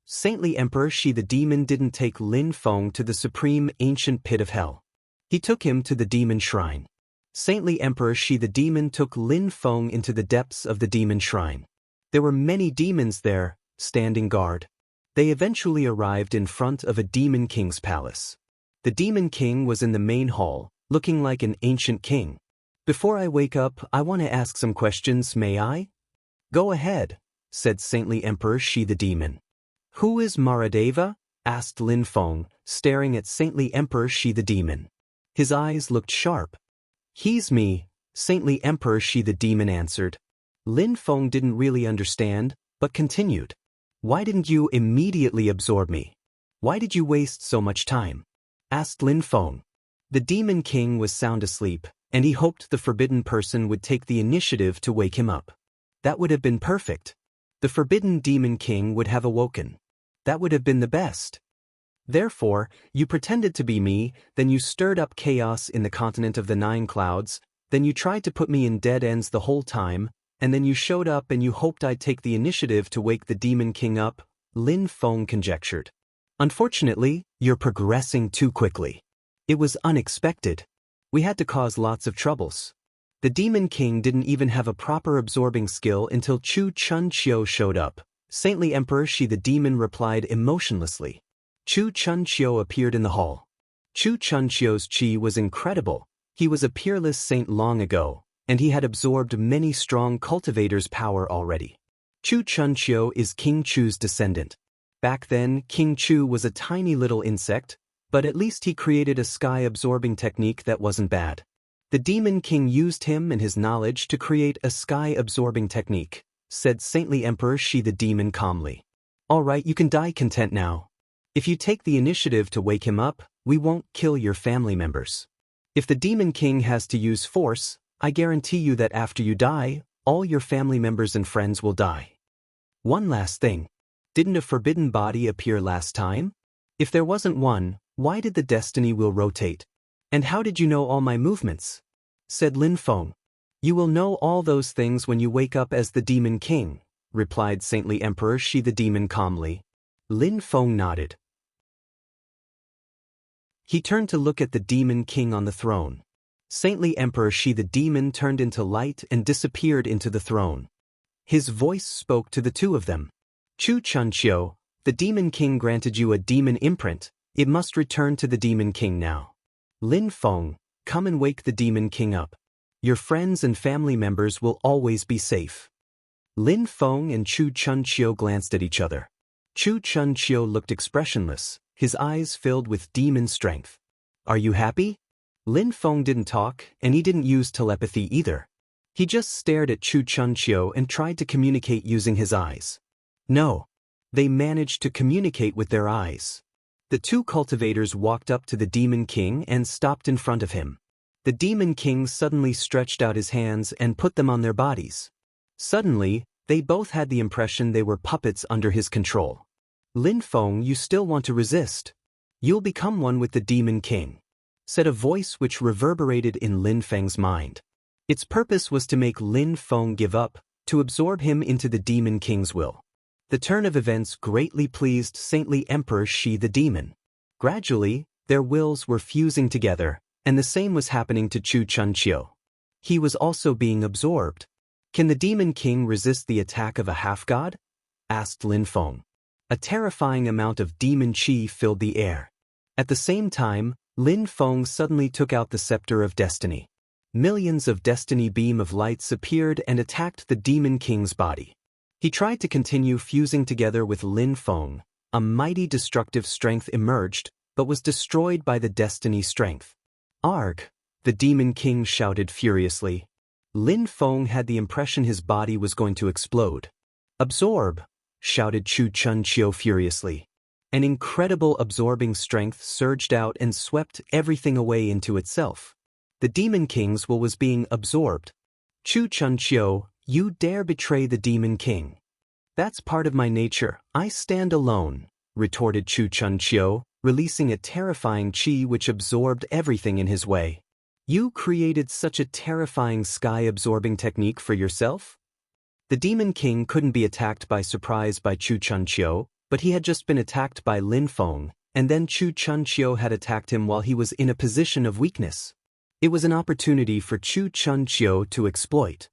Saintly Emperor Shi the Demon didn't take Lin Feng to the supreme ancient pit of hell. He took him to the Demon Shrine. Saintly Emperor Shi the Demon took Lin Feng into the depths of the Demon Shrine. There were many demons there, standing guard. They eventually arrived in front of a Demon King's palace. The Demon King was in the main hall, looking like an ancient king. Before I wake up, I want to ask some questions, may I? Go ahead, said Saintly Emperor Shi the Demon. Who is Maradeva? Asked Lin Feng, staring at Saintly Emperor Shi the Demon. His eyes looked sharp. He's me, Saintly Emperor Shi the Demon answered. Lin Feng didn't really understand, but continued. Why didn't you immediately absorb me? Why did you waste so much time? Asked Lin Feng. The Demon King was sound asleep, and he hoped the forbidden person would take the initiative to wake him up. That would have been perfect. The forbidden demon king would have awoken. That would have been the best. Therefore, you pretended to be me, then you stirred up chaos in the continent of the 9 clouds, then you tried to put me in dead ends the whole time, and then you showed up and you hoped I'd take the initiative to wake the demon king up, Lin Feng conjectured. Unfortunately, you're progressing too quickly. It was unexpected. We had to cause lots of troubles. The demon king didn't even have a proper absorbing skill until Chu Chun Chiu showed up. Saintly Emperor Shi the demon replied emotionlessly. Chu Chun Chiu appeared in the hall. Chu Chun Chiu's chi was incredible. He was a peerless saint long ago, and he had absorbed many strong cultivators' power already. Chu Chun Chiu is King Chu's descendant. Back then, King Chu was a tiny little insect, but at least he created a sky-absorbing technique that wasn't bad. The demon king used him and his knowledge to create a sky-absorbing technique, said Saintly Emperor Shi the demon calmly. All right, you can die content now. If you take the initiative to wake him up, we won't kill your family members. If the demon king has to use force, I guarantee you that after you die, all your family members and friends will die. One last thing. Didn't a forbidden body appear last time? If there wasn't one, why did the destiny wheel rotate? And how did you know all my movements? Said Lin Feng. You will know all those things when you wake up as the demon king, replied Saintly Emperor Shi the demon calmly. Lin Feng nodded. He turned to look at the demon king on the throne. Saintly Emperor Shi the demon turned into light and disappeared into the throne. His voice spoke to the two of them. Chu Chun Chiu, the demon king granted you a demon imprint. It must return to the demon king now. Lin Feng, come and wake the demon king up. Your friends and family members will always be safe. Lin Feng and Chu Chun Chiu glanced at each other. Chu Chun Chiu looked expressionless, his eyes filled with demon strength. Are you happy? Lin Feng didn't talk, and he didn't use telepathy either. He just stared at Chu Chun Chiu and tried to communicate using his eyes. No. They managed to communicate with their eyes. The two cultivators walked up to the demon king and stopped in front of him. The demon king suddenly stretched out his hands and put them on their bodies. Suddenly, they both had the impression they were puppets under his control. Lin Feng, you still want to resist? You'll become one with the demon king, said a voice which reverberated in Lin Feng's mind. Its purpose was to make Lin Feng give up, to absorb him into the demon king's will. The turn of events greatly pleased Saintly Emperor Shi the demon. Gradually, their wills were fusing together, and the same was happening to Chu Chun Chiu. He was also being absorbed. Can the demon king resist the attack of a half-god? Asked Lin Feng. A terrifying amount of demon chi filled the air. At the same time, Lin Feng suddenly took out the scepter of destiny. Millions of destiny beam of lights appeared and attacked the demon king's body. He tried to continue fusing together with Lin Feng. A mighty destructive strength emerged, but was destroyed by the destiny strength. Arg! The demon king shouted furiously. Lin Feng had the impression his body was going to explode. Absorb! Shouted Chu Chun Chiu furiously. An incredible absorbing strength surged out and swept everything away into itself. The demon king's will was being absorbed. Chu Chun Chiu, you dare betray the demon king. That's part of my nature, I stand alone, retorted Chu Chun Chiu, releasing a terrifying chi which absorbed everything in his way. You created such a terrifying sky-absorbing technique for yourself? The demon king couldn't be attacked by surprise by Chu Chun Chiu, but he had just been attacked by Lin Feng, and then Chu Chun Chiu had attacked him while he was in a position of weakness. It was an opportunity for Chu Chun Chiu to exploit.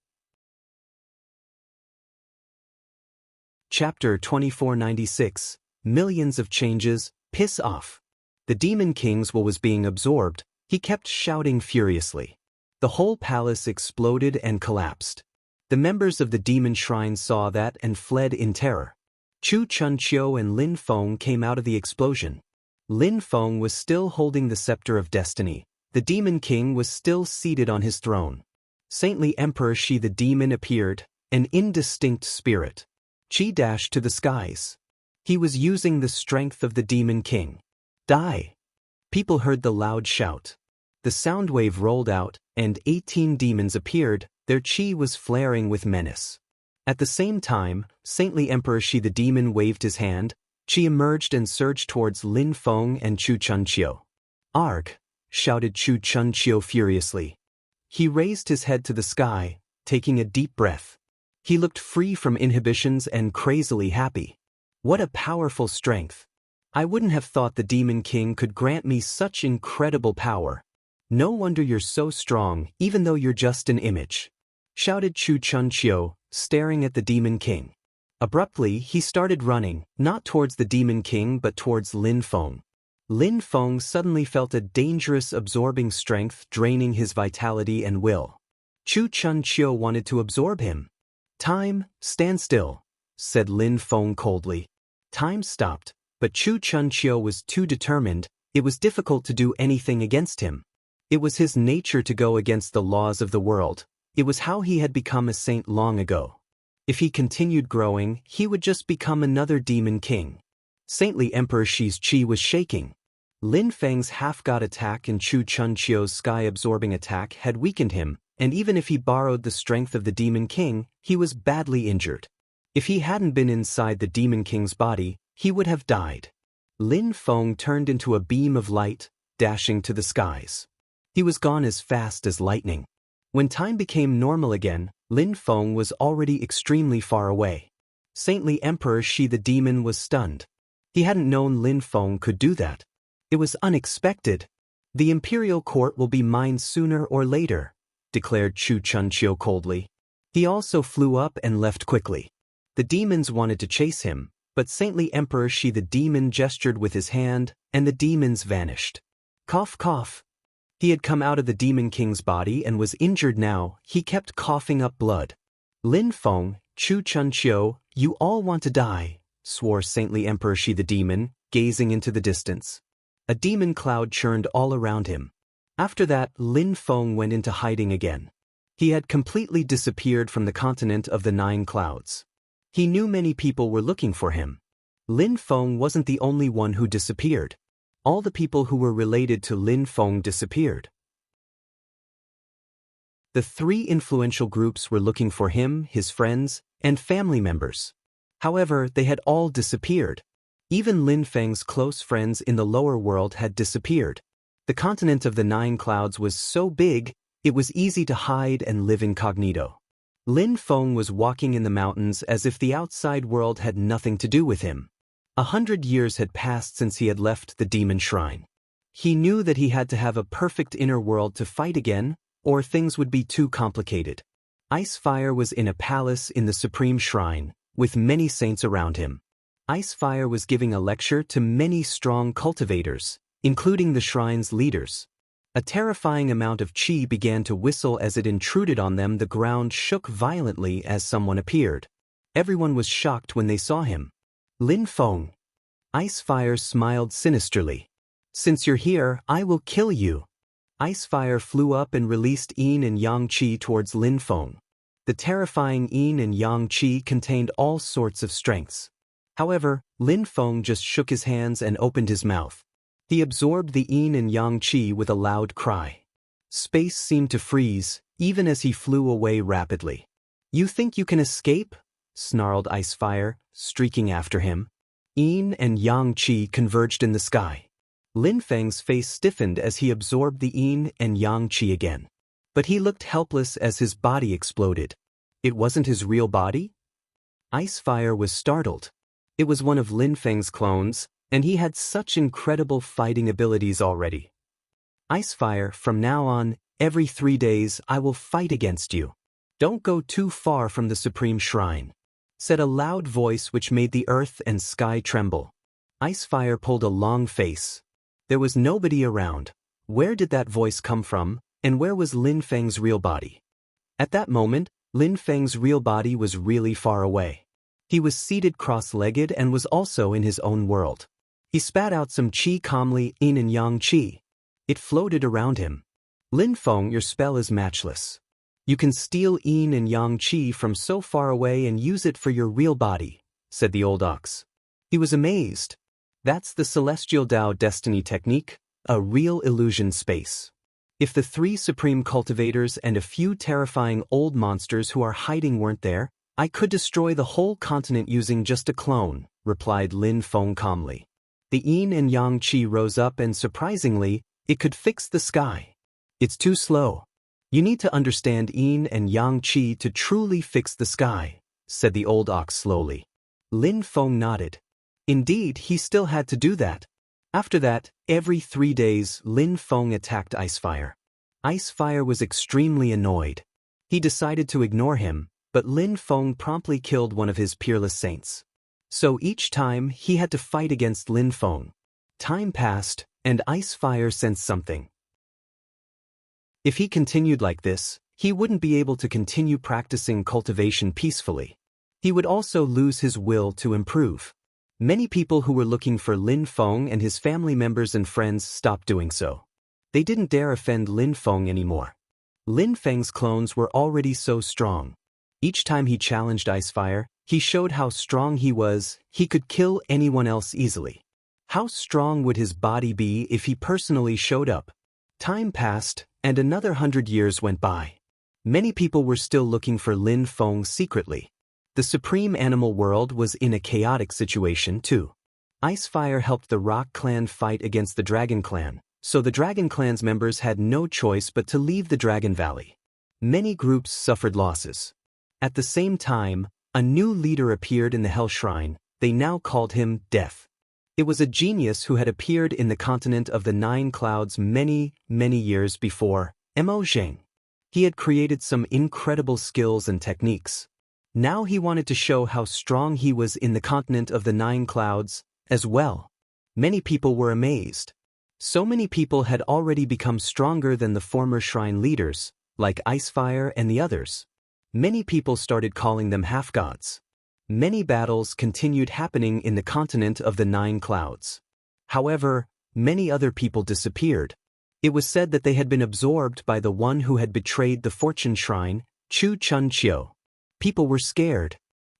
Chapter 2496, Millions of Changes, Piss Off. The demon king's will was being absorbed. He kept shouting furiously. The whole palace exploded and collapsed. The members of the demon shrine saw that and fled in terror. Chu Chun Chiu and Lin Feng came out of the explosion. Lin Feng was still holding the scepter of destiny. The demon king was still seated on his throne. Saintly Emperor Shi the demon appeared, an indistinct spirit. Chi dashed to the skies. He was using the strength of the demon king. Die! People heard the loud shout. The sound wave rolled out, and 18 demons appeared, their chi was flaring with menace. At the same time, saintly Emperor Shi the demon waved his hand, chi emerged and surged towards Lin Feng and Chu Chunqiu. "Arg!" shouted Chu Chunqiu furiously. He raised his head to the sky, taking a deep breath. He looked free from inhibitions and crazily happy. What a powerful strength! I wouldn't have thought the Demon King could grant me such incredible power. No wonder you're so strong, even though you're just an image, shouted Chu Chunqiu, staring at the Demon King. Abruptly, he started running, not towards the Demon King but towards Lin Feng. Lin Feng suddenly felt a dangerous absorbing strength draining his vitality and will. Chu Chunqiu wanted to absorb him. "Time, stand still," said Lin Feng coldly. Time stopped, but Chu Chunqiu was too determined. It was difficult to do anything against him. It was his nature to go against the laws of the world. It was how he had become a saint long ago. If he continued growing, he would just become another Demon King. Saintly Emperor Shi's chi was shaking. Lin Feng's half-god attack and Chu Chunqiu's sky-absorbing attack had weakened him, and even if he borrowed the strength of the Demon King, he was badly injured. If he hadn't been inside the Demon King's body, he would have died. Lin Feng turned into a beam of light, dashing to the skies. He was gone as fast as lightning. When time became normal again, Lin Feng was already extremely far away. Saintly Emperor Shi the demon was stunned. He hadn't known Lin Feng could do that. It was unexpected. "The imperial court will be mine sooner or later," declared Chu Chunqiu coldly. He also flew up and left quickly. The demons wanted to chase him, but saintly Emperor Shi the demon gestured with his hand, and the demons vanished. Cough cough. He had come out of the Demon King's body and was injured now. He kept coughing up blood. "Lin Feng, Chu Chunqiu, you all want to die," swore saintly Emperor Shi the demon, gazing into the distance. A demon cloud churned all around him. After that, Lin Feng went into hiding again. He had completely disappeared from the continent of the 9 clouds. He knew many people were looking for him. Lin Feng wasn't the only one who disappeared. All the people who were related to Lin Feng disappeared. The 3 influential groups were looking for him, his friends, and family members. However, they had all disappeared. Even Lin Feng's close friends in the lower world had disappeared. The continent of the 9 clouds was so big, it was easy to hide and live incognito. Lin Feng was walking in the mountains as if the outside world had nothing to do with him. 100 years had passed since he had left the demon shrine. He knew that he had to have a perfect inner world to fight again, or things would be too complicated. Icefire was in a palace in the Supreme Shrine, with many saints around him. Icefire was giving a lecture to many strong cultivators, including the shrine's leaders. A terrifying amount of chi began to whistle as it intruded on them. The ground shook violently as someone appeared. Everyone was shocked when they saw him. "Lin Feng." Icefire smiled sinisterly. "Since you're here, I will kill you." Icefire flew up and released yin and yang chi towards Lin Feng. The terrifying yin and yang chi contained all sorts of strengths. However, Lin Feng just shook his hands and opened his mouth. He absorbed the yin and yang chi with a loud cry. Space seemed to freeze, even as he flew away rapidly. "You think you can escape?" snarled Icefire, streaking after him. Yin and yang chi converged in the sky. Lin Feng's face stiffened as he absorbed the yin and yang chi again. But he looked helpless as his body exploded. It wasn't his real body? Icefire was startled. It was one of Lin Feng's clones, and he had such incredible fighting abilities already. "Icefire, from now on, every 3 days I will fight against you. Don't go too far from the Supreme Shrine," said a loud voice which made the earth and sky tremble. Icefire pulled a long face. There was nobody around. Where did that voice come from, and where was Lin Feng's real body? At that moment, Lin Feng's real body was really far away. He was seated cross-legged and was also in his own world. He spat out some chi calmly, yin and yang chi. It floated around him. "Lin Feng, your spell is matchless. You can steal yin and yang chi from so far away and use it for your real body," said the old ox. He was amazed. That's the Celestial Tao Destiny technique, a real illusion space. If the three supreme cultivators and a few terrifying old monsters who are hiding weren't there, I could destroy the whole continent using just a clone, replied Lin Feng calmly. The yin and yang qi rose up and surprisingly, it could fix the sky. It's too slow. You need to understand yin and yang qi to truly fix the sky, said the old ox slowly. Lin Feng nodded. Indeed, he still had to do that. After that, every 3 days, Lin Feng attacked Icefire. Icefire was extremely annoyed. He decided to ignore him, but Lin Feng promptly killed one of his Peerless saints. So each time, he had to fight against Lin Feng. Time passed, and Icefire sensed something. If he continued like this, he wouldn't be able to continue practicing cultivation peacefully. He would also lose his will to improve. Many people who were looking for Lin Feng and his family members and friends stopped doing so. They didn't dare offend Lin Feng anymore. Lin Feng's clones were already so strong. Each time he challenged Icefire, he showed how strong he was. He could kill anyone else easily. How strong would his body be if he personally showed up? Time passed, and another 100 years went by. Many people were still looking for Lin Feng secretly. The supreme animal world was in a chaotic situation too. Icefire helped the Rock Clan fight against the Dragon Clan, so the Dragon Clan's members had no choice but to leave the Dragon Valley. Many groups suffered losses. At the same time, a new leader appeared in the Hell Shrine. They now called him Death. It was a genius who had appeared in the continent of the Nine Clouds many years before, Mo Zheng. He had created some incredible skills and techniques. Now he wanted to show how strong he was in the continent of the Nine Clouds as well. Many people were amazed. So many people had already become stronger than the former shrine leaders, like Icefire and the others. Many people started calling them half-gods. Many battles continued happening in the continent of the Nine Clouds. However, many other people disappeared. It was said that they had been absorbed by the one who had betrayed the fortune shrine, Chu Chun Chiu. People were scared.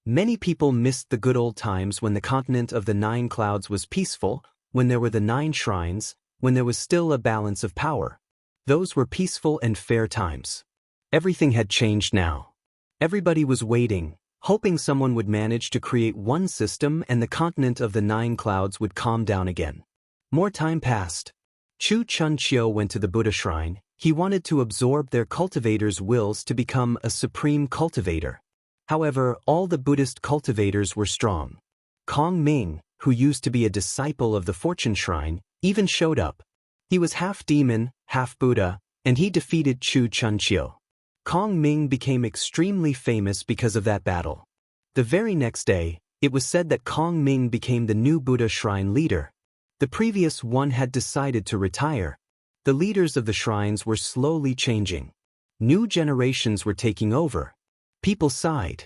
Many people missed the good old times when the continent of the Nine Clouds was peaceful, when there were the 9 shrines, when there was still a balance of power. Those were peaceful and fair times. Everything had changed now. Everybody was waiting, hoping someone would manage to create one system and the continent of the Nine Clouds would calm down again. More time passed. Chu Chun Chiu went to the Buddha shrine. He wanted to absorb their cultivators' wills to become a supreme cultivator. However, all the Buddhist cultivators were strong. Kong Ming, who used to be a disciple of the fortune shrine, even showed up. He was half demon, half Buddha, and he defeated Chu Chun Chiu. Kong Ming became extremely famous because of that battle. The very next day, it was said that Kong Ming became the new Buddha shrine leader. The previous one had decided to retire. The leaders of the shrines were slowly changing. New generations were taking over. People sighed.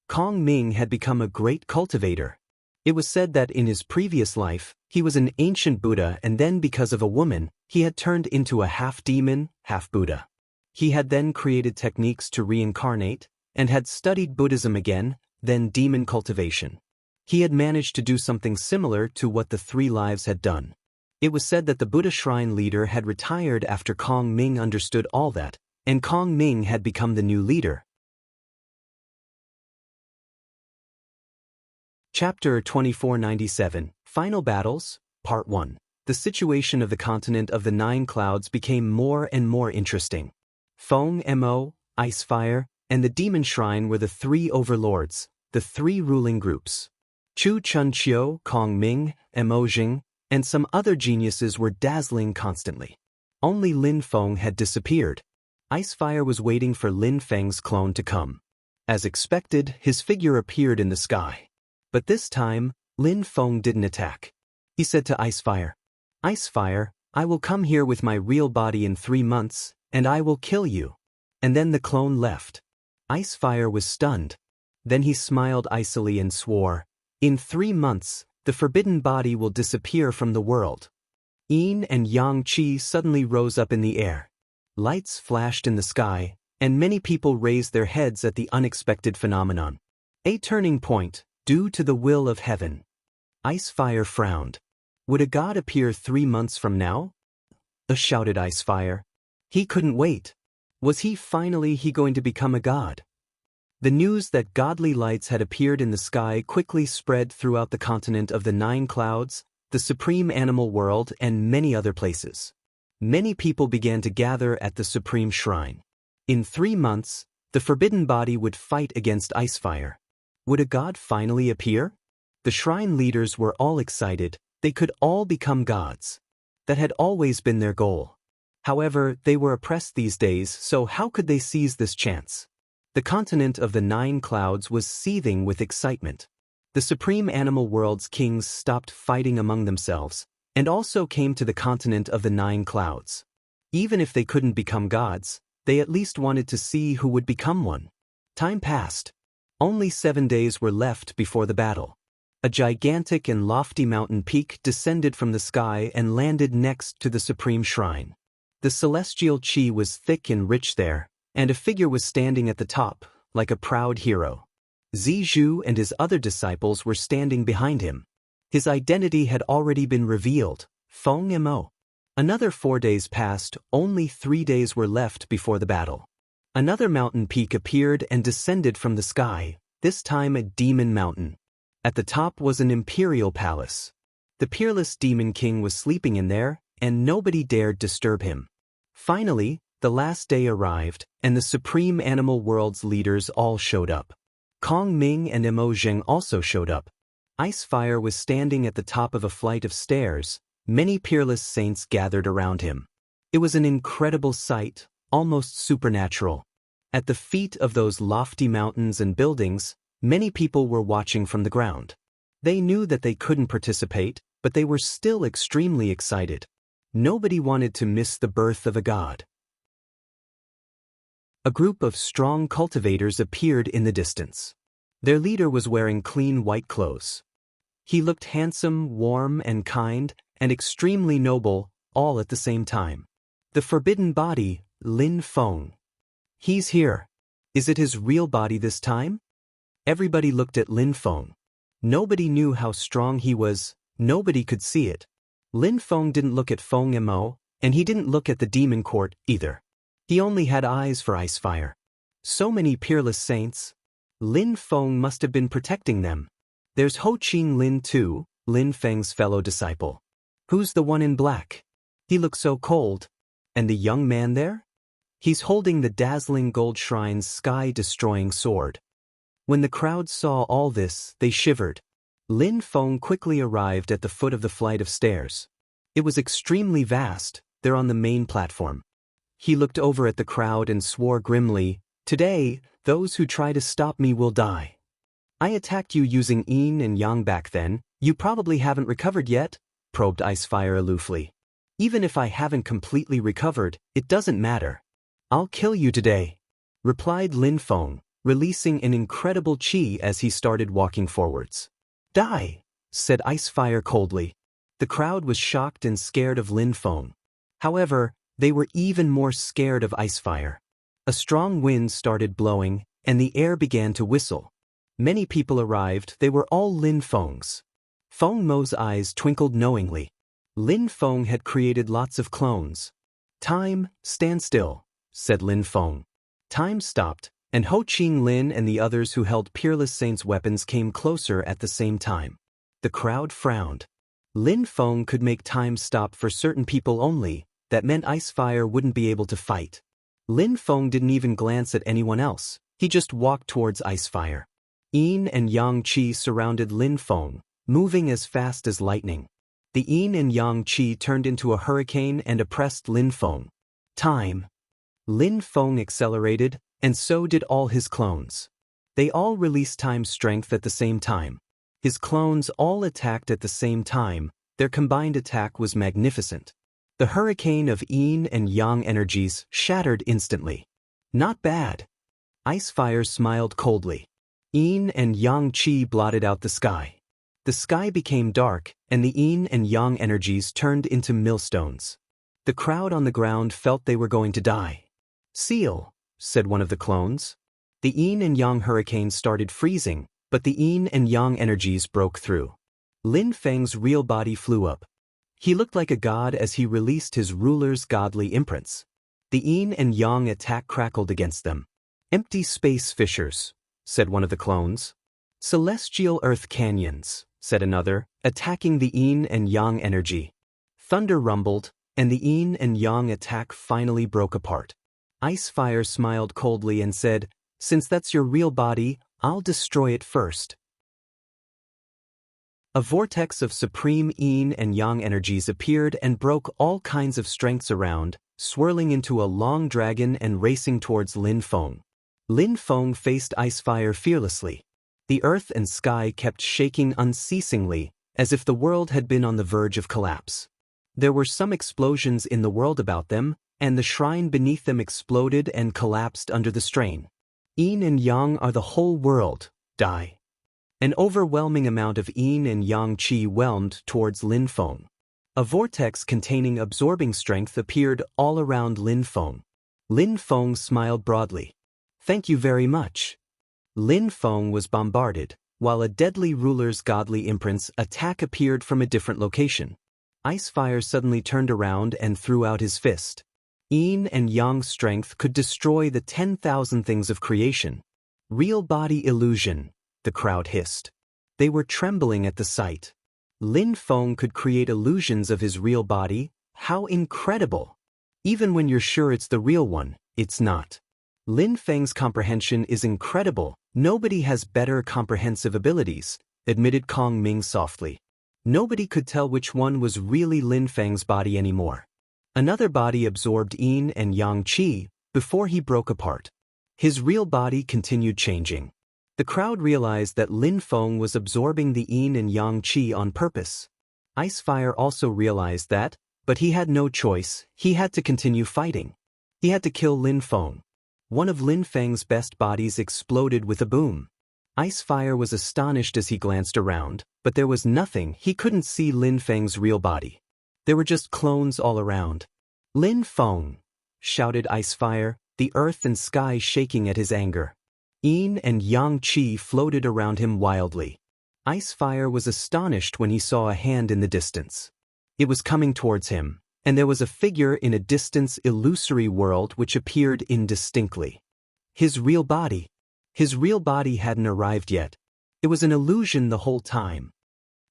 Kong Ming had become a great cultivator. It was said that in his previous life, he was an ancient Buddha, and then because of a woman, he had turned into a half-demon, half-Buddha. He had then created techniques to reincarnate, and had studied Buddhism again, then demon cultivation. He had managed to do something similar to what the 3 lives had done. It was said that the Buddha shrine leader had retired after Kong Ming understood all that, and Kong Ming had become the new leader. Chapter 2497, Final Battles, Part 1. The situation of the continent of the Nine Clouds became more and more interesting. Feng Mo, Icefire, and the Demon Shrine were the 3 overlords, the 3 ruling groups. Chu Chun Chiu, Kong Ming, Mo Zheng, and some other geniuses were dazzling constantly. Only Lin Feng had disappeared. Icefire was waiting for Lin Feng's clone to come. As expected, his figure appeared in the sky. But this time, Lin Feng didn't attack. He said to Icefire, "Icefire, I will come here with my real body in 3 months, and I will kill you." And then the clone left. Icefire was stunned. Then he smiled icily and swore, "In 3 months, the forbidden body will disappear from the world." Yin and Yang Qi suddenly rose up in the air. Lights flashed in the sky, and many people raised their heads at the unexpected phenomenon. A turning point, due to the will of heaven. Icefire frowned. Would a god appear 3 months from now? Shouted Icefire. He couldn't wait. Was he finally going to become a god? The news that godly lights had appeared in the sky quickly spread throughout the continent of the 9 clouds, the supreme animal world, and many other places. Many people began to gather at the supreme shrine. In 3 months, the forbidden body would fight against Icefire. Would a god finally appear? The shrine leaders were all excited. They could all become gods. That had always been their goal. However, they were oppressed these days, so how could they seize this chance? The continent of the 9 clouds was seething with excitement. The supreme animal world's kings stopped fighting among themselves, and also came to the continent of the 9 clouds. Even if they couldn't become gods, they at least wanted to see who would become one. Time passed. Only 7 days were left before the battle. A gigantic and lofty mountain peak descended from the sky and landed next to the supreme shrine. The celestial chi was thick and rich there, and a figure was standing at the top, like a proud hero. Zizhu and his other disciples were standing behind him. His identity had already been revealed, Feng Mo. Another 4 days passed, only 3 days were left before the battle. Another mountain peak appeared and descended from the sky, this time a demon mountain. At the top was an imperial palace. The Peerless demon king was sleeping in there, and nobody dared disturb him. Finally, the last day arrived, and the supreme animal world's leaders all showed up. Kong Ming and Mo Zheng also showed up. Icefire was standing at the top of a flight of stairs. Many Peerless saints gathered around him. It was an incredible sight, almost supernatural. At the feet of those lofty mountains and buildings, many people were watching from the ground. They knew that they couldn't participate, but they were still extremely excited. Nobody wanted to miss the birth of a god. A group of strong cultivators appeared in the distance. Their leader was wearing clean white clothes. He looked handsome, warm, and kind, and extremely noble, all at the same time. The forbidden body, Lin Feng. He's here. Is it his real body this time? Everybody looked at Lin Feng. Nobody knew how strong he was, nobody could see it. Lin Feng didn't look at Feng Mo, and he didn't look at the demon court either. He only had eyes for Icefire. So many Peerless saints. Lin Feng must have been protecting them. There's Ho Qing Lin too, Lin Feng's fellow disciple. Who's the one in black? He looks so cold. And the young man there? He's holding the dazzling gold shrine's sky-destroying sword. When the crowd saw all this, they shivered. Lin Feng quickly arrived at the foot of the flight of stairs. It was extremely vast. They're on the main platform. He looked over at the crowd and swore grimly, "Today, those who try to stop me will die. I attacked you using yin and yang back then. You probably haven't recovered yet," probed Icefire aloofly. "Even if I haven't completely recovered, it doesn't matter. I'll kill you today," replied Lin Feng, releasing an incredible chi as he started walking forwards. "Die," said Icefire coldly. The crowd was shocked and scared of Lin Feng. However, they were even more scared of Icefire. A strong wind started blowing, and the air began to whistle. Many people arrived. They were all Lin Feng's. Feng Mo's eyes twinkled knowingly. Lin Feng had created lots of clones. "Time, stand still," said Lin Feng. Time stopped, and Ho Qing Lin and the others who held Peerless Saints' weapons came closer at the same time. The crowd frowned. Lin Feng could make time stop for certain people only. That meant Icefire wouldn't be able to fight. Lin Feng didn't even glance at anyone else. He just walked towards Icefire. Yin and Yang Qi surrounded Lin Feng, moving as fast as lightning. The Yin and Yang Qi turned into a hurricane and oppressed Lin Feng. Time. Lin Feng accelerated, and so did all his clones. They all released Time's strength at the same time. His clones all attacked at the same time. Their combined attack was magnificent. The hurricane of Yin and Yang energies shattered instantly. Not bad. Icefire smiled coldly. Yin and Yang Qi blotted out the sky. The sky became dark, and the Yin and Yang energies turned into millstones. The crowd on the ground felt they were going to die. "Seal," said one of the clones. The Yin and Yang hurricane started freezing, but the Yin and Yang energies broke through. Lin Feng's real body flew up. He looked like a god as he released his ruler's godly imprints. The yin and yang attack crackled against them. Empty space fissures, said one of the clones. Celestial earth canyons, said another, attacking the yin and yang energy. Thunder rumbled, and the yin and yang attack finally broke apart. Icefire smiled coldly and said, "Since that's your real body, I'll destroy it first." A vortex of supreme yin and yang energies appeared and broke all kinds of strengths around, swirling into a long dragon and racing towards Lin Feng. Lin Feng faced Icefire fearlessly. The earth and sky kept shaking unceasingly, as if the world had been on the verge of collapse. There were some explosions in the world about them, and the shrine beneath them exploded and collapsed under the strain. Yin and yang are the whole world, die. An overwhelming amount of yin and yang qi whelmed towards Lin Feng. A vortex containing absorbing strength appeared all around Lin Feng. Lin Feng smiled broadly. "Thank you very much." Lin Feng was bombarded, while a deadly ruler's godly imprints attack appeared from a different location. Icefire suddenly turned around and threw out his fist. Yin and yang strength could destroy the 10,000 things of creation. "Real body illusion," the crowd hissed. They were trembling at the sight. Lin Feng could create illusions of his real body. How incredible! Even when you're sure it's the real one, it's not. Lin Feng's comprehension is incredible. Nobody has better comprehensive abilities, admitted Kong Ming softly. Nobody could tell which one was really Lin Feng's body anymore. Another body absorbed yin and yang qi before he broke apart. His real body continued changing. The crowd realized that Lin Feng was absorbing the yin and yang qi on purpose. Icefire also realized that, but he had no choice. He had to continue fighting. He had to kill Lin Feng. One of Lin Feng's best bodies exploded with a boom. Icefire was astonished as he glanced around, but there was nothing. He couldn't see Lin Feng's real body. There were just clones all around. "Lin Feng!" shouted Icefire, the earth and sky shaking at his anger. Yin and yang qi floated around him wildly. Icefire was astonished when he saw a hand in the distance. It was coming towards him, and there was a figure in a distant, illusory world which appeared indistinctly. His real body. His real body hadn't arrived yet. It was an illusion the whole time.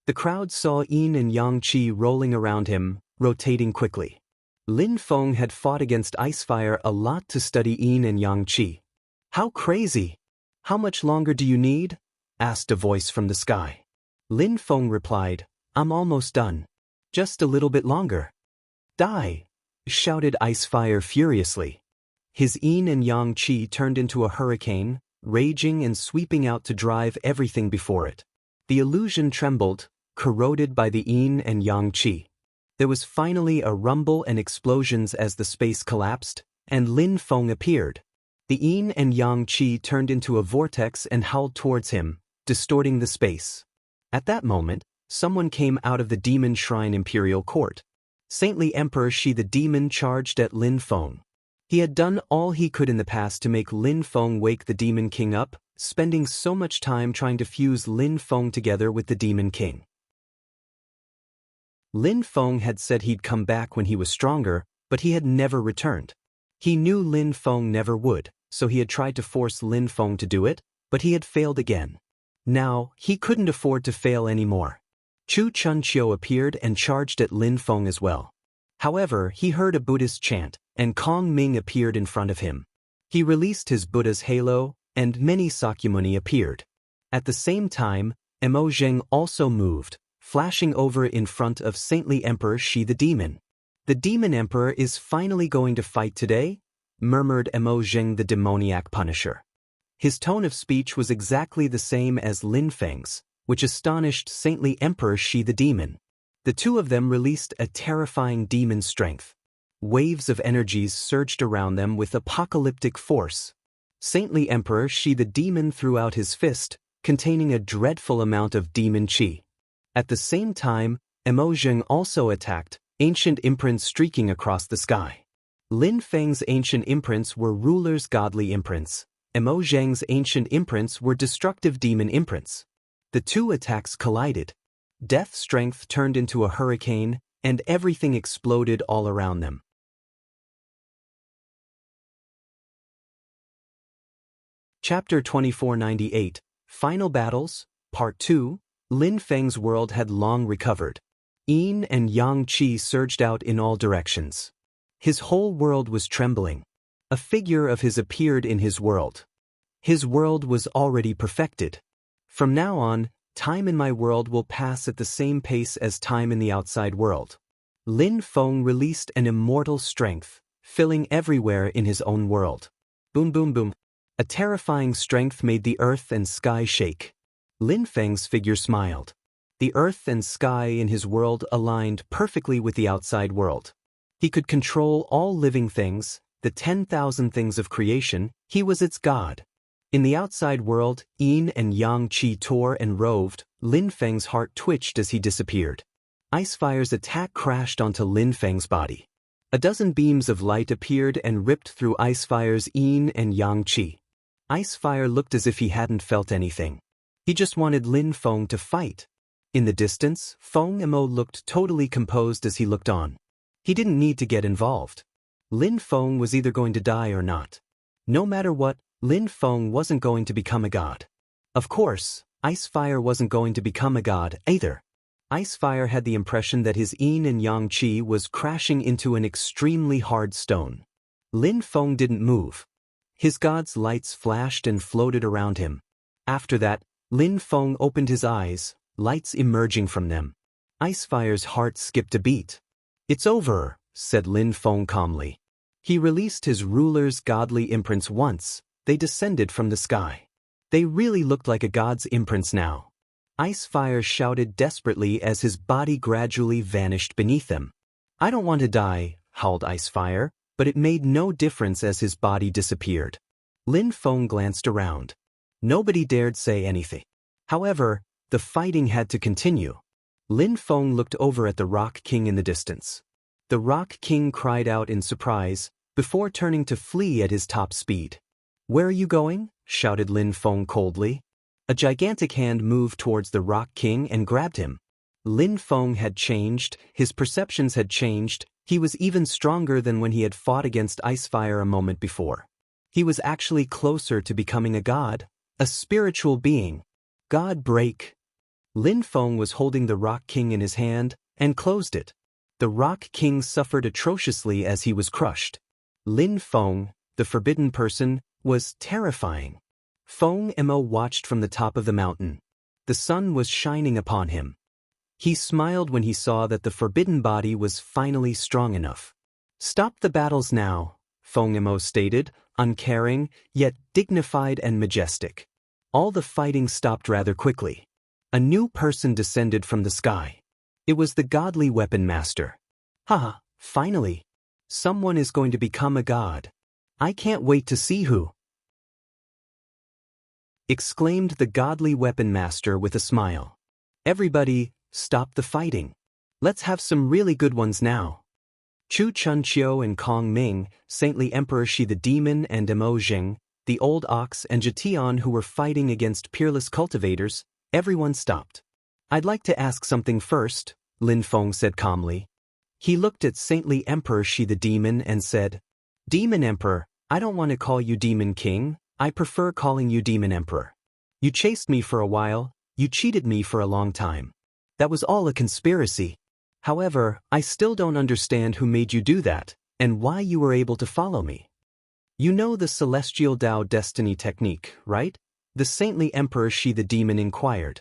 The crowd saw yin and yang qi rolling around him, rotating quickly. Lin Feng had fought against Icefire a lot to study yin and yang qi. "How crazy! How much longer do you need?" asked a voice from the sky. Lin Feng replied, "I'm almost done. Just a little bit longer." "Die!" shouted Icefire furiously. His yin and yang qi turned into a hurricane, raging and sweeping out to drive everything before it. The illusion trembled, corroded by the yin and yang qi. There was finally a rumble and explosions as the space collapsed, and Lin Feng appeared. The yin and yang qi turned into a vortex and howled towards him, distorting the space. At that moment, someone came out of the demon shrine imperial court. Saintly Emperor Shi the demon charged at Lin Feng. He had done all he could in the past to make Lin Feng wake the demon king up, spending so much time trying to fuse Lin Feng together with the demon king. Lin Feng had said he'd come back when he was stronger, but he had never returned. He knew Lin Feng never would, so he had tried to force Lin Feng to do it, but he had failed again. Now, he couldn't afford to fail anymore. Chu Chunqiu appeared and charged at Lin Feng as well. However, he heard a Buddhist chant, and Kong Ming appeared in front of him. He released his Buddha's halo, and many Sakyamuni appeared. At the same time, Mo Zheng also moved, flashing over in front of Saintly Emperor Shi the demon. "The demon emperor is finally going to fight today?" murmured Mo Zheng the demoniac punisher. His tone of speech was exactly the same as Lin Feng's, which astonished Saintly Emperor Shi the demon. The two of them released a terrifying demon strength. Waves of energies surged around them with apocalyptic force. Saintly Emperor Shi the demon threw out his fist, containing a dreadful amount of demon qi. At the same time, Mo Zheng also attacked, ancient imprints streaking across the sky. Lin Feng's ancient imprints were ruler's godly imprints. Mo Zheng's ancient imprints were destructive demon imprints. The two attacks collided. Death strength turned into a hurricane, and everything exploded all around them. Chapter 2498, Final Battles, Part 2, Lin Feng's world had long recovered. Yin and Yang Qi surged out in all directions. His whole world was trembling. A figure of his appeared in his world. His world was already perfected. From now on, time in my world will pass at the same pace as time in the outside world. Lin Feng released an immortal strength, filling everywhere in his own world. Boom boom boom. A terrifying strength made the earth and sky shake. Lin Feng's figure smiled. The earth and sky in his world aligned perfectly with the outside world. He could control all living things, the 10,000 things of creation. He was its god. In the outside world, Yin and Yang Qi tore and roved. Lin Feng's heart twitched as he disappeared. Icefire's attack crashed onto Lin Feng's body. A dozen beams of light appeared and ripped through Icefire's Yin and Yang Qi. Icefire looked as if he hadn't felt anything. He just wanted Lin Feng to fight. In the distance, Feng Mo looked totally composed as he looked on. He didn't need to get involved. Lin Feng was either going to die or not. No matter what, Lin Feng wasn't going to become a god. Of course, Icefire wasn't going to become a god either. Icefire had the impression that his Yin and Yang Qi was crashing into an extremely hard stone. Lin Feng didn't move. His god's lights flashed and floated around him. After that, Lin Feng opened his eyes, lights emerging from them. Icefire's heart skipped a beat. "It's over," said Lin Feng calmly. He released his ruler's godly imprints once. They descended from the sky. They really looked like a god's imprints now. Icefire shouted desperately as his body gradually vanished beneath them. "I don't want to die," howled Icefire, but it made no difference as his body disappeared. Lin Feng glanced around. Nobody dared say anything. However, the fighting had to continue. Lin Feng looked over at the Rock King in the distance. The Rock King cried out in surprise, before turning to flee at his top speed. "Where are you going?" shouted Lin Feng coldly. A gigantic hand moved towards the Rock King and grabbed him. Lin Feng had changed, his perceptions had changed, he was even stronger than when he had fought against Icefire a moment before. He was actually closer to becoming a god, a spiritual being. God break. Lin Feng was holding the Rock King in his hand, and closed it. The Rock King suffered atrociously as he was crushed. Lin Feng, the forbidden person, was terrifying. Feng Mo watched from the top of the mountain. The sun was shining upon him. He smiled when he saw that the forbidden body was finally strong enough. "Stop the battles now," Feng Mo stated, uncaring, yet dignified and majestic. All the fighting stopped rather quickly. A new person descended from the sky. It was the godly weapon master. "Haha, finally. Someone is going to become a god. I can't wait to see who," exclaimed the godly weapon master with a smile. "Everybody, stop the fighting. Let's have some really good ones now." Chu Chunqiu and Kong Ming, Saintly Emperor Shi the Demon and Mo Jing, the Old Ox and Jatian who were fighting against Peerless cultivators, everyone stopped. "I'd like to ask something first," Lin Feng said calmly. He looked at Saintly Emperor Shi the Demon and said, "Demon Emperor, I don't want to call you Demon King. I prefer calling you Demon Emperor. You chased me for a while, you cheated me for a long time. That was all a conspiracy. However, I still don't understand who made you do that, and why you were able to follow me. You know the Celestial Tao Destiny technique, right?" The Saintly Emperor Shi the Demon inquired.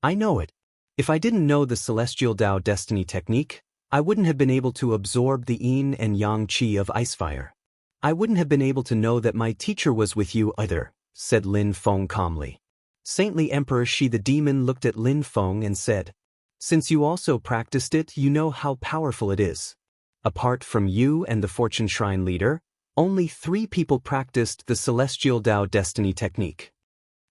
"I know it. If I didn't know the Celestial Tao Destiny technique, I wouldn't have been able to absorb the Yin and Yang Qi of Icefire. I wouldn't have been able to know that my teacher was with you either," said Lin Feng calmly. Saintly Emperor Shi the Demon looked at Lin Feng and said, "Since you also practiced it, you know how powerful it is. Apart from you and the Fortune Shrine leader, only 3 people practiced the Celestial Tao Destiny technique."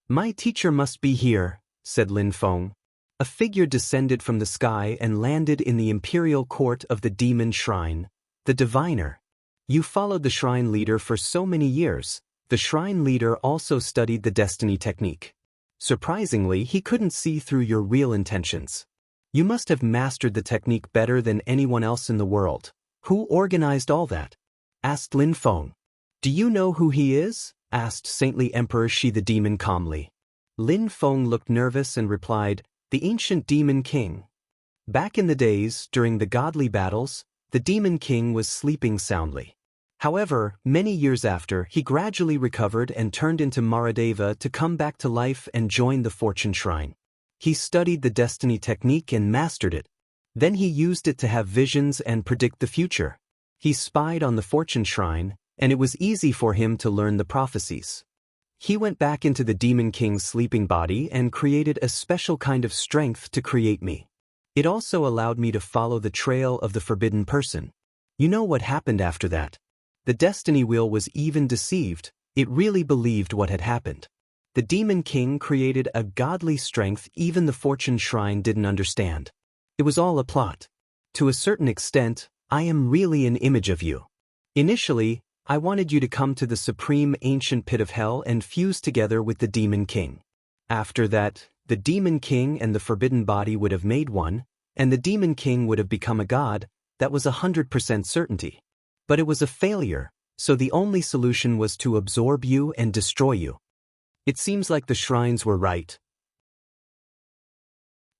"My teacher must be here," said Lin Feng. A figure descended from the sky and landed in the imperial court of the Demon Shrine, the Diviner. "You followed the Shrine leader for so many years." The Shrine leader also studied the Destiny technique. "Surprisingly, he couldn't see through your real intentions. You must have mastered the technique better than anyone else in the world. Who organized all that?" asked Lin Feng. "Do you know who he is?" asked saintly Emperor Shi the demon calmly. Lin Feng looked nervous and replied, "The ancient demon king." Back in the days, during the godly battles, the demon king was sleeping soundly. However, many years after, he gradually recovered and turned into Maradeva to come back to life and join the fortune shrine. He studied the destiny technique and mastered it. Then he used it to have visions and predict the future. He spied on the fortune shrine, and it was easy for him to learn the prophecies. He went back into the demon king's sleeping body and created a special kind of strength to create me. It also allowed me to follow the trail of the forbidden person. You know what happened after that? The destiny wheel was even deceived. It really believed what had happened. The demon king created a godly strength even the fortune shrine didn't understand. It was all a plot. To a certain extent, I am really an image of you. Initially, I wanted you to come to the supreme ancient pit of hell and fuse together with the demon king. After that, the demon king and the forbidden body would have made one, and the demon king would have become a god. That was 100% certainty. But it was a failure, so the only solution was to absorb you and destroy you. It seems like the shrines were right.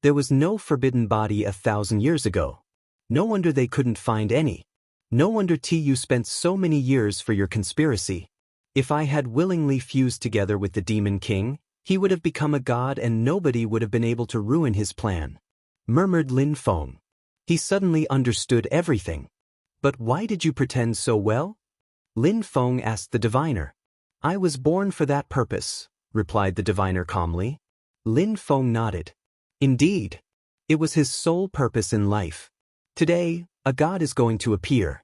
There was no forbidden body 1,000 years ago. No wonder they couldn't find any. No wonder you spent so many years for your conspiracy. If I had willingly fused together with the demon king, he would have become a god and nobody would have been able to ruin his plan, murmured Lin Feng. He suddenly understood everything. But why did you pretend so well? Lin Feng asked the diviner. I was born for that purpose, replied the diviner calmly. Lin Feng nodded. Indeed. It was his sole purpose in life. Today, a god is going to appear.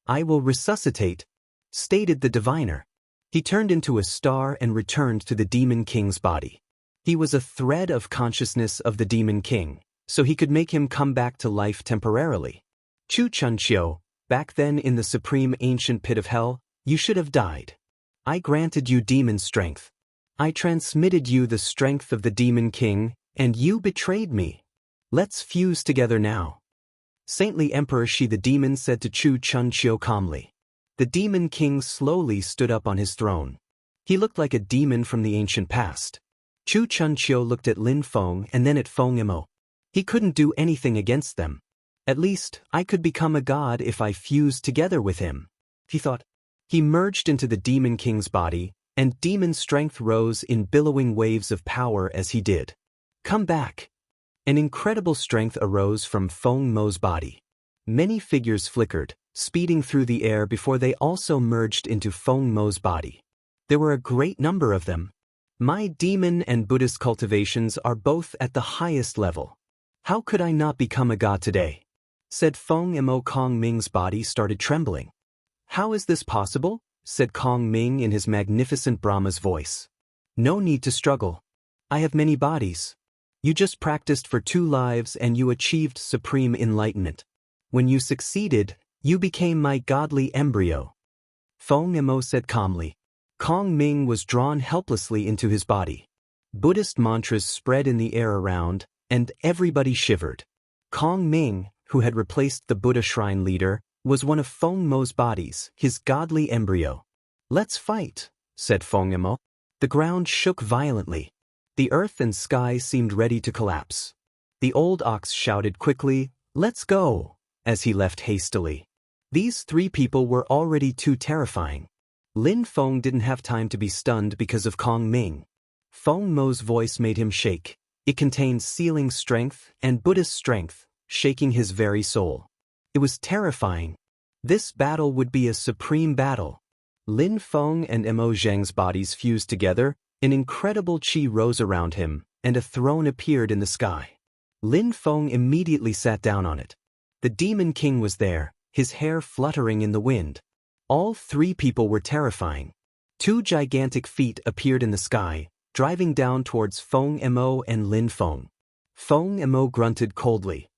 I will resuscitate, stated the diviner. He turned into a star and returned to the demon king's body. He was a thread of consciousness of the demon king, so he could make him come back to life temporarily. Chu Chunqiu, back then in the supreme ancient pit of hell, you should have died. I granted you demon strength. I transmitted you the strength of the demon king, and you betrayed me. Let's fuse together now. Saintly Emperor Shi the demon said to Chu Chunqiu calmly. The demon king slowly stood up on his throne. He looked like a demon from the ancient past. Chu Chunqiu looked at Lin Feng and then at Feng Imo. He couldn't do anything against them. At least, I could become a god if I fused together with him, he thought. He merged into the demon king's body, and demon strength rose in billowing waves of power as he did. Come back. An incredible strength arose from Feng Mo's body. Many figures flickered, speeding through the air before they also merged into Feng Mo's body. There were a great number of them. My demon and Buddhist cultivations are both at the highest level. How could I not become a god today? Said Feng Mo. Kong Ming's body started trembling. How is this possible? Said Kong Ming in his magnificent Brahma's voice. No need to struggle. I have many bodies. You just practiced for 2 lives and you achieved supreme enlightenment. When you succeeded, you became my godly embryo. Feng Mo said calmly. Kong Ming was drawn helplessly into his body. Buddhist mantras spread in the air around, and everybody shivered. Kong Ming, who had replaced the Buddha shrine leader, was one of Feng Mo's bodies, his godly embryo. Let's fight, said Feng Mo. The ground shook violently. The earth and sky seemed ready to collapse. The old ox shouted quickly, "Let's go," as he left hastily. These 3 people were already too terrifying. Lin Feng didn't have time to be stunned because of Kong Ming. Feng Mo's voice made him shake. It contained sealing strength and Buddhist strength, shaking his very soul. It was terrifying. This battle would be a supreme battle. Lin Feng and Mo Zheng's bodies fused together, an incredible qi rose around him, and a throne appeared in the sky. Lin Feng immediately sat down on it. The demon king was there, his hair fluttering in the wind. All 3 people were terrifying. 2 gigantic feet appeared in the sky, driving down towards Feng Mo and Lin Feng. Feng Mo grunted coldly.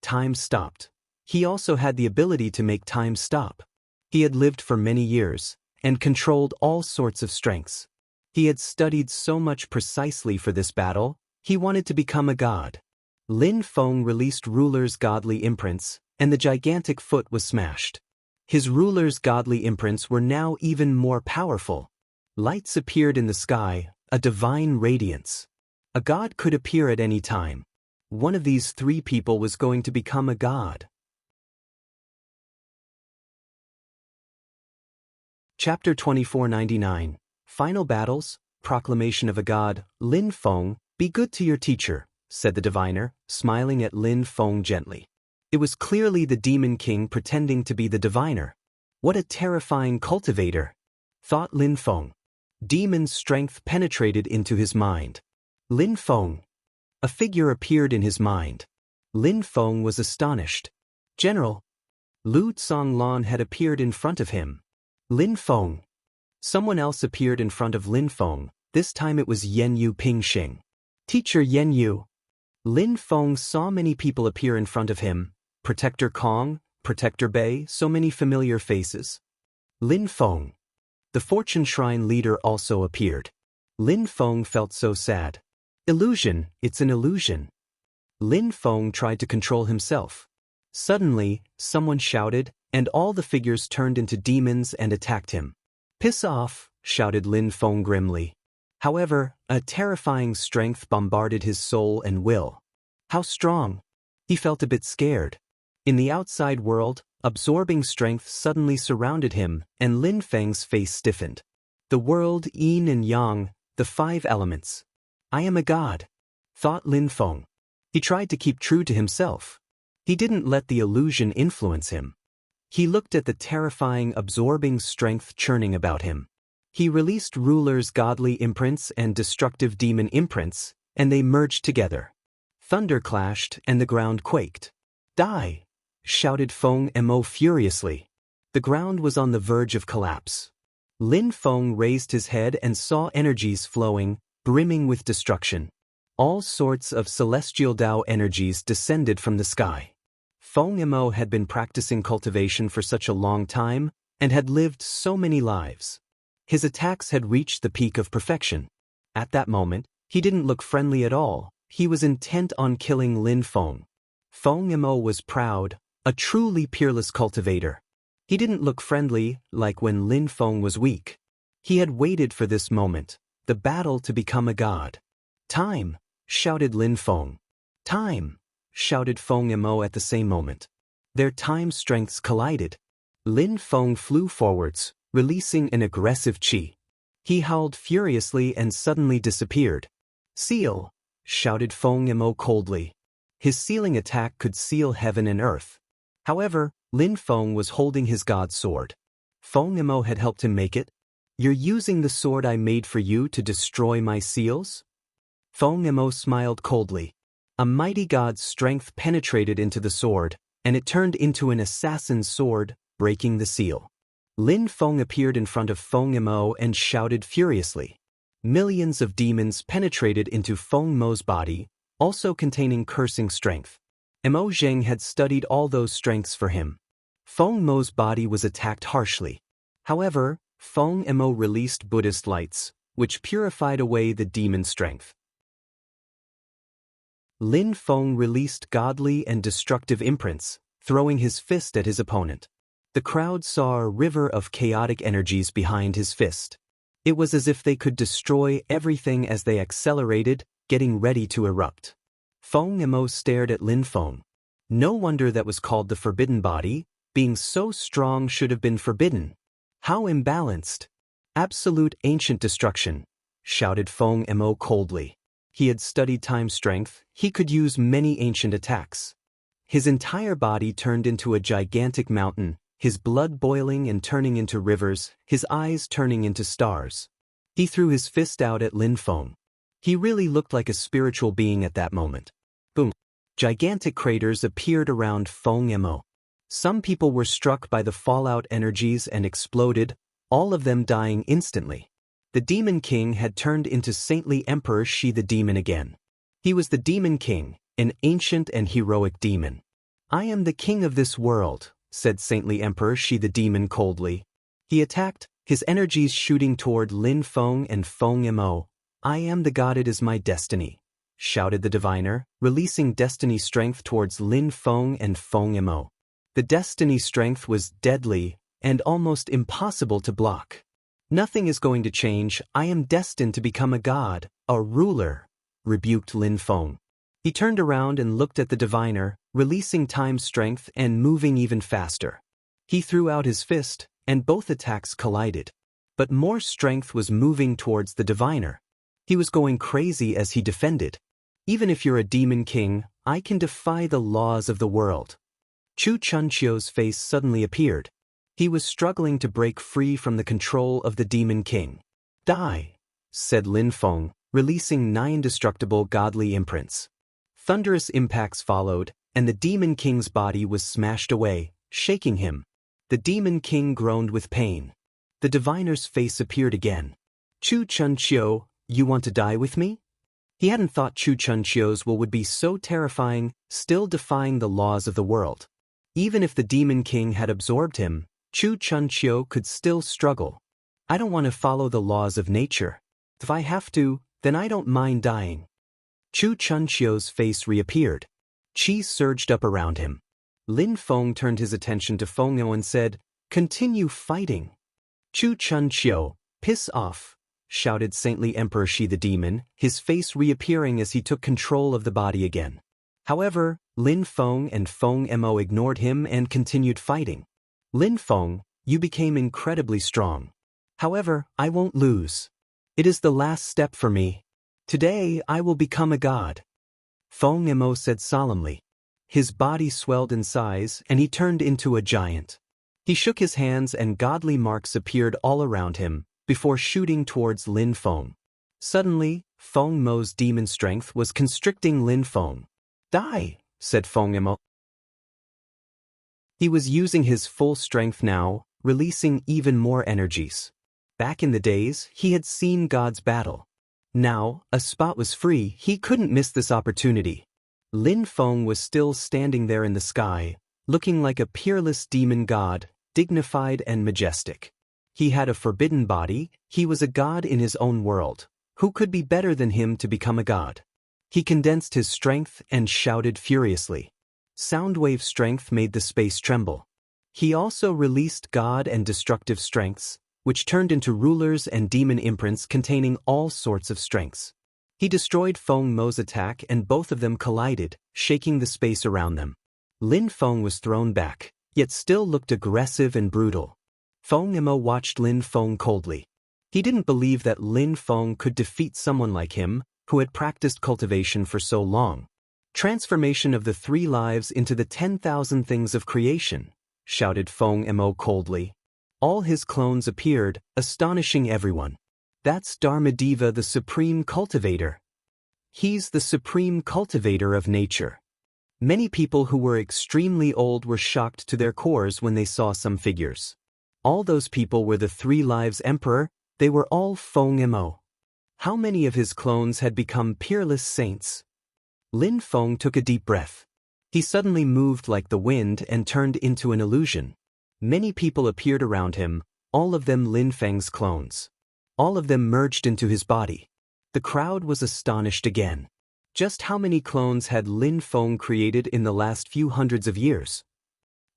Time stopped. He also had the ability to make time stop. He had lived for many years, and controlled all sorts of strengths. He had studied so much precisely for this battle, he wanted to become a god. Lin Feng released ruler's godly imprints, and the gigantic foot was smashed. His ruler's godly imprints were now even more powerful. Lights appeared in the sky, a divine radiance. A god could appear at any time. One of these three people was going to become a god. Chapter 2499. Final Battles, Proclamation of a God. Lin Feng, be good to your teacher, said the diviner, smiling at Lin Feng gently. It was clearly the Demon King pretending to be the diviner. What a terrifying cultivator, thought Lin Feng. Demon strength penetrated into his mind. Lin Feng. A figure appeared in his mind. Lin Feng was astonished. General. Lu Tsonglan had appeared in front of him. Lin Feng. Someone else appeared in front of Lin Feng. This time it was Yenyu Pingxing. Teacher Yenyu. Lin Feng saw many people appear in front of him. Protector Kong, Protector Bei, so many familiar faces. Lin Feng. The Fortune Shrine leader also appeared. Lin Feng felt so sad. Illusion, it's an illusion. Lin Feng tried to control himself. Suddenly, someone shouted, and all the figures turned into demons and attacked him. Piss off, shouted Lin Feng grimly. However, a terrifying strength bombarded his soul and will. How strong? He felt a bit scared. In the outside world, absorbing strength suddenly surrounded him, and Lin Feng's face stiffened. The world, yin and yang, the 5 elements. I am a god, thought Lin Feng. He tried to keep true to himself. He didn't let the illusion influence him. He looked at the terrifying, absorbing strength churning about him. He released ruler's godly imprints and destructive demon imprints, and they merged together. Thunder clashed and the ground quaked. Die! Shouted Feng Mo furiously. The ground was on the verge of collapse. Lin Feng raised his head and saw energies flowing, brimming with destruction. All sorts of celestial Tao energies descended from the sky. Feng Mo had been practicing cultivation for such a long time, and had lived so many lives. His attacks had reached the peak of perfection. At that moment, he didn't look friendly at all. He was intent on killing Lin Feng. Feng Mo was proud, a truly peerless cultivator. He didn't look friendly, like when Lin Feng was weak. He had waited for this moment, the battle to become a god. Time! Shouted Lin Feng. Time! Shouted Feng Mo at the same moment. Their time strengths collided. Lin Feng flew forwards, releasing an aggressive chi. He howled furiously and suddenly disappeared. Seal! Shouted Feng Mo coldly. His sealing attack could seal heaven and earth. However, Lin Feng was holding his god sword. Feng Mo had helped him make it. You're using the sword I made for you to destroy my seals? Feng Mo smiled coldly. A mighty god's strength penetrated into the sword, and it turned into an assassin's sword, breaking the seal. Lin Feng appeared in front of Feng Mo and shouted furiously. Millions of demons penetrated into Feng Mo's body, also containing cursing strength. Mo Zheng had studied all those strengths for him. Feng Mo's body was attacked harshly. However, Feng Mo released Buddhist lights, which purified away the demon strength. Lin Feng released godly and destructive imprints, throwing his fist at his opponent. The crowd saw a river of chaotic energies behind his fist. It was as if they could destroy everything as they accelerated, getting ready to erupt. Feng Mo stared at Lin Feng. No wonder that was called the forbidden body. Being so strong should have been forbidden. How imbalanced! Absolute ancient destruction, shouted Feng Mo coldly. He had studied time strength. He could use many ancient attacks. His entire body turned into a gigantic mountain, his blood boiling and turning into rivers, his eyes turning into stars. He threw his fist out at Lin Feng. He really looked like a spiritual being at that moment. Boom! Gigantic craters appeared around Feng Mo. Some people were struck by the fallout energies and exploded, all of them dying instantly. The Demon King had turned into saintly Emperor Shi the Demon again. He was the Demon King, an ancient and heroic demon. I am the king of this world, said saintly Emperor Shi the Demon coldly. He attacked, his energies shooting toward Lin Feng and Feng Mo. I am the god, it is my destiny, shouted the diviner, releasing destiny strength towards Lin Feng and Feng Mo. The destiny strength was deadly, and almost impossible to block. Nothing is going to change. I am destined to become a god, a ruler, rebuked Lin Feng. He turned around and looked at the diviner, releasing time's strength and moving even faster. He threw out his fist, and both attacks collided. But more strength was moving towards the diviner. He was going crazy as he defended. Even if you're a demon king, I can defy the laws of the world. Chu Chunchio's face suddenly appeared. He was struggling to break free from the control of the demon king. Die, said Lin Feng, releasing 9 indestructible godly imprints. Thunderous impacts followed, and the demon king's body was smashed away, shaking him. The demon king groaned with pain. The diviner's face appeared again. Chu Chunchio, you want to die with me? He hadn't thought Chu Chunchio's will would be so terrifying, still defying the laws of the world. Even if the demon king had absorbed him, Chu Chunchio could still struggle. I don't want to follow the laws of nature. If I have to, then I don't mind dying. Chu Chunchio's face reappeared. Qi surged up around him. Lin Feng turned his attention to Feng Yao and said, "Continue fighting." Chu Chunchio, piss off, shouted Saintly Emperor Shi the demon, his face reappearing as he took control of the body again. However, Lin Feng and Feng Mo ignored him and continued fighting. Lin Feng, you became incredibly strong. However, I won't lose. It is the last step for me. Today I will become a god. Feng Mo said solemnly. His body swelled in size and he turned into a giant. He shook his hands and godly marks appeared all around him, before shooting towards Lin Feng. Suddenly, Feng Mo's demon strength was constricting Lin Feng. Die, said Feng Mo. He was using his full strength now, releasing even more energies. Back in the days, he had seen gods battle. Now, a spot was free, he couldn't miss this opportunity. Lin Feng was still standing there in the sky, looking like a peerless demon god, dignified and majestic. He had a forbidden body, he was a god in his own world. Who could be better than him to become a god? He condensed his strength and shouted furiously. Soundwave strength made the space tremble. He also released god and destructive strengths, which turned into rulers and demon imprints containing all sorts of strengths. He destroyed Feng Mo's attack and both of them collided, shaking the space around them. Lin Feng was thrown back, yet still looked aggressive and brutal. Feng Mo watched Lin Feng coldly. He didn't believe that Lin Feng could defeat someone like him, who had practiced cultivation for so long. Transformation of the 3 lives into the 10,000 things of creation, shouted Feng Mo coldly. All his clones appeared, astonishing everyone. That's Dharmadeva, the supreme cultivator. He's the supreme cultivator of nature. Many people who were extremely old were shocked to their cores when they saw some figures. All those people were the 3 lives emperor, they were all Feng Mo. How many of his clones had become peerless saints? Lin Feng took a deep breath. He suddenly moved like the wind and turned into an illusion. Many people appeared around him, all of them Lin Feng's clones. All of them merged into his body. The crowd was astonished again. Just how many clones had Lin Feng created in the last few hundreds of years?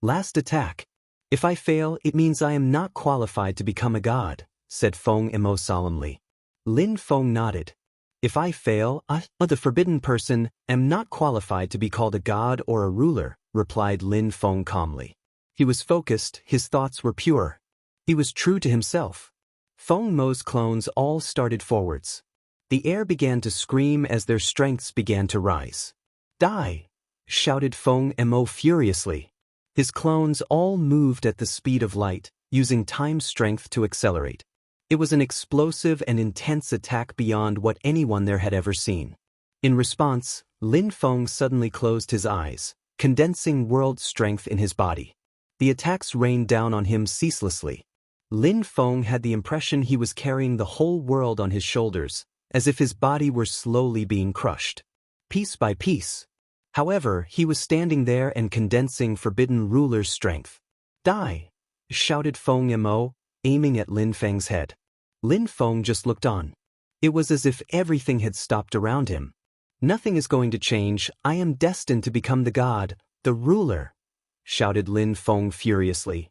Last attack. If I fail, it means I am not qualified to become a god, said Feng Mo solemnly. Lin Feng nodded. If I fail, I, the forbidden person, am not qualified to be called a god or a ruler, replied Lin Feng calmly. He was focused, his thoughts were pure. He was true to himself. Feng Mo's clones all started forwards. The air began to scream as their strengths began to rise. Die! Shouted Feng Mo furiously. His clones all moved at the speed of light, using time's strength to accelerate. It was an explosive and intense attack beyond what anyone there had ever seen. In response, Lin Feng suddenly closed his eyes, condensing world strength in his body. The attacks rained down on him ceaselessly. Lin Feng had the impression he was carrying the whole world on his shoulders, as if his body were slowly being crushed, piece by piece. However, he was standing there and condensing forbidden ruler's strength. Die! Shouted Feng Mo, aiming at Lin Feng's head. Lin Feng just looked on. It was as if everything had stopped around him. Nothing is going to change, I am destined to become the god, the ruler, shouted Lin Feng furiously.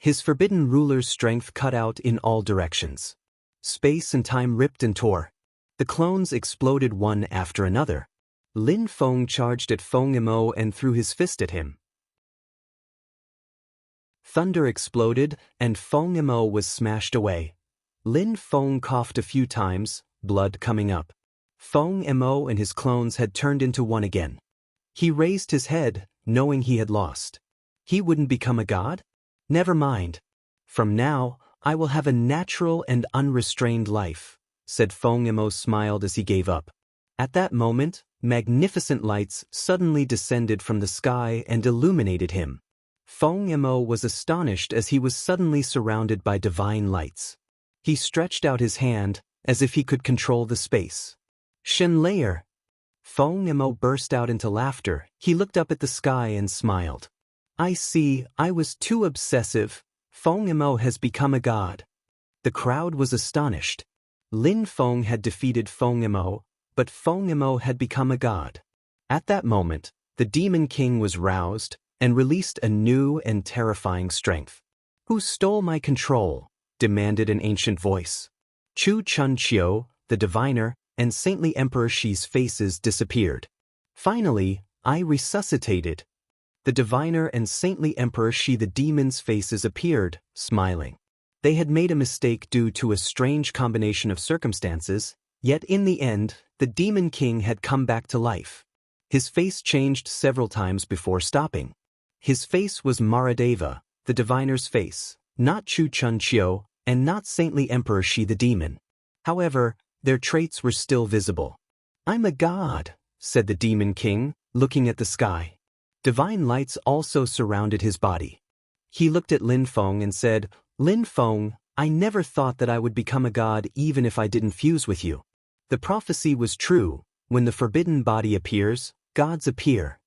His forbidden ruler's strength cut out in all directions. Space and time ripped and tore. The clones exploded one after another. Lin Feng charged at Feng Imo and threw his fist at him. Thunder exploded, and Feng Imo was smashed away. Lin Feng coughed a few times, blood coming up. Feng Imo and his clones had turned into one again. He raised his head, knowing he had lost. He wouldn't become a god? Never mind. From now, I will have a natural and unrestrained life, said Feng Imo smiled as he gave up. At that moment, magnificent lights suddenly descended from the sky and illuminated him. Feng Imo was astonished as he was suddenly surrounded by divine lights. He stretched out his hand, as if he could control the space. Shenlayer! Feng Imo burst out into laughter. He looked up at the sky and smiled. I see, I was too obsessive. Feng Imo has become a god. The crowd was astonished. Lin Feng had defeated Feng Imo, but Feng Imo had become a god. At that moment, the Demon King was roused and released a new and terrifying strength. Who stole my control? Demanded an ancient voice. Chu Chun Chiu, the diviner, and saintly Emperor Shi's faces disappeared. Finally, I resuscitated. The diviner and saintly Emperor Shi the demon's faces appeared, smiling. They had made a mistake due to a strange combination of circumstances, yet in the end, the Demon King had come back to life. His face changed several times before stopping. His face was Maradeva, the diviner's face, not Chu Chun Chiu, and not saintly Emperor Shi the demon. However, their traits were still visible. I'm a god, said the Demon King, looking at the sky. Divine lights also surrounded his body. He looked at Lin Feng and said, Lin Feng, I never thought that I would become a god even if I didn't fuse with you. The prophecy was true. When the forbidden body appears, gods appear.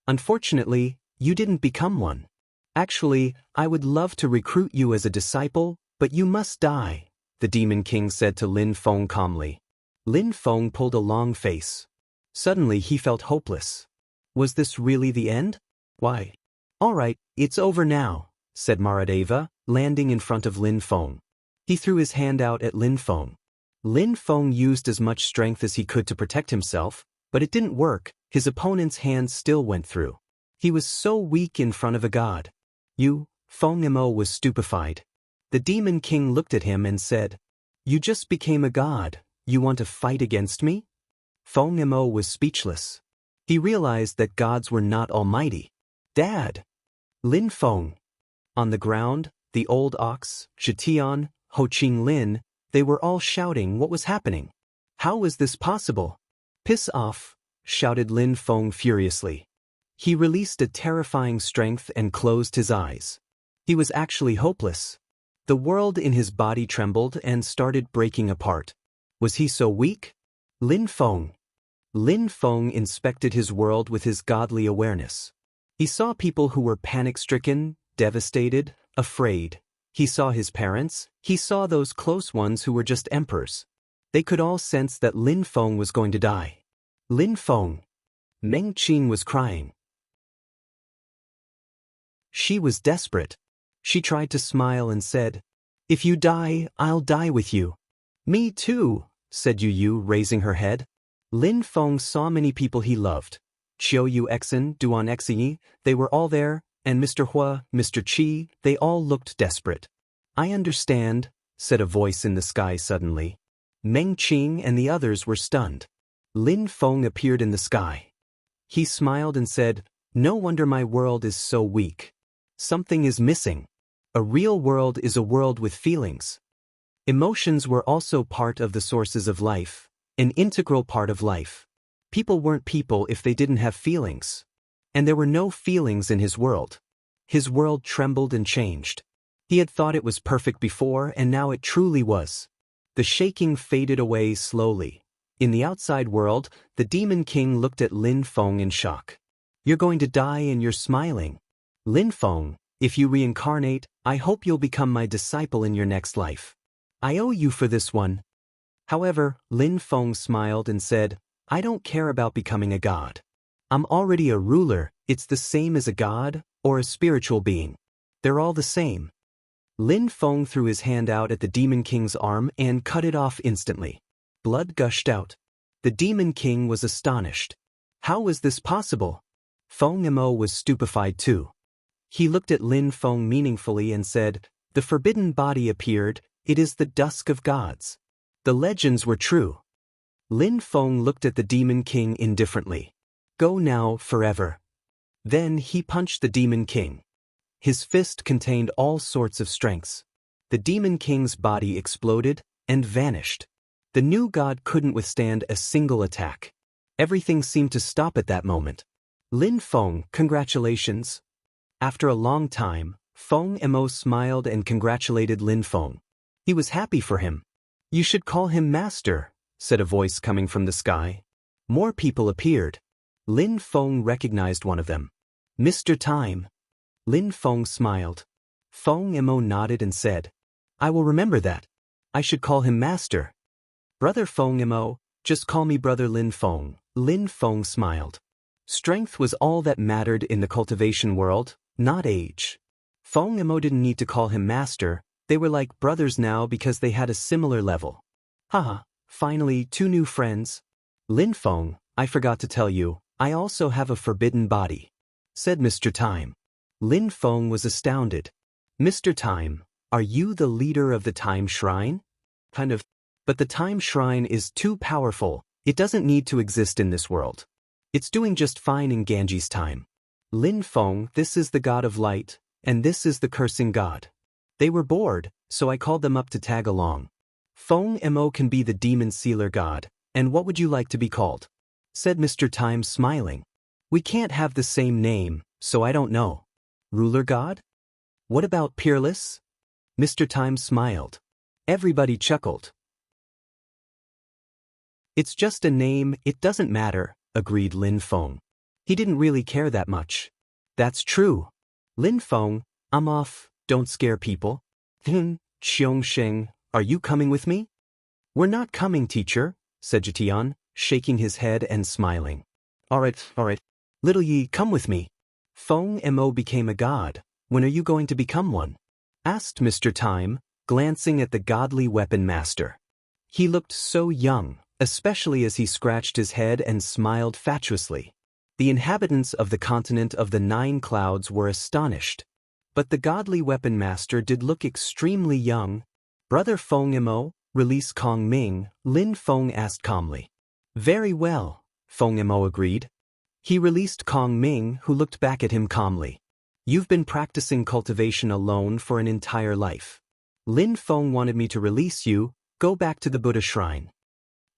Unfortunately, you didn't become one. Actually, I would love to recruit you as a disciple, but you must die, the Demon King said to Lin Feng calmly. Lin Feng pulled a long face. Suddenly he felt hopeless. Was this really the end? Why? All right, it's over now, said Maradeva, landing in front of Lin Feng. He threw his hand out at Lin Feng. Lin Feng used as much strength as he could to protect himself, but it didn't work. His opponent's hand still went through. He was so weak in front of a god. You, Feng Imo was stupefied. The Demon King looked at him and said, You just became a god. You want to fight against me? Feng Imo was speechless. He realized that gods were not almighty. Dad! Lin Feng. On the ground, the old ox, Zhetian, Ho Ching Lin, they were all shouting what was happening. How was this possible? Piss off, shouted Lin Feng furiously. He released a terrifying strength and closed his eyes. He was actually hopeless. The world in his body trembled and started breaking apart. Was he so weak? Lin Feng. Lin Feng inspected his world with his godly awareness. He saw people who were panic-stricken, devastated, afraid. He saw his parents. He saw those close ones who were just emperors. They could all sense that Lin Feng was going to die. Lin Feng. Meng Qing was crying. She was desperate. She tried to smile and said, If you die, I'll die with you. Me too, said Yu Yu, raising her head. Lin Feng saw many people he loved. Chiu Yu Exen, Duan Exi, they were all there, and Mr. Hua, Mr. Qi, they all looked desperate. I understand, said a voice in the sky suddenly. Meng Qing and the others were stunned. Lin Feng appeared in the sky. He smiled and said, No wonder my world is so weak. Something is missing. A real world is a world with feelings. Emotions were also part of the sources of life, an integral part of life. People weren't people if they didn't have feelings. And there were no feelings in his world. His world trembled and changed. He had thought it was perfect before, and now it truly was. The shaking faded away slowly. In the outside world, the Demon King looked at Lin Feng in shock. You're going to die and you're smiling. Lin Feng, if you reincarnate, I hope you'll become my disciple in your next life. I owe you for this one. However, Lin Feng smiled and said, I don't care about becoming a god. I'm already a ruler. It's the same as a god or a spiritual being. They're all the same. Lin Feng threw his hand out at the Demon King's arm and cut it off instantly. Blood gushed out. The Demon King was astonished. How was this possible? Feng Mo was stupefied too. He looked at Lin Feng meaningfully and said, "The forbidden body appeared, it is the dusk of gods." The legends were true. Lin Feng looked at the Demon King indifferently. "Go now, forever." Then he punched the Demon King. His fist contained all sorts of strengths. The Demon King's body exploded and vanished. The new god couldn't withstand a single attack. Everything seemed to stop at that moment. "Lin Feng, congratulations." After a long time, Feng Mo smiled and congratulated Lin Feng. He was happy for him. "You should call him Master," said a voice coming from the sky. More people appeared. Lin Feng recognized one of them. "Mr. Time." Lin Feng smiled. Feng Mo nodded and said, "I will remember that. I should call him Master." "Brother Feng Mo, just call me Brother Lin Feng." Lin Feng smiled. Strength was all that mattered in the cultivation world, not age. Feng Mo didn't need to call him Master, they were like brothers now because they had a similar level. Haha, finally 2 new friends. "Lin Feng, I forgot to tell you, I also have a forbidden body," said Mr. Time. Lin Feng was astounded. "Mr. Time, are you the leader of the Time Shrine?" "Kind of. But the Time Shrine is too powerful, it doesn't need to exist in this world. It's doing just fine in Ganji's time." "Lin Feng, this is the god of light, and this is the cursing god. They were bored, so I called them up to tag along. Feng Mo can be the demon sealer god, and what would you like to be called?" said Mr. Time smiling. "We can't have the same name, so I don't know." "Ruler god? What about Peerless?" Mr. Time smiled. Everybody chuckled. "It's just a name, it doesn't matter," agreed Lin Feng. He didn't really care that much. "That's true. Lin Feng, I'm off, don't scare people." Xiongsheng, are you coming with me?" "We're not coming, teacher," said Jitian, shaking his head and smiling. All right. Little Yi, come with me." "Feng Mo became a god. When are you going to become one?" asked Mr. Time, glancing at the godly weapon master. He looked so young, especially as he scratched his head and smiled fatuously. The inhabitants of the continent of the 9 clouds were astonished. But the godly weapon master did look extremely young. "Brother Feng Mo, release Kong Ming," Lin Feng asked calmly. "Very well," Feng Mo agreed. He released Kong Ming, who looked back at him calmly. "You've been practicing cultivation alone for an entire life. Lin Feng wanted me to release you, go back to the Buddha shrine."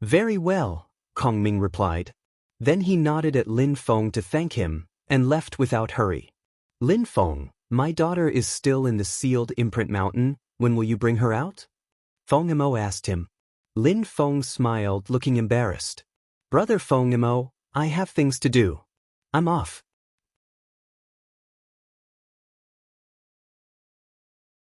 "Very well," Kong Ming replied. Then he nodded at Lin Feng to thank him, and left without hurry. "Lin Feng, my daughter is still in the sealed imprint mountain, when will you bring her out?" Feng Mo asked him. Lin Feng smiled, looking embarrassed. "Brother Feng Mo, I have things to do. I'm off."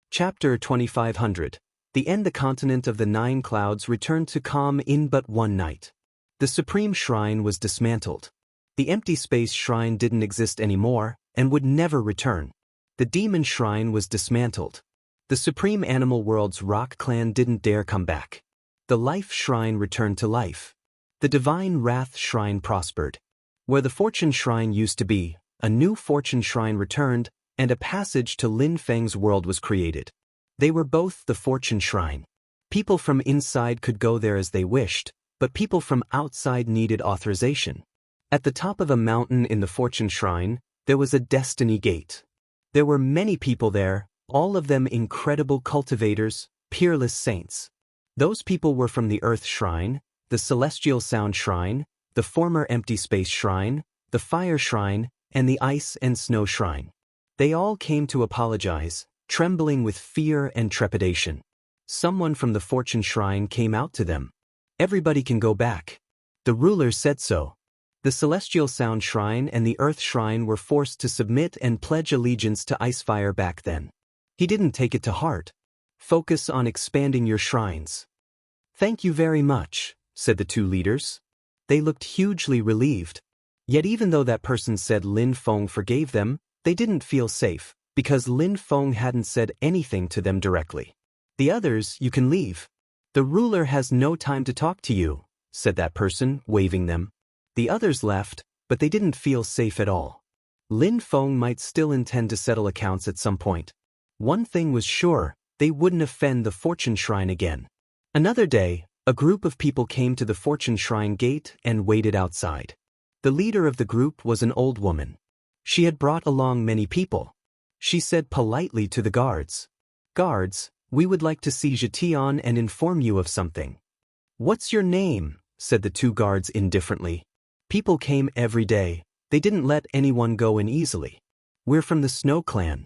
Chapter 2500. The end. The continent of the 9 clouds returned to calm in but one night. The Supreme Shrine was dismantled. The empty space shrine didn't exist anymore, and would never return. The Demon Shrine was dismantled. The Supreme Animal World's Rock Clan didn't dare come back. The Life Shrine returned to life. The Divine Wrath Shrine prospered. Where the Fortune Shrine used to be, a new Fortune Shrine returned, and a passage to Lin Feng's world was created. They were both the Fortune Shrine. People from inside could go there as they wished, but people from outside needed authorization. At the top of a mountain in the Fortune Shrine, there was a Destiny Gate. There were many people there, all of them incredible cultivators, peerless saints. Those people were from the Earth Shrine, the Celestial Sound Shrine, the former Empty Space Shrine, the Fire Shrine, and the Ice and Snow Shrine. They all came to apologize, trembling with fear and trepidation. Someone from the Fortune Shrine came out to them. "Everybody can go back. The ruler said so." The Celestial Sound Shrine and the Earth Shrine were forced to submit and pledge allegiance to Icefire back then. He didn't take it to heart. "Focus on expanding your shrines." "Thank you very much," said the 2 leaders. They looked hugely relieved. Yet even though that person said Lin Feng forgave them, they didn't feel safe. because Lin Feng hadn't said anything to them directly. "The others, you can leave. The ruler has no time to talk to you," said that person, waving them. The others left, but they didn't feel safe at all. Lin Feng might still intend to settle accounts at some point. One thing was sure, they wouldn't offend the fortune shrine again. Another day, a group of people came to the fortune shrine gate and waited outside. The leader of the group was an old woman. She had brought along many people. She said politely to the guards, "Guards, we would like to see Jetian and inform you of something." "What's your name?" said the two guards indifferently. People came every day. They didn't let anyone go in easily. "We're from the Snow Clan."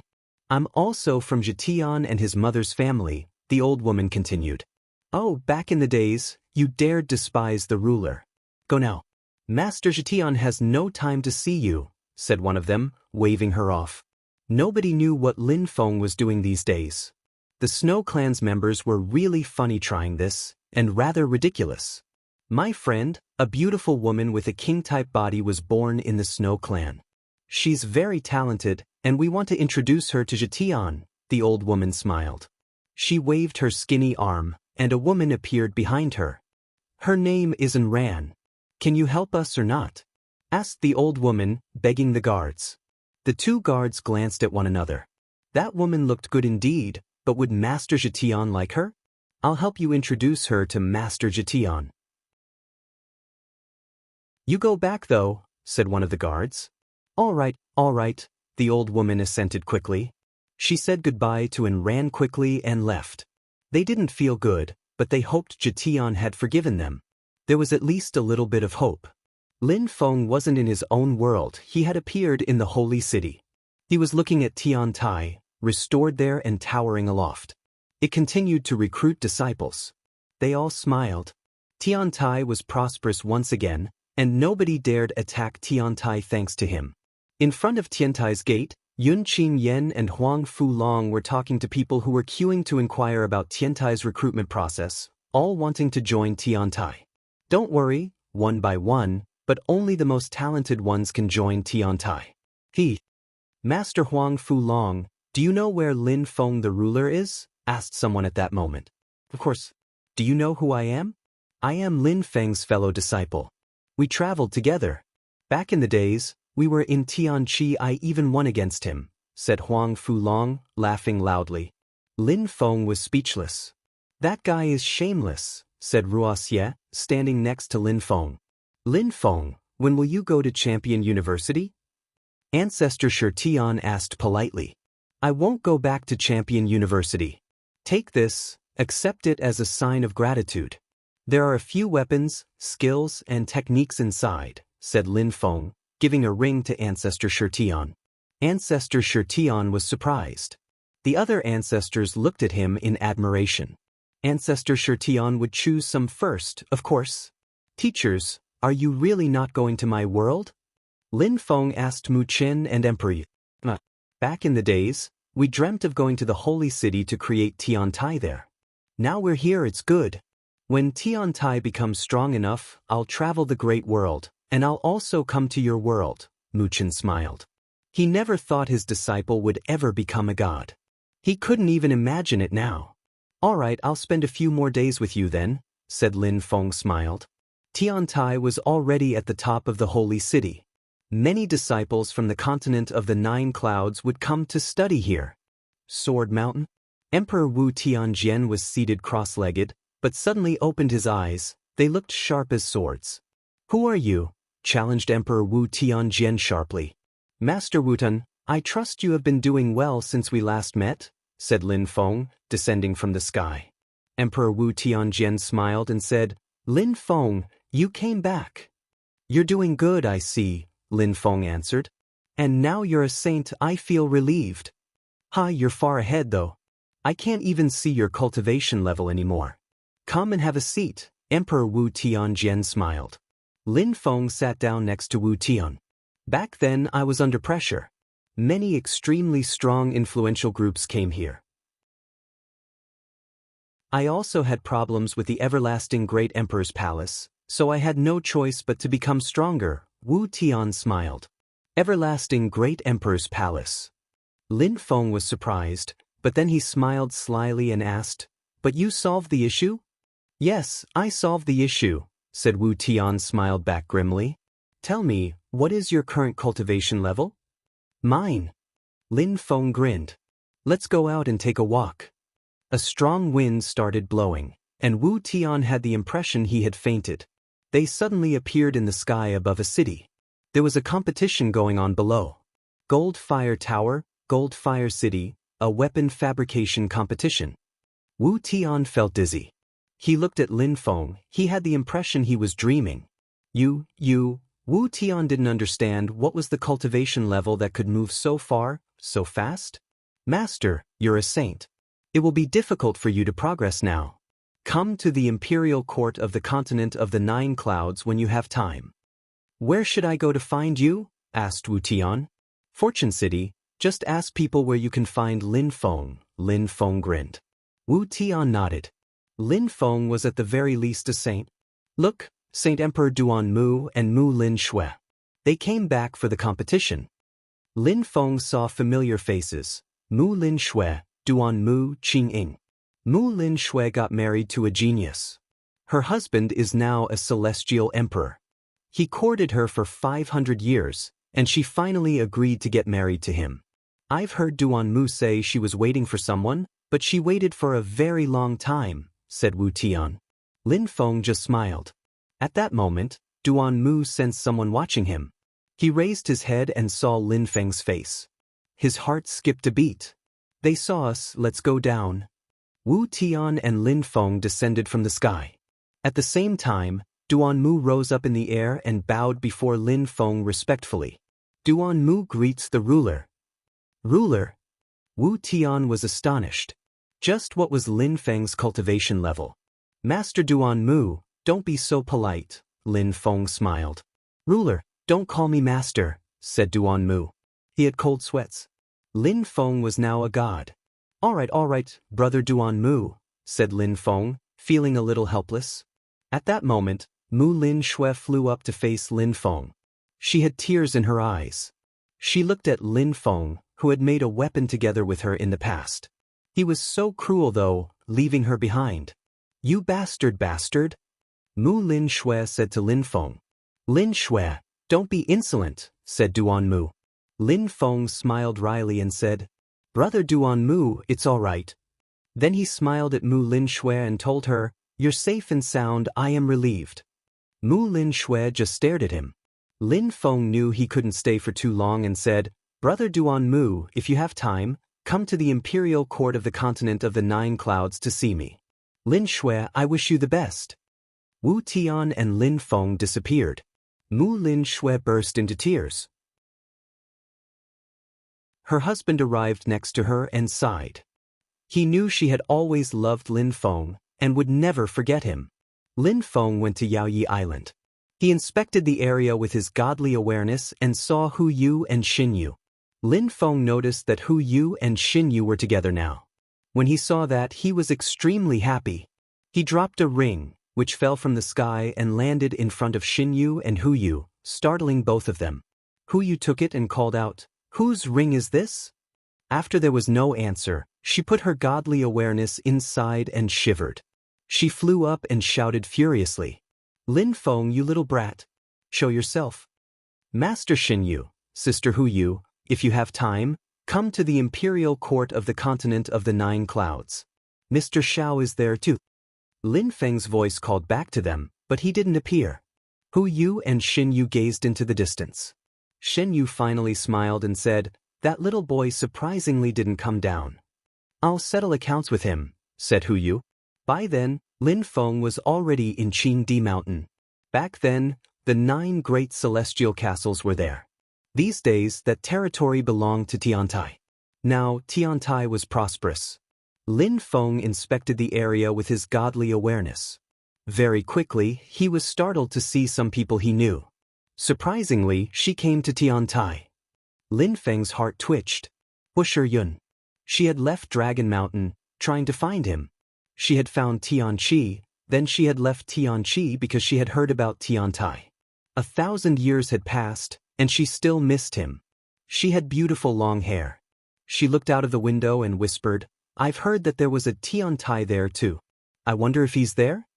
"I'm also from Jetian and his mother's family," the old woman continued. "Oh, back in the days, you dared despise the ruler. Go now. Master Jetian has no time to see you," said one of them, waving her off. Nobody knew what Lin Feng was doing these days. The Snow Clan's members were really funny trying this, and rather ridiculous. "My friend, a beautiful woman with a king-type body was born in the Snow Clan. She's very talented, and we want to introduce her to Jetian," the old woman smiled. She waved her skinny arm, and a woman appeared behind her. "Her name is Ran. Can you help us or not?" asked the old woman, begging the guards. The two guards glanced at one another. That woman looked good indeed, but would Master Jetian like her? "I'll help you introduce her to Master Jetian." "You go back though," said one of the guards. All right, the old woman assented quickly. She said goodbye to and ran quickly and left. They didn't feel good, but they hoped Jetian had forgiven them. There was at least a little bit of hope. Lin Feng wasn't in his own world, he had appeared in the holy city. He was looking at Tian Tai, restored there and towering aloft. It continued to recruit disciples. They all smiled. Tian Tai was prosperous once again, and nobody dared attack Tian Tai thanks to him. In front of Tian Tai's gate, Yun Qin Yen and Huang Fu Long were talking to people who were queuing to inquire about Tian Tai's recruitment process, all wanting to join Tian Tai. "Don't worry, one by one, but only the most talented ones can join Tian Tai." "Master Huang Fu Long, do you know where Lin Feng the ruler is?" asked someone at that moment. "Of course. Do you know who I am?" "I am Lin Feng's fellow disciple. We traveled together. Back in the days, we were in Tianqi. I even won against him," said Huang Fu Long, laughing loudly. Lin Feng was speechless. "That guy is shameless," said Ruoxie, standing next to Lin Feng. "Lin Feng, when will you go to Champion University?" Ancestor Shirtian asked politely. "I won't go back to Champion University. Take this, accept it as a sign of gratitude. There are a few weapons, skills, and techniques inside," said Lin Feng, giving a ring to Ancestor Shirtian. Ancestor Shirtian was surprised. The other ancestors looked at him in admiration. Ancestor Shirtian would choose some first, of course. "Teachers, are you really not going to my world?" Lin Feng asked Mu Qin and Emperor Yu. "Back in the days, we dreamt of going to the holy city to create Tian Tai there. Now we're here, it's good. When Tian Tai becomes strong enough, I'll travel the great world, and I'll also come to your world," Mu Qin smiled. He never thought his disciple would ever become a god. He couldn't even imagine it now. "All right, I'll spend a few more days with you then," said Lin Feng smiled. Tian Tai was already at the top of the holy city. Many disciples from the continent of the 9 clouds would come to study here. Sword Mountain? Emperor Wu Tianjian was seated cross-legged, but suddenly opened his eyes. They looked sharp as swords. "Who are you?" challenged Emperor Wu Tianjian sharply. "Master Wutan, I trust you have been doing well since we last met," said Lin Feng, descending from the sky. Emperor Wu Tianjian smiled and said, "Lin Feng, you came back." "You're doing good, I see," Lin Feng answered. "And now you're a saint, I feel relieved." You're far ahead though. I can't even see your cultivation level anymore." "Come and have a seat," Emperor Wu Tianjian smiled. Lin Feng sat down next to Wu Tian. "Back then I was under pressure. Many extremely strong influential groups came here. I also had problems with the everlasting Great Emperor's palace, so I had no choice but to become stronger," Wu Tian smiled. "Everlasting Great Emperor's palace. Lin Feng was surprised, but then he smiled slyly and asked, "But you solved the issue?" "Yes, I solved the issue," said Wu Tian smiled back grimly. "Tell me, what is your current cultivation level?" "Mine." Lin Feng grinned. "Let's go out and take a walk." A strong wind started blowing, and Wu Tian had the impression he had fainted. They suddenly appeared in the sky above a city. There was a competition going on below. Gold Fire Tower, Gold Fire City, a weapon fabrication competition. Wu Tian felt dizzy. He looked at Lin Feng. He had the impression he was dreaming. Wu Tian didn't understand what was the cultivation level that could move so far, so fast? "Master, you're a saint. It will be difficult for you to progress now. Come to the imperial court of the continent of the 9 clouds when you have time." "Where should I go to find you?" asked Wu Tian. "Fortune City, just ask people where you can find Lin Feng." Lin Feng grinned. Wu Tian nodded. Lin Feng was at the very least a saint. Look, Saint Emperor Duan Mu and Mu Lin Shui. They came back for the competition. Lin Feng saw familiar faces. Mu Lin Shui, Duan Mu, Qing Ying. Mu Lin Shui got married to a genius. Her husband is now a celestial emperor. He courted her for 500 years, and she finally agreed to get married to him. I've heard Duan Mu say she was waiting for someone, but she waited for a very long time, said Wu Tian. Lin Feng just smiled. At that moment, Duan Mu sensed someone watching him. He raised his head and saw Lin Feng's face. His heart skipped a beat. "They saw us, let's go down." Wu Tian and Lin Feng descended from the sky. At the same time, Duan Mu rose up in the air and bowed before Lin Feng respectfully. "Duan Mu greets the ruler." "Ruler?" Wu Tian was astonished. Just what was Lin Feng's cultivation level? "Master Duan Mu, don't be so polite," Lin Feng smiled. "Ruler, don't call me master," said Duan Mu. He had cold sweats. Lin Feng was now a god. All right, brother Duan Mu," said Lin Feng, feeling a little helpless. At that moment, Mu Lin Shui flew up to face Lin Feng. She had tears in her eyes. She looked at Lin Feng, who had made a weapon together with her in the past. He was so cruel though, leaving her behind. "You bastard. Mu Lin Shui said to Lin Feng. "Lin Shui, don't be insolent," said Duan Mu. Lin Feng smiled wryly and said, "Brother Duan Mu, it's all right." Then he smiled at Mu Lin Shui and told her, "You're safe and sound, I am relieved." Mu Lin Shui just stared at him. Lin Feng knew he couldn't stay for too long and said, "Brother Duan Mu, if you have time, come to the imperial court of the continent of the 9 clouds to see me. Lin Shui, I wish you the best." Wu Tian and Lin Feng disappeared. Mu Lin Shui burst into tears. Her husband arrived next to her and sighed. He knew she had always loved Lin Feng and would never forget him. Lin Feng went to Yaoyi Island. He inspected the area with his godly awareness and saw Hu Yu and Xin Yu. Lin Feng noticed that Hu Yu and Xin Yu were together now. When he saw that, he was extremely happy. He dropped a ring, which fell from the sky and landed in front of Xin Yu and Hu Yu, startling both of them. Hu Yu took it and called out, "Whose ring is this?" After there was no answer, she put her godly awareness inside and shivered. She flew up and shouted furiously, "Lin Feng, you little brat! Show yourself. Master Xin Yu, Sister Hu Yu, if you have time, come to the imperial court of the continent of the 9 clouds. Mr. Xiao is there too." Lin Feng's voice called back to them, but he didn't appear. Hu Yu and Xin Yu gazed into the distance. Xin Yu finally smiled and said, "That little boy surprisingly didn't come down." "I'll settle accounts with him," said Hu Yu. By then, Lin Feng was already in Qingdi Mountain. Back then, the 9 great celestial castles were there. These days, that territory belonged to Tiantai. Now, Tiantai was prosperous. Lin Feng inspected the area with his godly awareness. Very quickly, he was startled to see some people he knew. Surprisingly, she came to Tiantai. Lin Feng's heart twitched. Wusher Yun. She had left Dragon Mountain, trying to find him. She had found Tianqi, then she had left Tianqi because she had heard about Tiantai. 1,000 years had passed, and she still missed him. She had beautiful long hair. She looked out of the window and whispered, "I've heard that there was a Tiantai there too. I wonder if he's there?"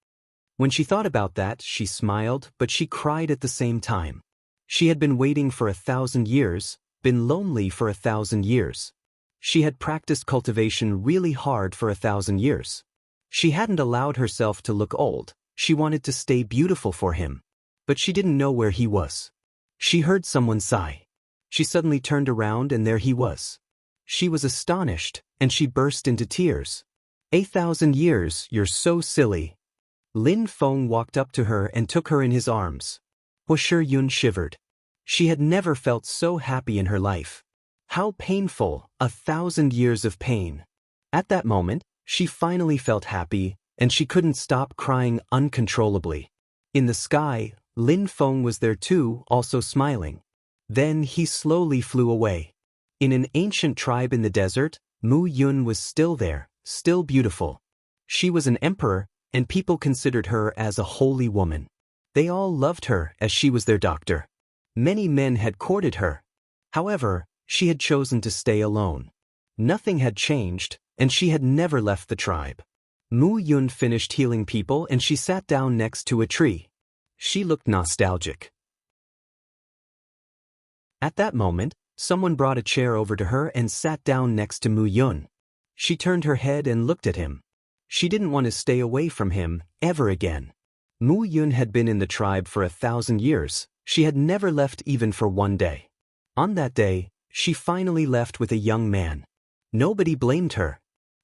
When she thought about that, she smiled, but she cried at the same time. She had been waiting for 1,000 years, been lonely for 1,000 years. She had practiced cultivation really hard for 1,000 years. She hadn't allowed herself to look old, she wanted to stay beautiful for him. But she didn't know where he was. She heard someone sigh. She suddenly turned around and there he was. She was astonished, and she burst into tears. 1,000 years, you're so silly. Lin Feng walked up to her and took her in his arms. Shi Yun shivered. She had never felt so happy in her life. How painful, 1,000 years of pain. At that moment, she finally felt happy, and she couldn't stop crying uncontrollably. In the sky, Lin Feng was there too, also smiling. Then he slowly flew away. In an ancient tribe in the desert, Mu Yun was still there, still beautiful. She was an emperor, and people considered her as a holy woman. They all loved her as she was their doctor. Many men had courted her. However, she had chosen to stay alone. Nothing had changed, and she had never left the tribe. Mu Yun finished healing people and she sat down next to a tree. She looked nostalgic. At that moment, someone brought a chair over to her and sat down next to Mu Yun. She turned her head and looked at him. She didn't want to stay away from him, ever again. Mu Yun had been in the tribe for 1,000 years, she had never left even for one day. On that day, she finally left with a young man. Nobody blamed her.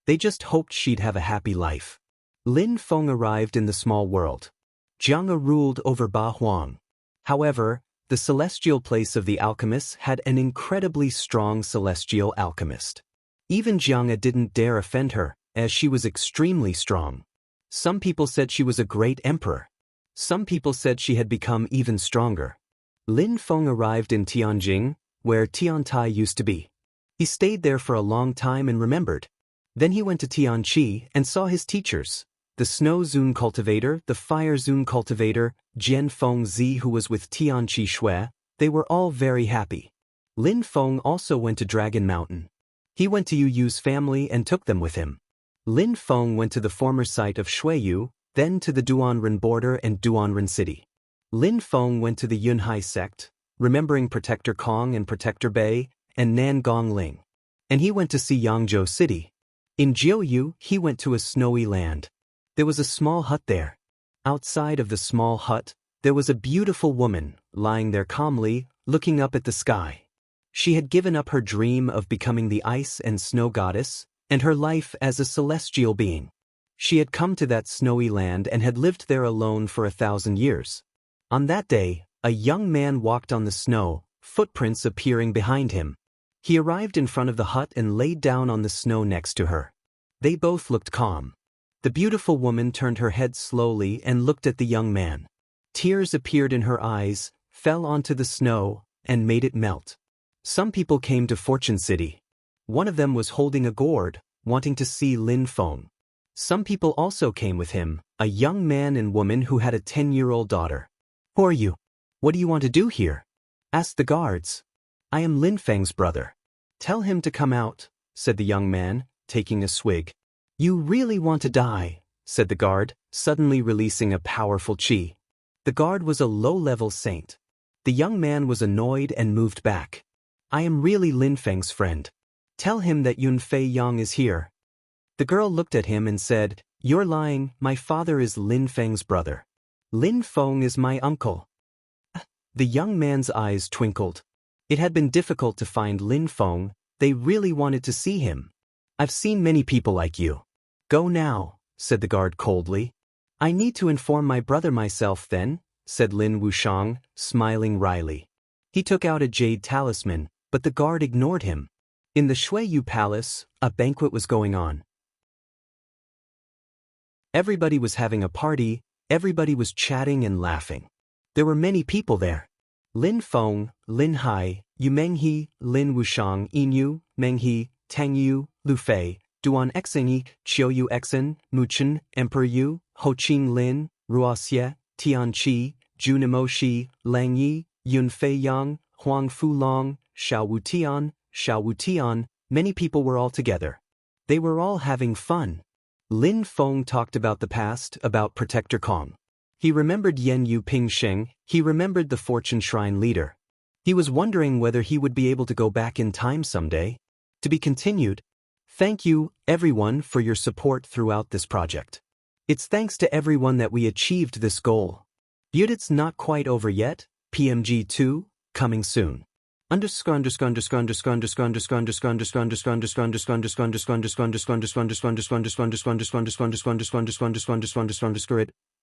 They just hoped she'd have a happy life. Lin Feng arrived in the small world. Jiang ruled over Ba Huang. However, the celestial place of the alchemists had an incredibly strong celestial alchemist. Even Jiang didn't dare offend her, as she was extremely strong. Some people said she was a great emperor. Some people said she had become even stronger. Lin Feng arrived in Tianjing, where Tiantai used to be. He stayed there for a long time and remembered. Then he went to Tianqi and saw his teachers, the Snow Zun cultivator, the Fire Zun cultivator, Jian Feng Zi who was with Tianqi Shui. They were all very happy. Lin Feng also went to Dragon Mountain. He went to Yu Yu's family and took them with him. Lin Feng went to the former site of Shuiyu, then to the Duanren border and Duanren city. Lin Feng went to the Yunhai sect, remembering Protector Kong and Protector Bei, and Nan Gongling. And he went to see Yangzhou city. In Jiuyu, he went to a snowy land. There was a small hut there. Outside of the small hut, there was a beautiful woman, lying there calmly, looking up at the sky. She had given up her dream of becoming the ice and snow goddess, and her life as a celestial being. She had come to that snowy land and had lived there alone for 1,000 years. On that day, a young man walked on the snow, footprints appearing behind him. He arrived in front of the hut and laid down on the snow next to her. They both looked calm. The beautiful woman turned her head slowly and looked at the young man. Tears appeared in her eyes, fell onto the snow, and made it melt. Some people came to Fortune City. One of them was holding a gourd, wanting to see Lin Feng. Some people also came with him, a young man and woman who had a 10-year-old daughter. "Who are you? What do you want to do here?" asked the guards. "I am Lin Feng's brother." "Tell him to come out," said the young man, taking a swig. "You really want to die," said the guard, suddenly releasing a powerful qi. The guard was a low-level saint. The young man was annoyed and moved back. "I am really Lin Feng's friend. Tell him that Yun Fei Yang is here." The girl looked at him and said, "You're lying, my father is Lin Feng's brother. Lin Feng is my uncle." The young man's eyes twinkled. It had been difficult to find Lin Feng, they really wanted to see him. "I've seen many people like you. Go now," said the guard coldly. "I need to inform my brother myself then," said Lin Wushang, smiling wryly. He took out a jade talisman, but the guard ignored him. In the Shuiyu Palace, a banquet was going on. Everybody was having a party, everybody was chatting and laughing. There were many people there. Lin Feng, Lin Hai, Yu Menghe, Lin Wushang, Yin Menghe, Tang Yu, Lu Fei, Duan Xingyi, Qiu Yu Xen, Mu Chen, Emperor Yu, Ho Qing Lin, Ruoxie, Tian Qi, Junimo Shi, Lang Yi, Yun Fei Yang, Huang Fu Long, Xiao Wu Tian, Many people were all together. They were all having fun. Lin Feng talked about the past, about Protector Kong. He remembered Yen Yu Ping Sheng, he remembered the Fortune Shrine leader. He was wondering whether he would be able to go back in time someday. To be continued. Thank you, everyone, for your support throughout this project. It's thanks to everyone that we achieved this goal. It's not quite over yet. PMG 2, coming soon.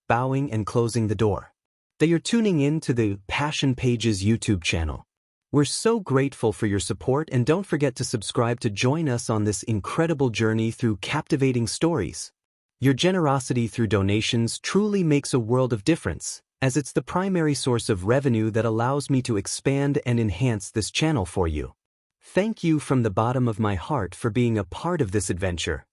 Bowing and closing the door. They are tuning in to the Passion Pages YouTube channel. We're so grateful for your support, and don't forget to subscribe to join us on this incredible journey through captivating stories. Your generosity through donations truly makes a world of difference, as it's the primary source of revenue that allows me to expand and enhance this channel for you. Thank you from the bottom of my heart for being a part of this adventure.